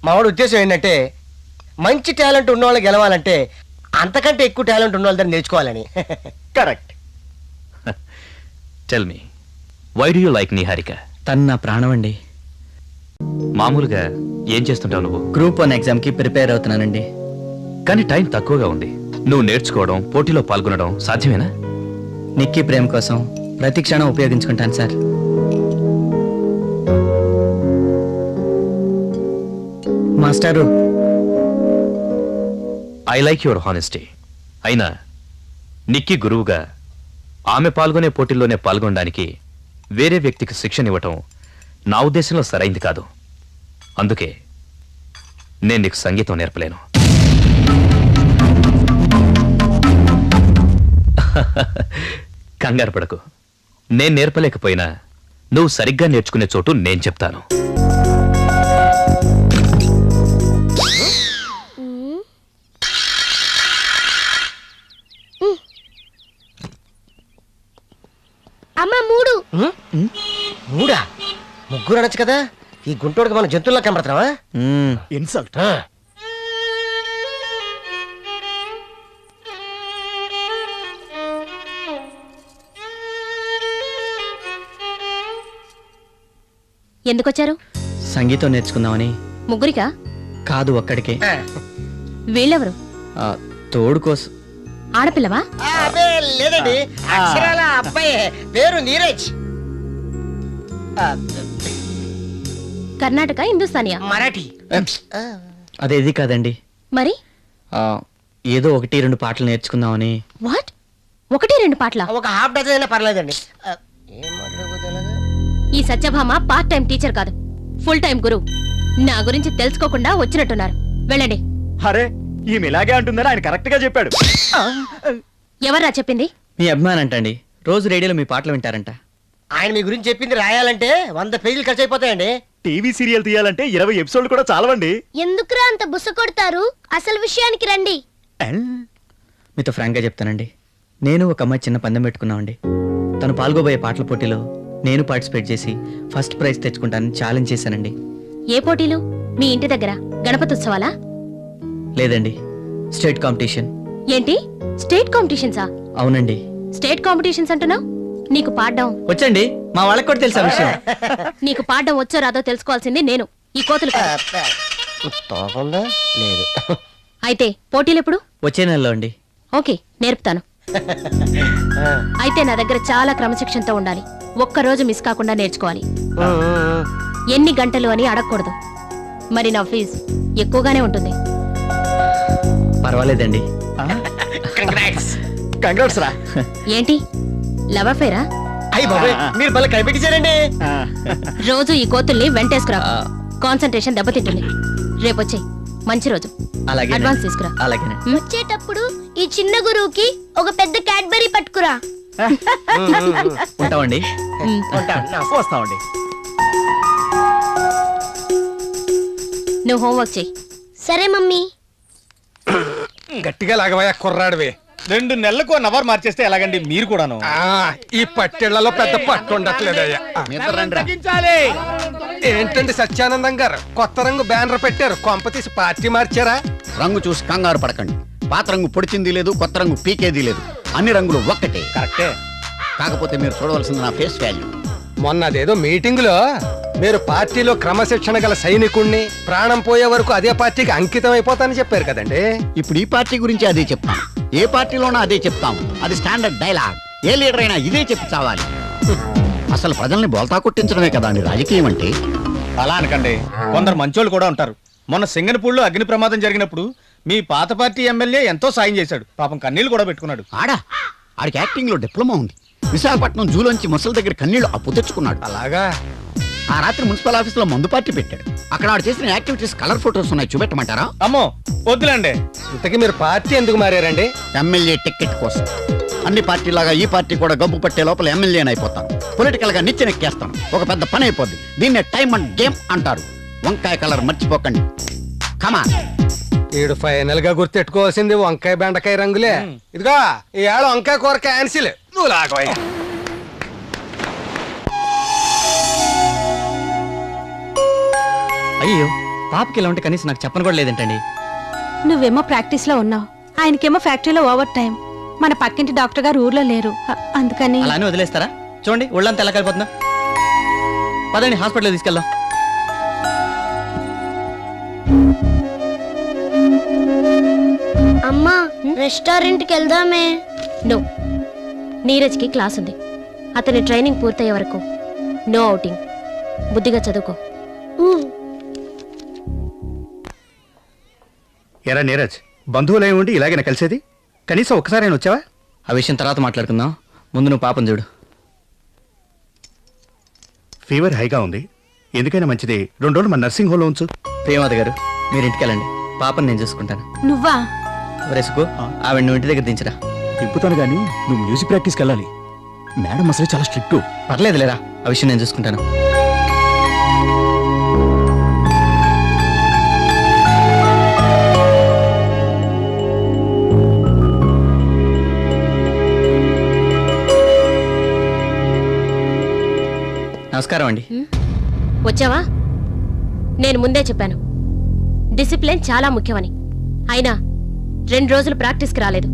మావాడు ఉద్దేశం ఏంటంటే, మంచి టాలెంట్ ఉన్న వాళ్ళు గెలవాలంటే అంతకంటే ఎక్కువ టాలెంట్ ఉన్న వాళ్ళ దగ్గర నేర్చుకోవాలని. Correct. Tell me, why do you like Niharika? తను నా ప్రాణం అండి. మామూలుగా ఏం చేస్తుంటావు నువ్వు? గ్రూప్ 1 ఎగ్జామ్కి ప్రిపేర్ అవుతున్నానండి. కానీ టైం తక్కువగా ఉంది. నువ్వు నేర్చుకోవడం, పోటీలో పాల్గొనడం సాధ్యమేనా? నిక్కీ ప్రేమ కోసం ప్రతి క్షణం ఉపయోగించుకుంటాను సార్. మాస్టారు, ఐ లైక్ యువర్ హానెస్టీ. అయినా నిక్కీ గురువుగా ఆమె పాల్గొనే పోటీల్లోనే పాల్గొనడానికి వేరే వ్యక్తికి శిక్షణ ఇవ్వటం నా ఉద్దేశంలో సరైంది కాదు. అందుకే నేను నీకు సంగీతం నేర్పలేను. కంగారు పడకు. నేను నేర్పలేకపోయినా నువ్వు సరిగ్గా నేర్చుకునే చోటు నేను చెప్తాను. అమ్మ 3. మూడా? ముగ్గురు అనొచ్చు కదా. ఈ గుంటోడికి మనం జంతువుల్లో కనబడుతున్నావా? ఇన్సల్ట్. ఎందుకొచ్చారు? సంగీతం నేర్చుకుందామని. ముగ్గురికా? కాదు, ఒక్కడికే. వీళ్ళెవరు? తోడు కోసం. ఆడపిల్లవా? అదే లేదండి, అక్షరాల అబ్బాయి పేరు నీరజ్. కర్ణాటక, హిందుస్థానియా? మరాఠీ. అదేది కాదండి. మరి ఏదో 1-2 పాటలు నేర్చుకుందామని. వాట్? 1-2 పాటలా? ఒక హాఫ్ డజన్ అయినా పర్లేదండి. ఈ సత్యభామ పార్ట్ టైం టీచర్ కాదు, ఫుల్ టైం గురువు. నా గురించి తెలుసుకోకుండా వచ్చినట్టున్నారు. వెళ్ళండి. అరే, ఈమె ఇలాగే అంటుందని ఆయన కరెక్ట్ గా చెప్పాడు. ఎవర్రా చెప్పింది? మీ అభిమానం అంటండి. రోజు రేడియోలో మీ పాటలు వింటారంట. ఆయన మీ గురించి చెప్పింది రాయాలంటే 100 పేజీలు ఖర్చు అయిపోతాయండి. టీవీ సీరియల్ తీయాలంటే 20 ఎపిసోడ్లు కూడా చాలవండి. ఎందుకురా అంత బుస కొడతారు? అసలు విషయానికి రండి. మీతో ఫ్రాంక్ గా చెప్తానండి. నేను ఒక అమ్మాయి చిన్న పందెం పెట్టుకున్నామండి. తను పాల్గొబోయే పాటల పోటీలో నేను పార్టిసిపేట్ చేసి ఫస్ట్ ప్రైజ్ తెచ్చుకుంటానని ఛాలెంజ్ చేశానండి. ఏ పోటీలు? మీ ఇంటి దగ్గర గణపతి ఉత్సవాలా? లేదండి, స్టేట్ కాంపిటీషన్. ఏంటి, స్టేట్ కాంపిటీషన్సా? అవునండి. స్టేట్ కాంపిటీషన్స్ అంటున్నావు? నీకు పాడడం వచ్చండి. మా వాళ్ళకి కూడా తెలుసా విషయం? నీకు పాడడం వచ్చో రాదో తెలుసుకోవాల్సింది నేను, ఈ కోతులు కాదు. లేదు. అయితే పోటీలు ఎప్పుడు? వచ్చే నెలలో అండి. ఓకే, నేర్పుతాను. అయితే నా దగ్గర చాలా క్రమశిక్షణతో ఉండాలి. ఒక్కరోజు మిస్ కాకుండా నేర్చుకోవాలి. ఎన్ని గంటలు అని అడగకూడదు. మరి నా ఫీజు ఎక్కువగానే ఉంటుంది. పర్వాలేదండి. కంగ్రాట్స్ రా. ఏంటి, లవ్ అఫేరా? మీరు భలే కనిపెట్టించారండి. రోజు ఈ కోతుల్ని వెంటేసుకురా. కాన్సంట్రేషన్ దెబ్బతింటుంది. రేపొచ్చే మంచి రోజు. అలాగే. అడ్వాన్స్ తీసుకురా. అలాగే. వచ్చేటప్పుడు ఈ చిన్న గురువుకి ఒక పెద్ద క్యాడ్బరీ పట్టుకురా. ఉంటామండి. వస్తామండి. నువ్వు హోంవర్క్ చెయ్యి. సరే మమ్మీ. గట్టిగా లాగవయ్యా కుర్రాడివి. 2 నెలలకు 1 అవర్ మార్చేస్తే ఎలాగండి? మీరు కూడాను. ఈ పట్టెళ్లలో పెద్ద పట్టు ఉండట్లేదయ్యా. ఏంటండి సత్యానందం గారు, కొత్త రంగు బ్యానర్ పెట్టారు, కొంప తీసి పార్టీ మార్చారా? రంగు చూసి కంగారు పడకండి. పాత రంగు పొడిచింది లేదు, కొత్త రంగు పీకేది లేదు. అన్ని రంగులు ఒక్కటే. కరెక్టే. కాకపోతే మీరు చూడవలసింది నా ఫేస్ వాల్యూ. మొన్న అదేదో మీటింగ్ లో మీరు పార్టీలో క్రమశిక్షణ గల సైనికుణ్ణి, ప్రాణం పోయే వరకు అదే పార్టీకి అంకితం అయిపోతానని చెప్పారు కదండి. ఇప్పుడు ఈ పార్టీ గురించి అదే చెప్తాం. ఏ పార్టీలోనూ అదే చెప్తాం. అది స్టాండర్డ్ డైలాగ్. ఏ లీడర్ అయినా ఇదే చెప్పి చావాలి. అసలు ప్రజల్ని బోల్తా కొట్టించడమే కదా అండి రాజకీయం అంటే. అలా అనకండి, కొందరు మంచోళ్ళు కూడా ఉంటారు. మొన్న సింగనపూడిలో అగ్ని ప్రమాదం జరిగినప్పుడు మీ పాత పార్టీ ఎమ్మెల్యే ఎంతో సాయం చేశాడు. పాపం కన్నీళ్లు కూడా పెట్టుకున్నాడు. ఆడికి యాక్టింగ్ లో డిప్లొమా ఉంది. విశాఖపట్నం జూలోంచి ముసలి దగ్గర కన్నీళ్లు అప్పు తెచ్చుకున్నాడు. అలాగా? ఆ రాత్రి మున్సిపల్ ఆఫీస్ లో మందు పార్టీ పెట్టాడు. అక్కడ ఆడు చేసిన యాక్టివిటీస్ కలర్ ఫోటోస్ ఉన్నాయి, చూపెట్టమంటారా? అమ్మో వద్దులండి. ఇంతకీ మీరు పార్టీ ఎందుకు మారారండి? ఎమ్మెల్యే టికెట్ కోసం. అన్ని పార్టీలాగా ఈ పార్టీ కూడా గబ్బు పట్టే లోపల ఎమ్మెల్యేని అయిపోతాను. పొలిటికల్ గా నిచ్చెనెక్కేస్తాను. ఒక పెద్ద పని అయిపోద్ది. దీన్నే టైమ్ అండ్ గేమ్ అంటారు. వంకాయ కలర్ మర్చిపోకండి. కమాన్. ఈడు ఫైనల్ గా గుర్తెట్టుకోవాల్సింది వంకాయ బెండకాయ రంగులే. ఇదిగో ఈ ఏళ్ళ వంకాయ కూర క్యాన్సిల్. నువ్వు లాగోయ్. అయ్యో, పాపకి ఇలా ఉంటే కనీసం నాకు చెప్పను కూడా లేదేంటండి. నువ్వేమో ప్రాక్టీస్ లో ఉన్నావు, ఆయనకేమో ఫ్యాక్టరీలో ఓవర్ టైం. మన పక్కింటి డాక్టర్ గారు ఊర్లో లేరు, అందుకని. అలానే వదిలేస్తారా? చూడండి ఒళ్ళంతా ఎలా కలిపోతుందా. పదండి హాస్పిటల్ తీసుకెళ్దాం. అమ్మా, రెస్టారెంట్కి వెళ్దామే. నో, నీరజ్కి క్లాస్ ఉంది. అతని ట్రైనింగ్ పూర్తయ్యే వరకు నో అవుటింగ్. బుద్ధిగా చదువుకో. ఎరా నీరజ్, బంధువులై ఉండి ఇలాగైనా కలిసేది? కనీసం ఒక్కసారి ఆయన వచ్చావా? ఆ విషయం తర్వాత మాట్లాడుకుందాం, ముందు నువ్వు పాపం చూడు. ఫీవర్ హైగా ఉంది, ఎందుకైనా మంచిది 2 రోజులు మన నర్సింగ్ హోమ్లో ఉంచు. ప్రియమాత గారు, మీరు ఇంటికి వెళ్ళండి, పాపని నేను చూసుకుంటాను. నువ్వా? రేసుకో, ఆవిడ నువ్వు ఇంటి దగ్గర దించరా. తిప్పుతాను కానీ నువ్వు మ్యూజిక్ ప్రాక్టీస్కి వెళ్ళాలి. మేడం అసలే చాలా స్ట్రిక్ట్. పర్లేదు లేరా, ఆ విషయం నేను చూసుకుంటాను. నమస్కారం అండి. వచ్చావా? నేను ముందే చెప్పాను డిసిప్లిన్ చాలా ముఖ్యమని. అయినా 2 రోజులు ప్రాక్టీస్కి రాలేదు.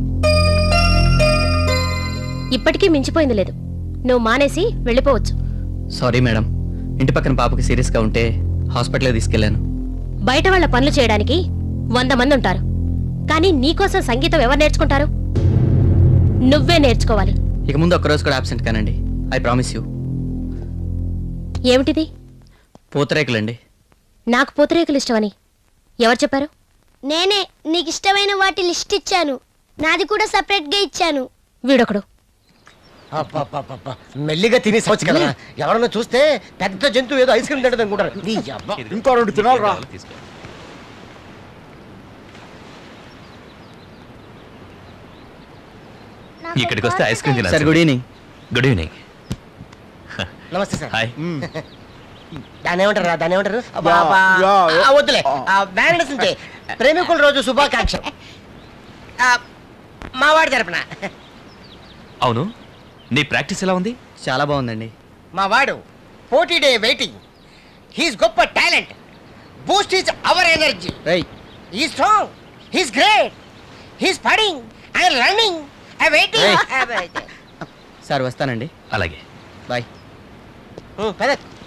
ఇప్పటికీ మించిపోయింది లేదు. నువ్వు మానేసి వెళ్ళిపోవచ్చు. సారీ మేడం, ఇంటి పక్కన పాపకి సీరియస్గా ఉంటే హాస్పిటల్కి తీసుకెళ్లాను. బయట వాళ్ళ పనులు చేయడానికి 100 మంది ఉంటారు, కానీ నీకోసం సంగీతం ఎవరు నేర్చుకుంటారు? నువ్వే నేర్చుకోవాలి. ఇక ముందు ఒక్కరోజు కూడా అబ్సెంట్ కానండి, ఐ ప్రామిస్ యూ. ఏమిటిది? పూతరేకులండి. నాకు పూతరేకులు ఇష్టమని ఎవరు చెప్పారు? నేనే నీకు ఇష్టమైన వాటి లిస్ట్ ఇచ్చాను. నాది కూడా సెపరేట్ గా ఇచ్చాను. వీడొకడు. మెల్లిగా తినేసవచ్చు కదా, ఎవరన్నా చూస్తే పెద్ద జంతువు ఏదో ఐస్ క్రీమ్ తింటది అనుకుంటారు. ఇంకో 2 తినాలరా. ఇక్కడికి వస్తే ఐస్ క్రీమ్ తినాలి. Sir good evening. Good evening. నమస్తే సార్. హాయ్. దాని ఏమంటారు? వద్దులే, బ్యాలెన్స్ ఉంటే ప్రేమికుల రోజు శుభాకాంక్ష. మావాడి తరపున. అవును, నీ ప్రాక్టీస్ ఎలా ఉంది? చాలా బాగుందండి. మా వాడు 40 డే వెయిటింగ్. హీస్ గొప్ప talent. Boost is our energy. He strong, he's great, he's fighting and running and waiting. Sir వస్తానండి. అలాగే, బాయ్.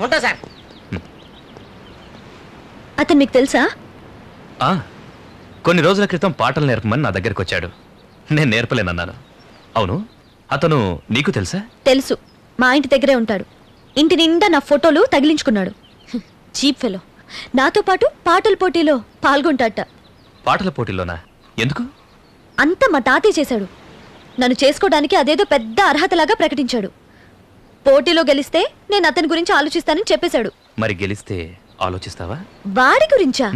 ఉంటా సార్. అతను మీకు తెలుసా? కొన్ని రోజుల క్రితం పాటలు నేర్పమని నా దగ్గరికి వచ్చాడు. నేను నేర్పలేనన్నాను. అవును, అతను నీకు తెలుసా? తెలుసు, మా ఇంటి దగ్గరే ఉంటాడు. ఇంటి నిండా నా ఫోటోలు తగిలించుకున్నాడు. Cheap fellow. నాతో పాటు పాటల పోటీలో పాల్గొంటాట. పాటల పోటీలోనా? ఎందుకు? అంతా మా తాతయ్య చేశాడు. నన్ను చేసుకోవడానికి అదేదో పెద్ద అర్హతలాగా ప్రకటించాడు. పోటీలో గెలిస్తే నేను అతని గురించి ఆలోచిస్తానని చెప్పేశాడు. మరి గెలిస్తే ఆలోచిస్తావా? వాడి గురించా?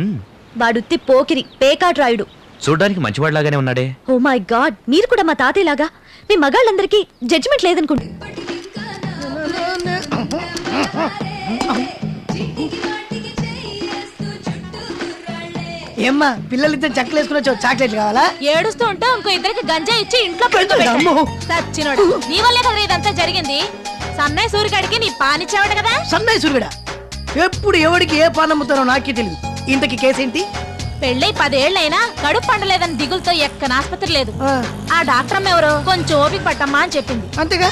వాడుత్తి పోకిరి, పేకాట్రాయుడు. చూడ్డానికి మంచివాడిలాగానే ఉన్నాడే. ఓ మై గాడ్, మీరు కూడా మా తాతయ్యలాగా మీ మగాళ్ళందరికీ జడ్జిమెంట్ లేదనుకుంటా. ఏమ్మా పిల్లలిద్దరు చక్కలు వేసుకుని వచ్చావు, చాక్లెట్లు కావాలా? ఏడుస్తూ ఉంటే ఇంకో ఇద్దరికి గంజా ఇచ్చి ఇంట్లో సచ్చినోడు. నీ వల్లే కదా ఇదంతా జరిగింది. సన్నయ్య సూర్యుడికి నీ పానిచ్చావాడు కదా. సన్నయ్య సూర్యుడా? ఎప్పుడు ఎవడికి ఏ పాన్ అమ్ముతారో నాకే తెలియదు. ఇంతకి కేసేంటి? పెళ్ళై 10 ఏళ్ళైనా కడుపు పండలేదని దిగులతో ఎక్కన ఆస్పత్రి లేదు. ఆ డాక్టర్ ఎవరో కొంచెం ఓపిక పట్టమ్మా అని చెప్పింది. అంతేగా.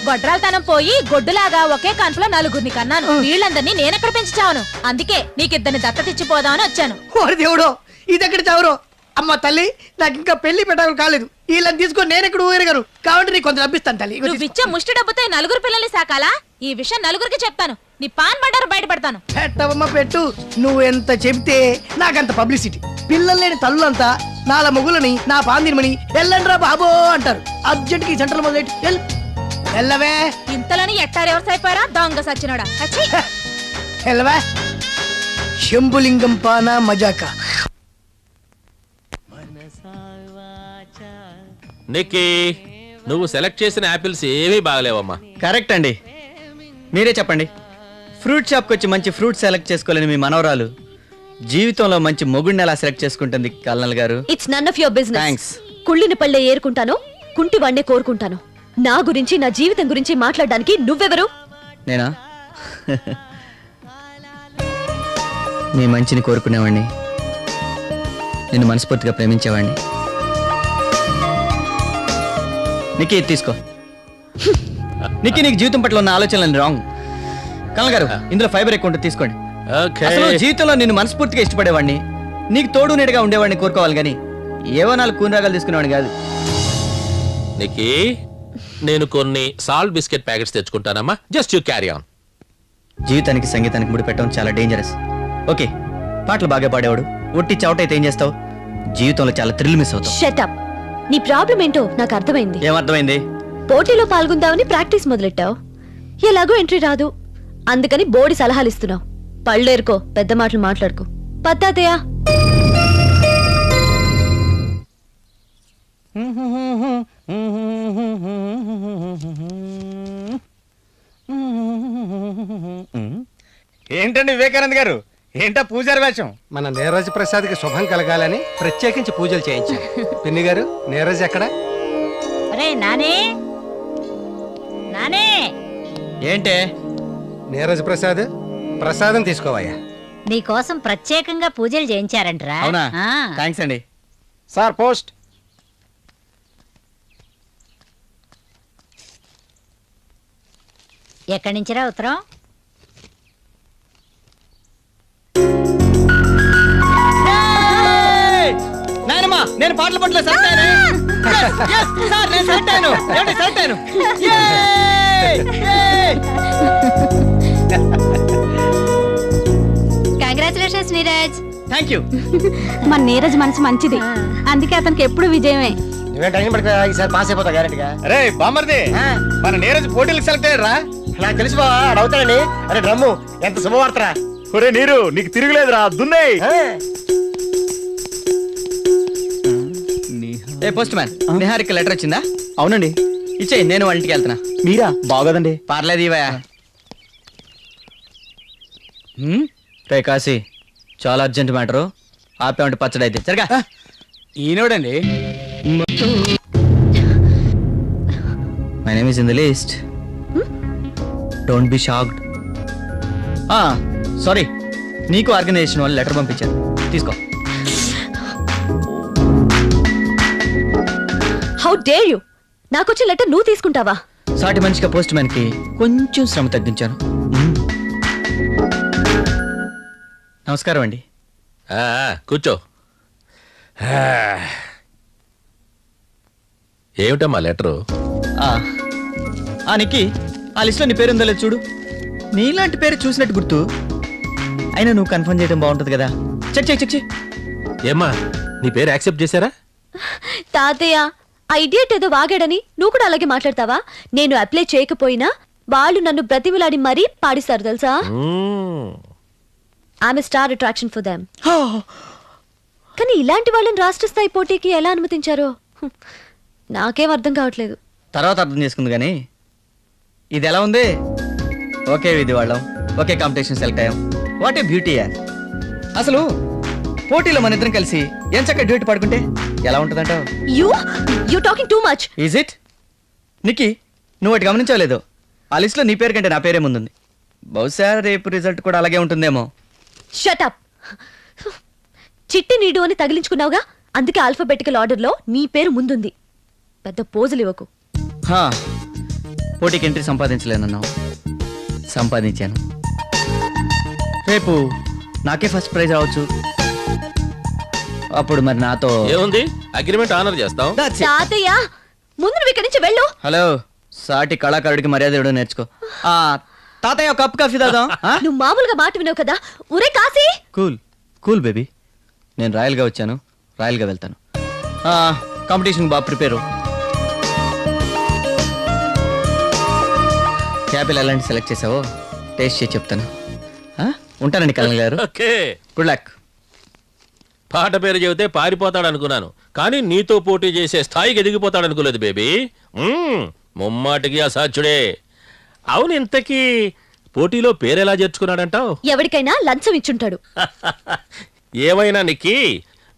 గొడ్రాలతనం పోయి గొడ్డులాగా ఒకే కనుపులో 4గురిని కన్నాను. వీళ్ళందరినీ నేనెక్కడ పెంచాను. అందుకే నీకిద్దరిని దత్తతిచ్చిపోదామని వచ్చాను. ఓరి దేవుడో, ఇదెక్కడ చావరో. అమ్మ తల్లి, నాకు ఇంకా పెళ్లి పెట్టాలి కాలేదు. వీళ్ళని తీసుకొని నేను ఎక్కడ ఊరగాను కాబట్టి నీకు కొంత లభిస్తాను తల్లి. నువ్వు ఇచ్చే ముష్టి డబ్బుతో 4 పిల్లల్ని సాకాలా? ఈ విషయం 4గురికి చెప్తాను. నీ పాన్ బండారు బయటపడతాను. పెట్టవమ్మ పెట్టు. నువ్వు ఎంత చెబితే నాకంత పబ్లిసిటీ. పిల్లలు లేని తల్లులంతా నాల మొగులని నా పాందిమని ఎల్లండ్రా బాబో అంటారు. అర్జెంట్ కి సెంటర్ మొదలెట్టి ఎల్లవే. ఇంతలోని ఎట్టారెవరు సైపోయారా దొంగ సచ్చినోడా. ఎల్లవే. శంభులింగం పానా మజాకా. నిక్కీ, నువ్వు సెలెక్ట్ చేసిన యాపిల్స్ ఏమీ బాగలేవమ్మా. కరెక్ట్ అండి, మీరే చెప్పండి. ఫ్రూట్ షాప్కి వచ్చి మంచి ఫ్రూట్ సెలెక్ట్ చేసుకోలేని మీ మనవరాలు జీవితంలో మంచి మొగుడిని ఎలా సెలెక్ట్ చేసుకుంటుంది కల్నల్ గారు? It's none of your business. Thanks. కుళ్ళిని పళ్ళే ఏరుకుంటాను, కుంటి వాడినే కోరుకుంటాను. నా గురించి, నా జీవితం గురించి మాట్లాడడానికి నువ్వెవరు? నేనా? నీ మంచిని కోరుకునేవాడిని, నిన్ను మనస్ఫూర్తిగా ప్రేమించేవాడిని. నిక్కీ తీసుకో. నిక్కీ, నీకు జీవితం పట్ల ఉన్న ఆలోచనలు రాంగ్. కల్నల్ గారు, ఇందులో ఫైబర్ ఎక్కువ ఉంటుంది, తీసుకోండి. అసలు జీవితంలో నిన్ను మనస్ఫూర్తిగా ఇష్టపడేవాడిని, నీకు తోడు నీడగా ఉండేవాడిని కోరుకోవాలి కానీ ఏవో 4 కూనరాగాలు తీసుకునేవాడిని కాదు. నిక్కీ, నేను కొన్ని సాల్ట్ బిస్కెట్ ప్యాకెట్స్ తెచ్చుకుంటానమ్మా. Just you carry on. జీవితానికి సంగీతానికి ముడి పెట్టడం చాలా డేంజరస్. ఓకే, పాటలు బాగా పాడేవాడు ఒట్టి చవటైతే ఏం చేస్తావు? జీవితంలో చాలా థ్రిల్ మిస్ అవుతావు. షటప్. నీ ప్రాబ్లం ఏంటో నాకు అర్థమైంది. ఏమర్థమైంది? పోటీలో పాల్గొందామని ప్రాక్టీస్ మొదలెట్టావు. ఎలాగో ఎంట్రీ రాదు, అందుకని బోడి సలహాలు ఇస్తున్నావు. పళ్ళేరుకో, పెద్ద మాటలు మాట్లాడుకో. పద్దాతయ్యా. ఏంటండి వివేకానంద్ గారు, ఏంటా పూజారి వేషం? మన నీరజ్ ప్రసాద్కి శుభం కలగాలని ప్రత్యేకించి పూజలు చేయించాం. పిన్ని గారు, నీరజ్ ఎక్కడ? అరే నానే, నానే. ఏంటే? నీరజ్ ప్రసాద్, ప్రసాదం తీసుకోవయ్యా. నీకోసం ప్రత్యేకంగా పూజలు చేయించారంటరా? అవునా? ఆ. థ్యాంక్స్ అండి. Sir post. ఎక్కడి నుంచిరా ఉత్తరం? నాయనమ్మా, నేను పాటలు పట్ల సెలెక్ట్ అయ్యాను. సార్, నేను సెలెక్ట్ అయ్యాను. ఏమండి, సెలెక్ట్ అయ్యాను. కంగ్రాచులేషన్స్ నీరజ్. Thank you. మన నీరజ్ మనసు మంచిది, అందుకే అతనికి ఎప్పుడు విజయమే. నువ్వేం టైం పడుతుందా? ఈసారి పాస్ అయిపోతా గ్యారెంటీగా. అరే బామ్మర్ది, మన నీరజ్ పోటీలకు సెలెక్ట్ అయ్యారా? నాకు తెలుసు బావా, అడుగుతాడండి. అరే డ్రమ్ము, ఎంత శుభవార్తరా. ఒరే నీరు, నీకు తిరుగులేదురా, దున్నే. ఏ పోస్ట్ మ్యాన్, నిహారిక లెటర్ వచ్చిందా? అవునండి. ఇచ్చేయి, నేను వాళ్ళ ఇంటికి వెళ్తున్నా. మీరా? బాగోదండి. పర్లేదు ఇవయా. రే కాశీ, చాలా అర్జెంట్ మ్యాటరు. ఆపేమంటే పచ్చడి అయితే సరిగా. ఈనోడండి. My name is in the list. Don't be shocked. Sorry, నీకు ఆర్గనైజేషన్ వాళ్ళు లెటర్ పంపించారు, తీసుకో. How dare you! నాకొచ్చిన లెటర్ నువ్వు తీసుకుంటావా? సాటి మనిషిగా పోస్ట్ మ్యాన్ కి కొంచెం శ్రమ తగ్గించాను. నమస్కారం అండి. కూర్చో. ఏమిటమ్మా లెటరు? నిక్కి, ఆ లిస్ట్లో నీ పేరు ఉందో లేదు చూడు. నీలాంటి పేరు చూసినట్టు గుర్తు. అయినా నువ్వు కన్ఫర్మ్ చేయడం బాగుంటుంది కదా. Check check check. ఏమ్మా, నీ పేరు యాక్సెప్ట్ చేశారా? తాతయ్య, ఆ ఇడియట్ ఏదో వాగాడని నువ్వు కూడా అలాగే మాట్లాడతావా? నేను అప్లై చేయకపోయినా వాళ్ళు నన్ను బ్రతిమలాడి మరీ పాడిస్తారు తెలుసా? ఆమె స్టార్ అట్రాక్షన్ ఫర్ దెమ్. కానీ ఇలాంటి వాళ్ళని రాష్ట్ర స్థాయి పోటీకి ఎలా అనుమతించారో నాకేం అర్థం కావట్లేదు. తర్వాత అర్థం చేసుకుంది కానీ ఇది ఎలా ఉంది? ఓకే విధి వాళ్ళం, ఓకే కాంపిటీషన్ సెలెక్ట్ అయ్యాం. వాట్ ఏ బ్యూటీ యార్. అసలు పోటీలో మన ఇద్దరం కలిసి ఎంచక్క డ్యూటీ పడుకుంటే ఎలా ఉంటుందంటావు? You talking too much. Is it? Nikki, నువ్వు ఒకటి గమనించలేదు, ఆ లిస్ట్లో నీ పేరు కంటే నా పేరే ముందుంది. బహుశా రేపు రిజల్ట్ కూడా అలాగే ఉంటుందేమో. Shut up. చిట్టి నీడు అని తగిలించుకున్నావుగా, అందుకే ఆల్ఫాబెటికల్ ఆర్డర్లో నీ పేరు ముందుంది. పెద్ద పోజులు ఇవ్వకు. పోటీకి ఎంట్రీ సంపాదించలేనన్నావు, సంపాదించాను. రేపు నాకే ఫస్ట్ ప్రైజ్ రావచ్చు. అప్పుడు మరి నాతో ఏముంది, అగ్రిమెంట్ ఆనర్ చేస్తాం. తాతయ్య, ముందు నువ్వు ఇక్కడి నుంచి వెళ్ళు. హలో, సాటి కళాకారుడికి మర్యాద ఇవ్వడం నేర్చుకో. తాతయ్య, ఒక కప్ కాఫీ తాగుదాం. నువ్వు మామూలుగా మాట విన్నావు కదా. ఊరే కాశీ. కూల్ కూల్ బేబీ, నేను రాయల్గా వచ్చాను, రాయల్గా వెళ్తాను. కాంపిటీషన్ బాగా ప్రిపేరు. క్యాపిల్ ఎలాంటి సెలెక్ట్ చేసావో టేస్ట్ చేసి చెప్తాను. ఉంటానండి కళ్యాణ్ గారు. Okay, good luck. పాట పేరు చెబితే పారిపోతాడు అనుకున్నాను, కానీ నీతో పోటీ చేసే స్థాయికి ఎదిగిపోతాడు అనుకోలేదు బేబీ. ముమ్మాటికి అసాధ్యుడే. అవును, ఇంతకీ పోటీలో పేరెలా చేర్చుకున్నాడంటావు? ఎవరికైనా లంచం ఇచ్చుంటాడు. ఏమైనా నిక్కి,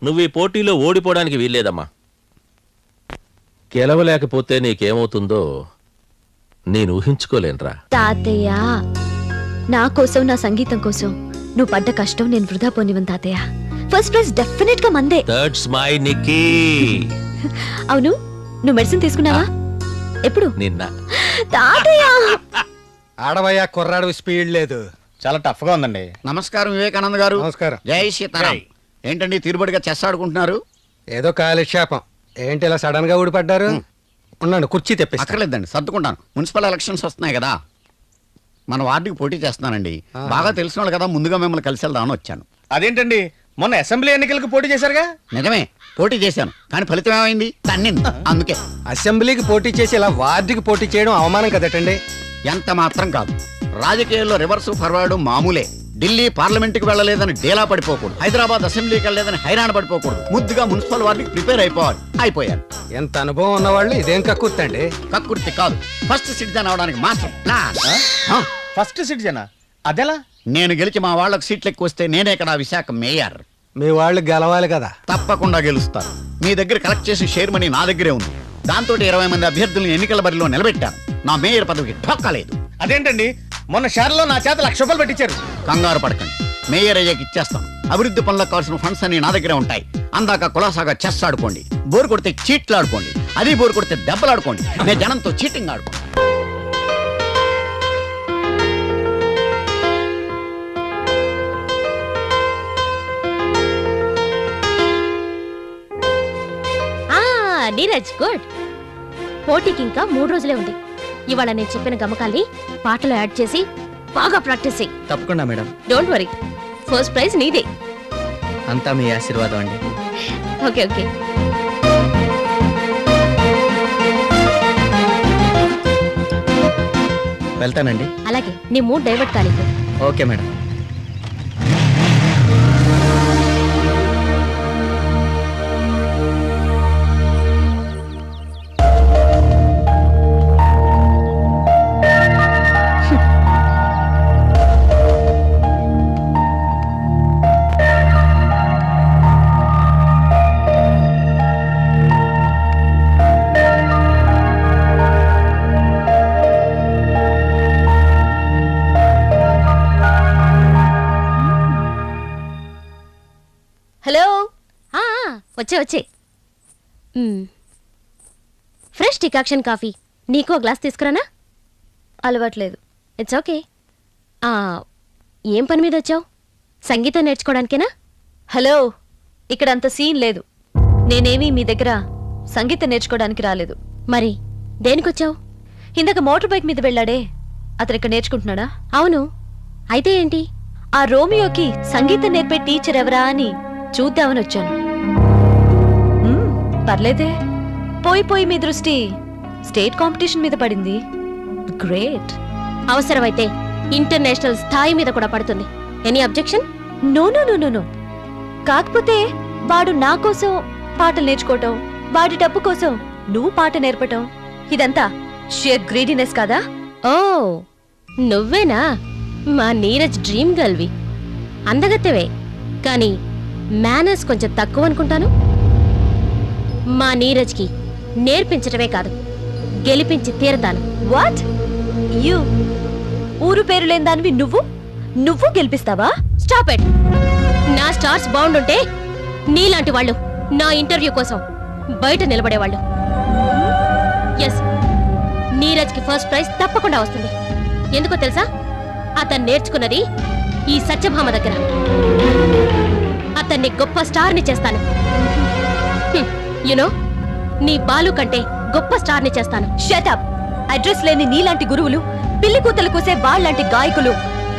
నువ్వు ఈ పోటీలో ఓడిపోవడానికి వీల్లేదమ్మా. గెలవలేకపోతే నీకేమవుతుందో నేను ఊహించుకోలేనురా. తాతయ్య, నా కోసం, నా సంగీతం కోసం నువ్వు పడ్డ కష్టం నేను వృధా పోనివ్వను తాతయ్య. ఫస్ట్ ప్రైజ్ డెఫినెట్ గా మందే. That's my Nikki. అవును, నువ్వు మెడిసిన్ తీసుకున్నావా? ఎప్పుడు? నిన్న. తాతయ్య, ఆడవయ్యా, కుర్రాడు స్పీడ్ లేదు. చాలా టఫ్ గా ఉందండి. నమస్కారం వివేకానంద గారు. నమస్కారం. జై సీతారాం. ఏంటండి తీరుబడిగా చెస్ ఆడుకుంటున్నారు? ఏదో కాలక్షేపం. ఏంటి ఇలా సడన్ గా ఊడిపడ్డారు? ఉన్నాను, కుర్చీ తెప్పిస్తా. అక్కర్లేదండి, సర్దుకుంటాను. మున్సిపల్ ఎలక్షన్స్ వస్తున్నాయి కదా, మన వార్డుకి పోటీ చేస్తున్నానండి. బాగా తెలిసిన వాళ్ళు కదా, ముందుగా మిమ్మల్ని కలిసి వెళ్దామని వచ్చాను. అదేంటండి, మొన్న అసెంబ్లీ ఎన్నికలకు పోటీ చేశారుగా? నిజమే, పోటీ చేశాను, కానీ ఫలితం ఏమైంది? తన్నింది. అందుకే అసెంబ్లీకి పోటీ చేసి ఇలా వార్డుకి పోటీ చేయడం అవమానం కదటండి. ఎంత మాత్రం కాదు. రాజకీయాల్లో రివర్స్ ఫార్వర్డ్ మామూలే. ఢిల్లీ పార్లమెంట్కి వెళ్ళలేదని డేలా పడిపోకూడదు, హైదరాబాద్ అసెంబ్లీకి వెళ్ళలేదని హైరాణ పడిపోకూడదు. ముద్దుగా మున్సిపల్ వార్డుకి ప్రిపేర్ అయిపోయాను. ఎంత అనుభవం ఉన్నవాళ్ళు ఇదేం కక్కుర్తండి? కక్కుర్తి కాదు, ఫస్ట్ సిటిజన్ అవడానికి మాస్టర్ ప్లాన్. ఫస్ట్ సిటిజనా? అదెలా? నేను గెలిచి మా వాళ్ళకి సీట్లు ఎక్కువ వస్తే నేనే కదా విశాఖ మేయర్. మీ వాళ్ళు గెలవాలి కదా. తప్పకుండా గెలుస్తారు. మీ దగ్గర కలెక్ట్ చేసి షేర్ మనీ నా దగ్గరే ఉంది. దాంతో 20 మంది అభ్యర్థులను ఎన్నికల బరిలో నిలబెట్టాను. నా మేయర్ పదవికి ఠొక్కలేదు. అదేంటండి, మొన్న షేర్లో నా చేత 1,00,000 రూపాయలు పెట్టించారు. కంగారు పడకండి, మేయర్ అయ్యాకి ఇచ్చేస్తాను. అభివృద్ధి పనులకు కావాల్సిన ఫండ్స్ అన్ని నా దగ్గరే ఉంటాయి. అందాక కులాసాగా చెస్ ఆడుకోండి, బోరు కొడితే చీట్లు ఆడుకోండి, అది బోరు కొడితే దెబ్బలు ఆడుకోండి. నేను జనంతో చీటింగ్ ఆడుకోండి. నీరజ్ గుడ్. పోటీకి ఇంకా 3 రోజులే ఉంది. ఇవాళ నేను చెప్పిన గమకాల్ని పాటలో యాడ్ చేసి బాగా ప్రాక్టీస్ చెయ్యి. తప్పకుండా madam. Don't worry, first prize నీదే. అంతా మీ ఆశీర్వాదం అండి. Okay okay. వెళ్తానండి. అలాగే, నీ మూడ్ డైవర్ట్ కాలేదు. Okay madam. హలో. వచ్చే ఫ్రెష్ డికాక్షన్ కాఫీ. నీకు ఒక గ్లాస్ తీసుకురానా? అలవాట్లేదు. It's okay. ఏం పని మీద వచ్చావు? సంగీతం నేర్చుకోవడానికేనా? హలో, ఇక్కడ అంత సీన్ లేదు. నేనేమీ మీ దగ్గర సంగీతం నేర్చుకోవడానికి రాలేదు. మరి దేనికొచ్చావు? ఇందాక మోటార్ బైక్ మీద వెళ్ళాడే, అతను ఇక్కడ నేర్చుకుంటున్నాడా? అవును. అయితే ఏంటి? ఆ రోమియోకి సంగీతం నేర్పే టీచర్ ఎవరా అని చూద్దామని వచ్చాను. పర్లేదే, పోయి మీ దృష్టి స్టేట్ కాంపిటీషన్ మీద పడింది. గ్రేట్. అవసరమైతే ఇంటర్నేషనల్ స్థాయి మీద కూడా పడుతుంది. Any objection? No no no no no. కాకపోతే వాడు నా కోసం పాటలు నేర్చుకోవటం, వాడి డబ్బు కోసం నువ్వు పాట నేర్పటం, ఇదంతా షేర్ గ్రీడీనెస్ కాదా? ఓ, నువ్వేనా మా నీరజ్ డ్రీమ్ గర్ల్వి? అందగత్తెవే, కానీ మేనర్స్ కొంచెం తక్కువ అనుకుంటాను. మా నీరజ్కి నేర్పించటమే కాదు, గెలిపించి తీరతాను. వాట్? యు ఊరు పేరు లేని దానివి నువ్వు గెలిపిస్తావా? Stop it. నా స్టార్స్ బాగుండుంటే నీలాంటి వాళ్ళు నా ఇంటర్వ్యూ కోసం బయట నిలబడేవాళ్ళు. ఎస్, నీరజ్కి ఫస్ట్ ప్రైజ్ తప్పకుండా వస్తుంది. ఎందుకో తెలుసా? అతను నేర్చుకున్నది ఈ సత్యభామ దగ్గర. అతన్ని గొప్ప స్టార్ని చేస్తాను. యునో, నీ బాలు కంటే గొప్ప స్టార్ని చేస్తాను. Shut up. అడ్రస్ లేని నీలాంటి గురువులు, పిల్లి కూతలు కూసే వాళ్ళంటి గాయకులు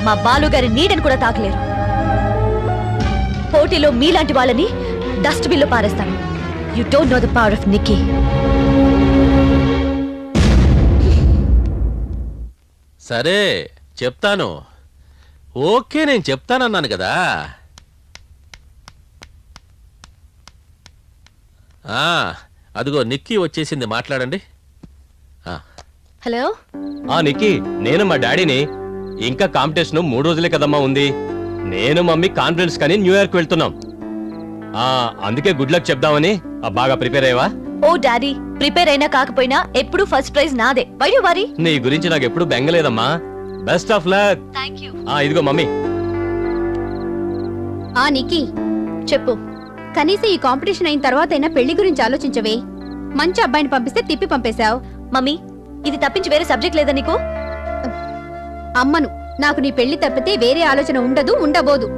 మా బాలుగారి నీడని కూడా తాకలేరు. పోటీలో మీలాంటి వాళ్ళని డస్ట్ బిన్లో పారేస్తాను. You don't know the power of Nikki. సరే చెప్తాను. ఓకే, నేను చెప్తానన్నాను కదా. అదిగో నిక్కీ వచ్చేసింది, మాట్లాడండి. హలో. నిక్కీ, నేను మా డాడీని. ఇంకా కాంపిటీషన్ 3 రోజులే కదమ్మా ఉంది. నేను మమ్మీ కాన్ఫరెన్స్ కానీ న్యూయార్క్ వెళ్తున్నాం. అందుకే గుడ్ లక్ చెప్దామని. బాగా ప్రిపేర్ అయ్యవా? ఓ డాడీ, ప్రిపేర్ అయినా కాకపోయినా ఎప్పుడు ఫస్ట్ ప్రైజ్ నాదే. Why you worry? నీ గురించి నాకు ఎప్పుడు బెంగలేదమ్మా. Best of luck. థాంక్యూ. ఇదిగో మమ్మీ. నిక్కీ, చెప్పు. కనీసం ఈ కాంపిటీషన్ అయిన తర్వాత అయినా పెళ్లి గురించి ఆలోచించవే. మంచి అబ్బాయిని పంపిస్తే తిప్పి పంపేశావు. మమ్మీ, ఇది తప్పించి వేరే సబ్జెక్ట్ లేదా నీకు? అమ్మను, నాకు నీ పెళ్లి తప్పితే వేరే ఆలోచన ఉండదు, ఉండబోదు.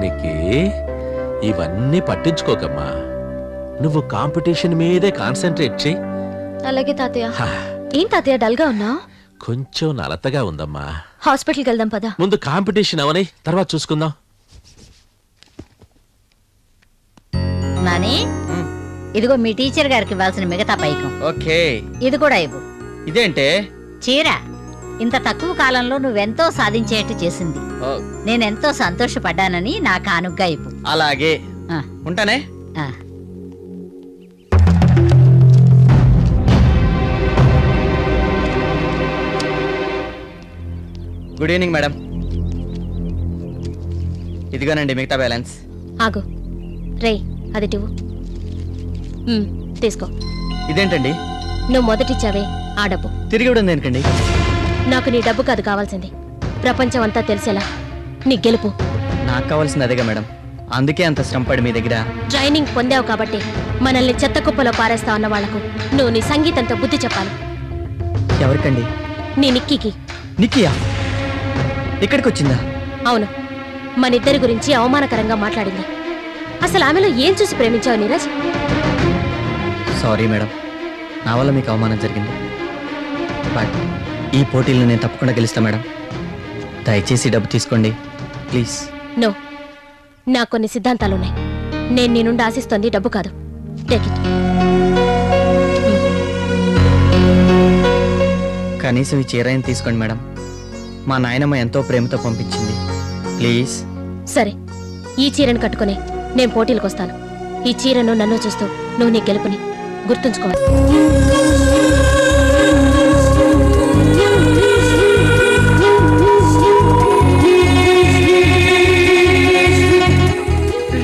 నిక్కీ, ఇవన్నీ పట్టించుకోకమ్మా. నువ్వు కాంపిటీషన్ మీదే కాన్సన్ట్రేట్ చెయ్యి. అలాగే తాతయ్య. ఏం తాతయ్య డల్ గా ఉన్నా? కొంచెం నలతగా ఉందమ్మా. హాస్పిటల్కి వెళ్దాం పదా. ముందు కాంపిటీషన్ అవని తర్వాత చూసుకుందాం. నాని, ఇదిగో మీ టీచర్ గారికి ఇవ్వాల్సిన మిగతా పైకం. ఓకే. ఇది కూడా ఇవ్వు. ఇదేంటే? చీర ఇంత తక్కువ కాలంలో నువ్వెంతో సాధించేట్టు చేసింది. నేనెంతో సంతోషపడ్డానని నా కానుగ్గా ఇవ్వు. అలాగే. ఉంటానే. Good evening madam. ఇదిగోనండి మిగతా బ్యాలెన్స్. ఆగు రే, అది టివ్వు. తీసుకో. ఇదేంటండి? నువ్వు మొదటిచ్చావే ఆ డబ్బు. తిరిగి ఇవ్వడం దేనికండి? నాకు నీ డబ్బు కాదు కావాల్సింది, ప్రపంచం అంతా తెలిసేలా నీ గెలుపు. నాకు కావాల్సింది అదేగా మేడం, అందుకే అంత శ్రమపడి మీ దగ్గర. ట్రైనింగ్ పొందావు కాబట్టి మనల్ని చెత్త కుప్పలో పారేస్తావు అన్న వాళ్లకు నువ్వు నీ సంగీతంతో బుద్ధి చెప్పాలి. ఎవరికండి? నీ నిక్కీకి. నిక్కీయా? ఇక్కడికి వచ్చిందా? అవును, మనిద్దరి గురించి అవమానకరంగా మాట్లాడింది. అసలు ఆమెలో ఏం చూసి ప్రేమించావు నీరజ్? సారీ మేడం, నా వల్ల మీకు అవమానం జరిగింది. బట్ ఈ పోటీలను నేను తప్పకుండా గెలుస్తా మేడం. దయచేసి డబ్బు తీసుకోండి ప్లీజ్. నో, నా కొన్ని సిద్ధాంతాలున్నాయి. నేను నీ నుండి ఆశిస్తోంది డబ్బు కాదు. Take it. కనీసం ఈ చీరైన తీసుకోండి మేడం, మా నాయనమ్మ ఎంతో ప్రేమతో పంపించింది. ప్లీజ్. సరే, ఈ చీరను కట్టుకుని నేను పోటీలకు వస్తాను. ఈ చీరను నన్ను చూస్తూ నువ్వు నీ గెలుపుని గుర్తుంచుకోవాలి.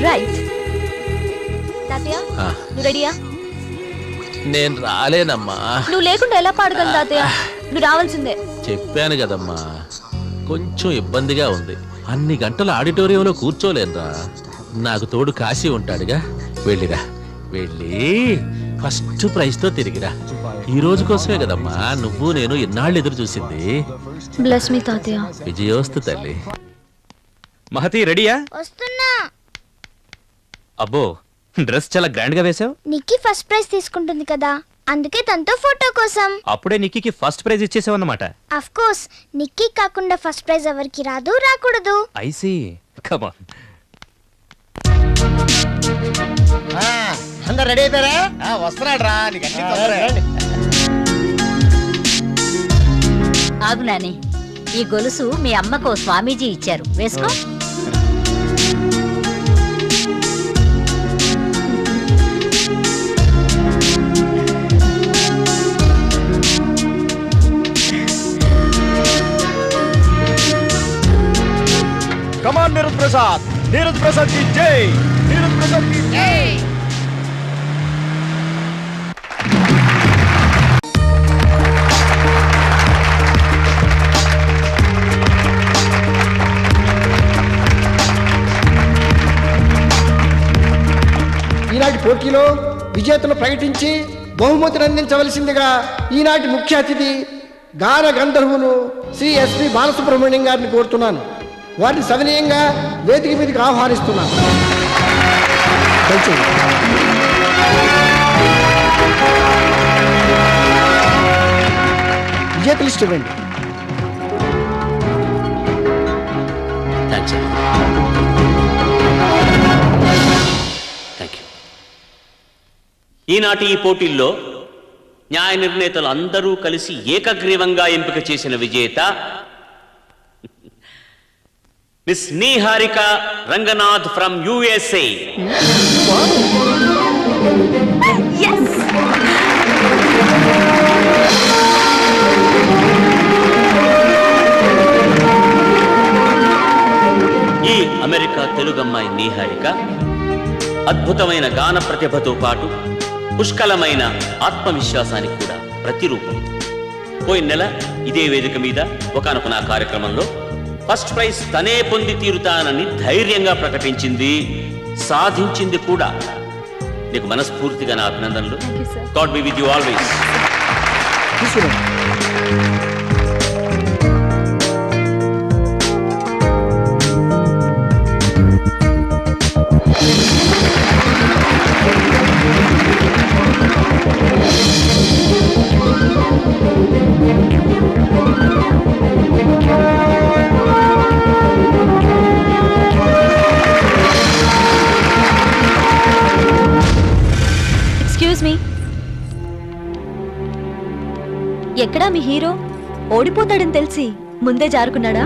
రైట్ తాతయ్య, నువ్వు రెడీయా? నేను రాలేనమ్మా. నువ్వు లేకుండా ఎలా పాడగలను తాతయ్య? నువ్వు రావాల్సిందే. చెప్పాను కదమ్మా, కొంచెం ఇబ్బందిగా ఉంది. అన్ని గంటలు ఆడిటోరియంలో కూర్చోలేనురా. నాకు తోడు కాశీ ఉంటాడుగా. వెళ్ళిరా, వెళ్ళి ఫస్ట్ ప్రైజ్ తో తిరిగిరా. ఈ రోజు కోసమే కదమ్మా నువ్వు నేను ఇన్నాళ్ళు ఎదురు చూసింది. బ్లెస్ మీ తాతయ్య. విజయోస్తు తల్లి. మహతి రెడీయా? వస్తున్నా. అబ్బో, డ్రెస్ చాలా గ్రాండ్ గా వేసావు. నిక్కీ ఫస్ట్ ప్రైజ్ తీసుకుంటుంది కదా, అందుకే తనతో ఫోటో కోసం. అప్పుడే నిక్కీకి ఫస్ట్ ప్రైజ్ ఇచ్చేసావు అన్నమాట. ఆఫ్ కోర్స్, నిక్కీ కాకుండా ఫస్ట్ ప్రైజ్ ఎవరికి రాదు, రాకూడదు. I see. Come on. అందరు రెడీ అయిపోయారా? వస్తున్నాడు రా. ఆగు నాని, ఈ గొలుసు మీ అమ్మకు స్వామీజీ ఇచ్చారు, వేసుకో. కమాన్ నీరజ్ ప్రసాద్, నీరజ్ ప్రసాద్ की जय, నీరజ్ ప్రసాద్ की जय. ఈనాటి పోటీలో విజేతను ప్రకటించి బహుమతిని అందించవలసిందిగా ఈనాటి ముఖ్య అతిథి గాన గంధర్వులు శ్రీ ఎస్పి బాలసుబ్రహ్మణ్యం గారిని కోరుతున్నాను. వారిని సవినయంగా వేదిక మీదకి ఆహ్వానిస్తున్నాను. విజేతలు ఇష్టండి. ఈనాటి ఈ పోటీల్లో న్యాయ నిర్ణేతలు అందరూ కలిసి ఏకగ్రీవంగా ఎంపిక చేసిన విజేత miss Niharika Ranganath from USA. ఈ అమెరికా తెలుగమ్మాయి నీహారిక అద్భుతమైన గాన ప్రతిభతో పాటు పుష్కలమైన ఆత్మవిశ్వాసానికి కూడా ప్రతిరూపం. పోయిన నెల ఇదే వేదిక మీద ఒకానొక నా కార్యక్రమంలో ఫస్ట్ ప్రైజ్ తనే పొంది తీరుతానని ధైర్యంగా ప్రకటించింది, సాధించింది కూడా. నీకు మనస్ఫూర్తిగా నా అభినందనలు. God be with you always. Excuse me, ఎక్కడా మీ హీరో? ఓడిపోతాడని తెలిసి ముందే జారుకున్నాడా?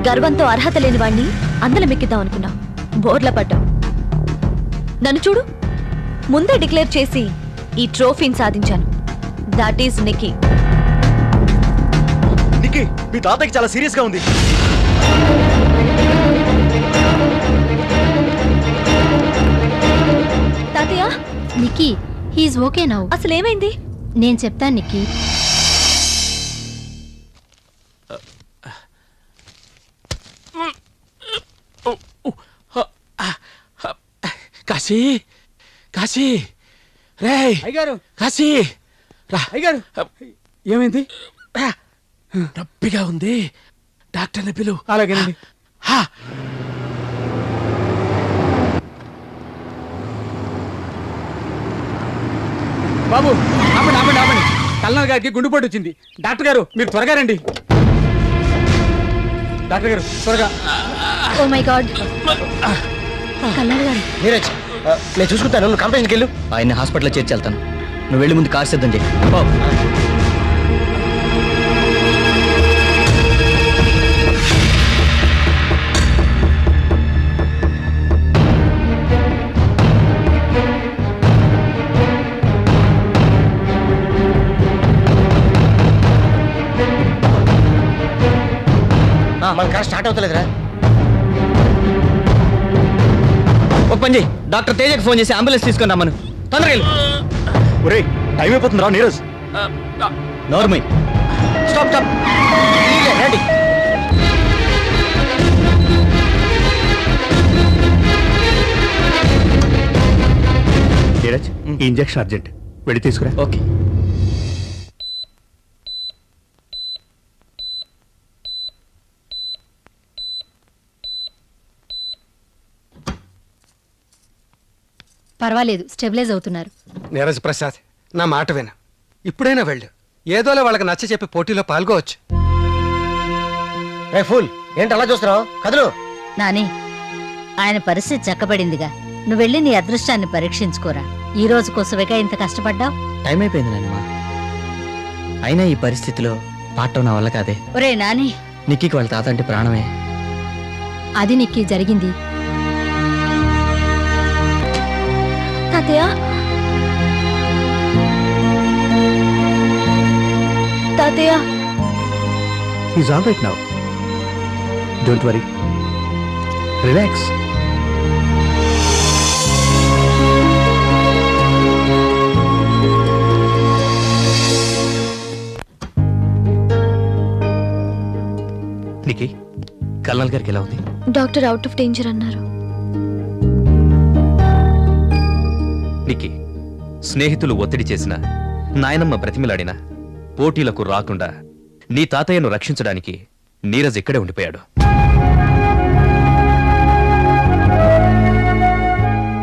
గర్వంతో అర్హత లేని వాణ్ణి అందలం ఎక్కిద్దాం అనుకున్నా, బోర్ల పడ్డాం. నన్ను చూడు, ముందే డిక్లేర్ చేసి ఈ ట్రోఫీని సాధించాను. That is Nikki. నిక్కీ, మీ తాతయ్యకి చాలా సీరియస్ గా ఉంది. తాతయ్య, నిక్కీ హీఈస్ ఓకే నౌ. అసలు ఏమైంది? నేను చెప్తాను నిక్కీ. కాశీ కాశీ రే అయ్యగారు, కాశీ రా. అయ్యగారు, ఏమైంది? నొప్పిగా ఉంది, డాక్టర్ని పిలు. అలాగేనండి. బాబు ఆపండి ఆపండి ఆపండి, కల్నల్ గారికి గుండెపోటు వచ్చింది. డాక్టర్ గారు మీరు త్వరగా రండి. డాక్టర్ గారు త్వరగా. ఓ మై గాడ్. కల్నల్ గారు. నీరజ్, నేను చూసుకుంటాను, నువ్వు కంపెనీకి వెళ్ళు. ఆయన్ని హాస్పిటల్లో చేర్చి వెళ్తాను. నువ్వు వెళ్ళి ముందు కార్ సిద్ధం చేయి. మన కార్ స్టార్ట్ అవుతలేదురా. ఒక పని చేయి, డాక్టర్ తేజకి ఫోన్ చేసి అంబులెన్స్ తీసుకొని రమ్మను. తొందరగా వెళ్ళు. ఒరేయ్, టైం అయిపోతుంది రా నీరజ్. నార్మల్. స్టాప్ స్టాప్, రండి. నీరజ్, ఈ ఇంజెక్షన్ అర్జెంట్, వెళ్ళి తీసుకురా. ఓకే. పర్వాలేదు, స్టెబిలైజ్ అవుతున్నారు. నీరజ్ ప్రసాద్, నా మాట విను. ఇప్పుడైనా వెళ్ళు, ఏదోలా వాళ్ళకి నచ్చ చెప్పి పోటీలో పాల్గొవచ్చు. ఫుల్ ఏంటి అలా చూస్తున్నావు? కదులు. నాని, ఆయన పరిస్థితి చక్కబడిందిగా, నువ్వు వెళ్ళి నీ అదృష్టాన్ని పరీక్షించుకోరా. ఈ రోజు కోసమేగా ఇంత కష్టపడ్డావు. టైం అయిపోయింది నాన్నమ్మా. అయినా ఈ పరిస్థితిలో పాడటం నా వల్ల కాదే. ఒరే నాని, నిక్కీకి వాళ్ళ తాత అంటే ప్రాణమే. అది నిక్కీ జరిగింది. తాతయ్య, తాతయ్య. Is all right now, don't worry, relax. Nikki, colonel గారికి ఎలా ఉంది? డాక్టర్ అవుట్ ఆఫ్ డేంజర్ అన్నారు. నిక్కీ, స్నేహితులు ఒత్తిడి చేసిన, నాయనమ్మ బ్రతిమిలాడినా పోటీలకు రాకుండా నీ తాతయ్యను రక్షించడానికి నీరజ్ ఇక్కడే ఉండిపోయాడు.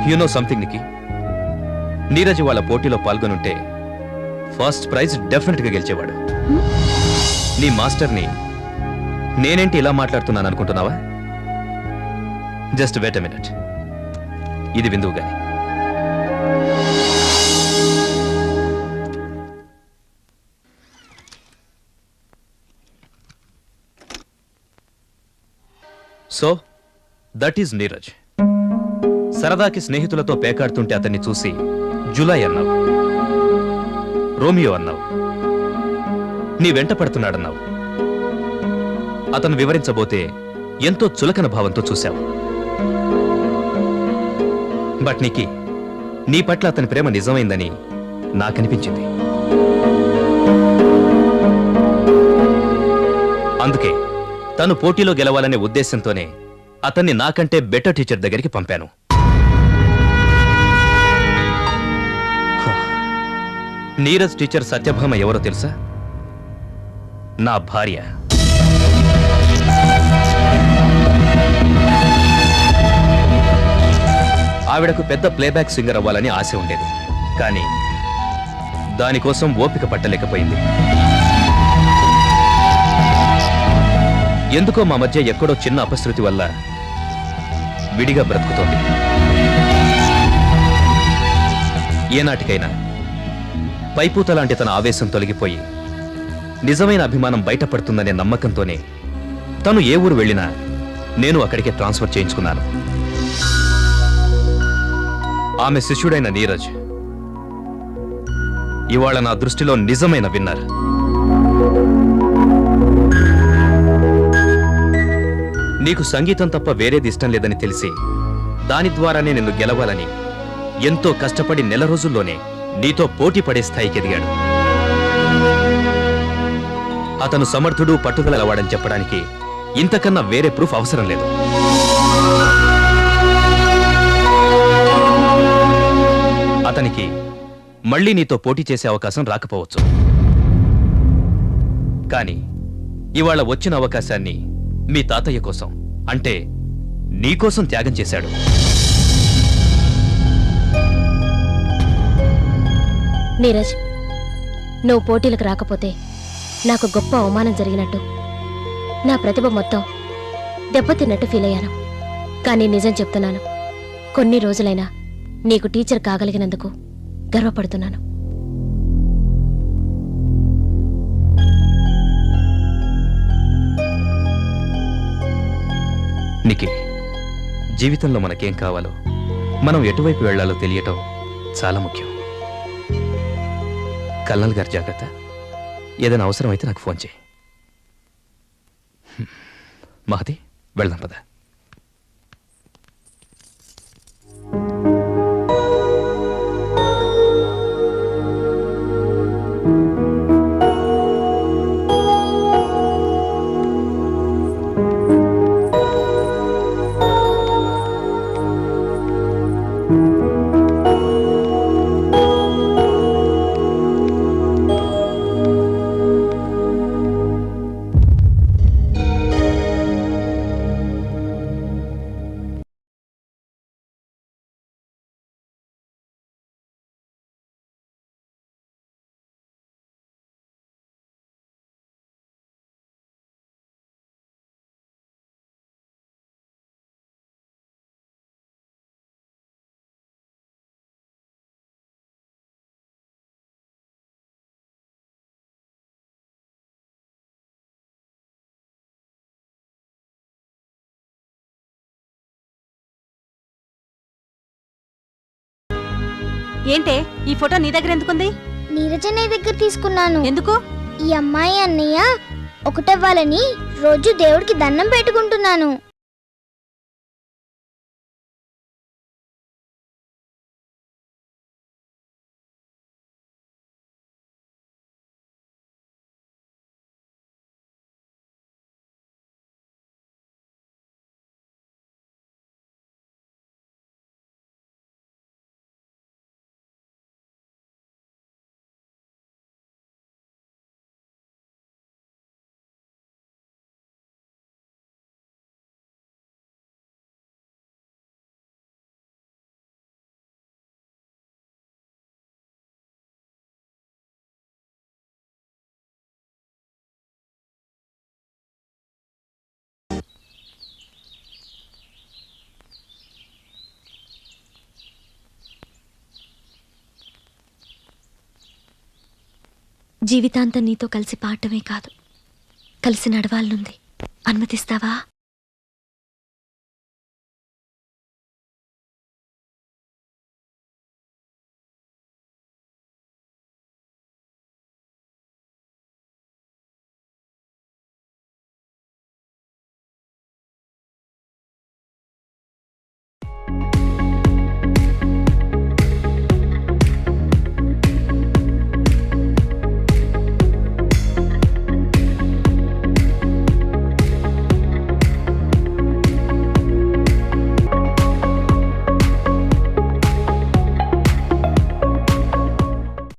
You know something Nikki, Neeraj వాళ్ళ పోటీలో పాల్గొనుంటే ఫస్ట్ ప్రైజ్ డెఫినెట్ గా గెలిచేవాడు. నీ మాస్టర్ని నేనేంటి ఇలా మాట్లాడుతున్నాను అనుకుంటున్నావా? జస్ట్ వెయిట్ ఎ మినిట్, ఇది విందువు గాని. So that is Neeraj. సరదాకి స్నేహితులతో పేకాడుతుంటే అతన్ని చూసి జులై అన్నావు, రోమియో అన్నావు, నీ వెంట పడుతున్నాడన్నావు. అతను వివరించబోతే ఎంతో చులకన భావంతో చూశావు. బట్ నీకి నీ పట్ల అతని ప్రేమ నిజమైందని నాకనిపించింది. అందుకే తను పోటీలో గెలవాలనే ఉద్దేశంతోనే అతన్ని నాకంటే బెటర్ టీచర్ దగ్గరికి పంపాను. నీరజ్ టీచర్ సత్యభామ ఎవరో తెలుసా? నా భార్య. ఆవిడకు పెద్ద ప్లేబ్యాక్ సింగర్ అవ్వాలని ఆశ ఉండేది, కానీ దానికోసం ఓపిక పట్టలేకపోయింది. ఎందుకో మా మధ్య ఎక్కడో చిన్న అపశృతి వల్ల విడిగా బ్రతుకుతోంది. ఏనాటికైనా పైపూత లాంటి తన ఆవేశం తొలగిపోయి నిజమైన అభిమానం బయటపడుతుందనే నమ్మకంతోనే తను ఏ ఊరు వెళ్ళినా నేను అక్కడికే ట్రాన్స్ఫర్ చేయించుకున్నాను. ఆమె శిష్యుడైన నీరజ్ ఇవాళ నా దృష్టిలో నిజమైన విన్నర్. నీకు సంగీతం తప్ప వేరేది ఇష్టం లేదని తెలిసి దాని ద్వారానే నిన్ను గెలవాలని ఎంతో కష్టపడి నెల రోజుల్లోనే నీతో పోటీ పడే స్థాయికి ఎదిగాడు. అతను సమర్థుడు పట్టుదలవాడని చెప్పడానికి ఇంతకన్నా వేరే ప్రూఫ్ అవసరం లేదు. అతనికి మళ్ళీ నీతో పోటీ చేసే అవకాశం రాకపోవచ్చు, కానీ ఇవాళ వచ్చిన అవకాశాన్ని మీ తాతయ్య కోసం అంటే నీకోసం త్యాగం చేశాడు. నీరజ్, నువ్వు పోటీలకు రాకపోతే నాకు గొప్ప అవమానం జరిగినట్టు, నా ప్రతిభ మొత్తం దెబ్బతిన్నట్టు ఫీల్ అయ్యాను. కానీ నిజం చెప్తున్నాను, కొన్ని రోజులైనా నీకు టీచర్ కాగలిగినందుకు గర్వపడుతున్నాను. నిఖి, జీవితంలో మనకేం కావాలో, మనం ఎటువైపు వెళ్లాలో తెలియటం చాలా ముఖ్యం. కల్నల్ గారి జాగ్రత్త. ఏదైనా అవసరం అయితే నాకు ఫోన్ చేయి. మహతి, వెళ్దాం పద. ఏంటే ఈ ఫోటో నీ దగ్గర ఎందుకుంది? నీరజ్ అన్నయ్య దగ్గర తీసుకున్నాను. ఎందుకు? ఈ అమ్మాయి అన్నయ్య ఒకటవ్వాలని రోజు దేవుడికి దండం పెట్టుకుంటున్నాను. జీవితాంతం నీతో కలిసి పాడటమే కాదు, కలిసి నడవాలనుంది. అనుమతిస్తావా?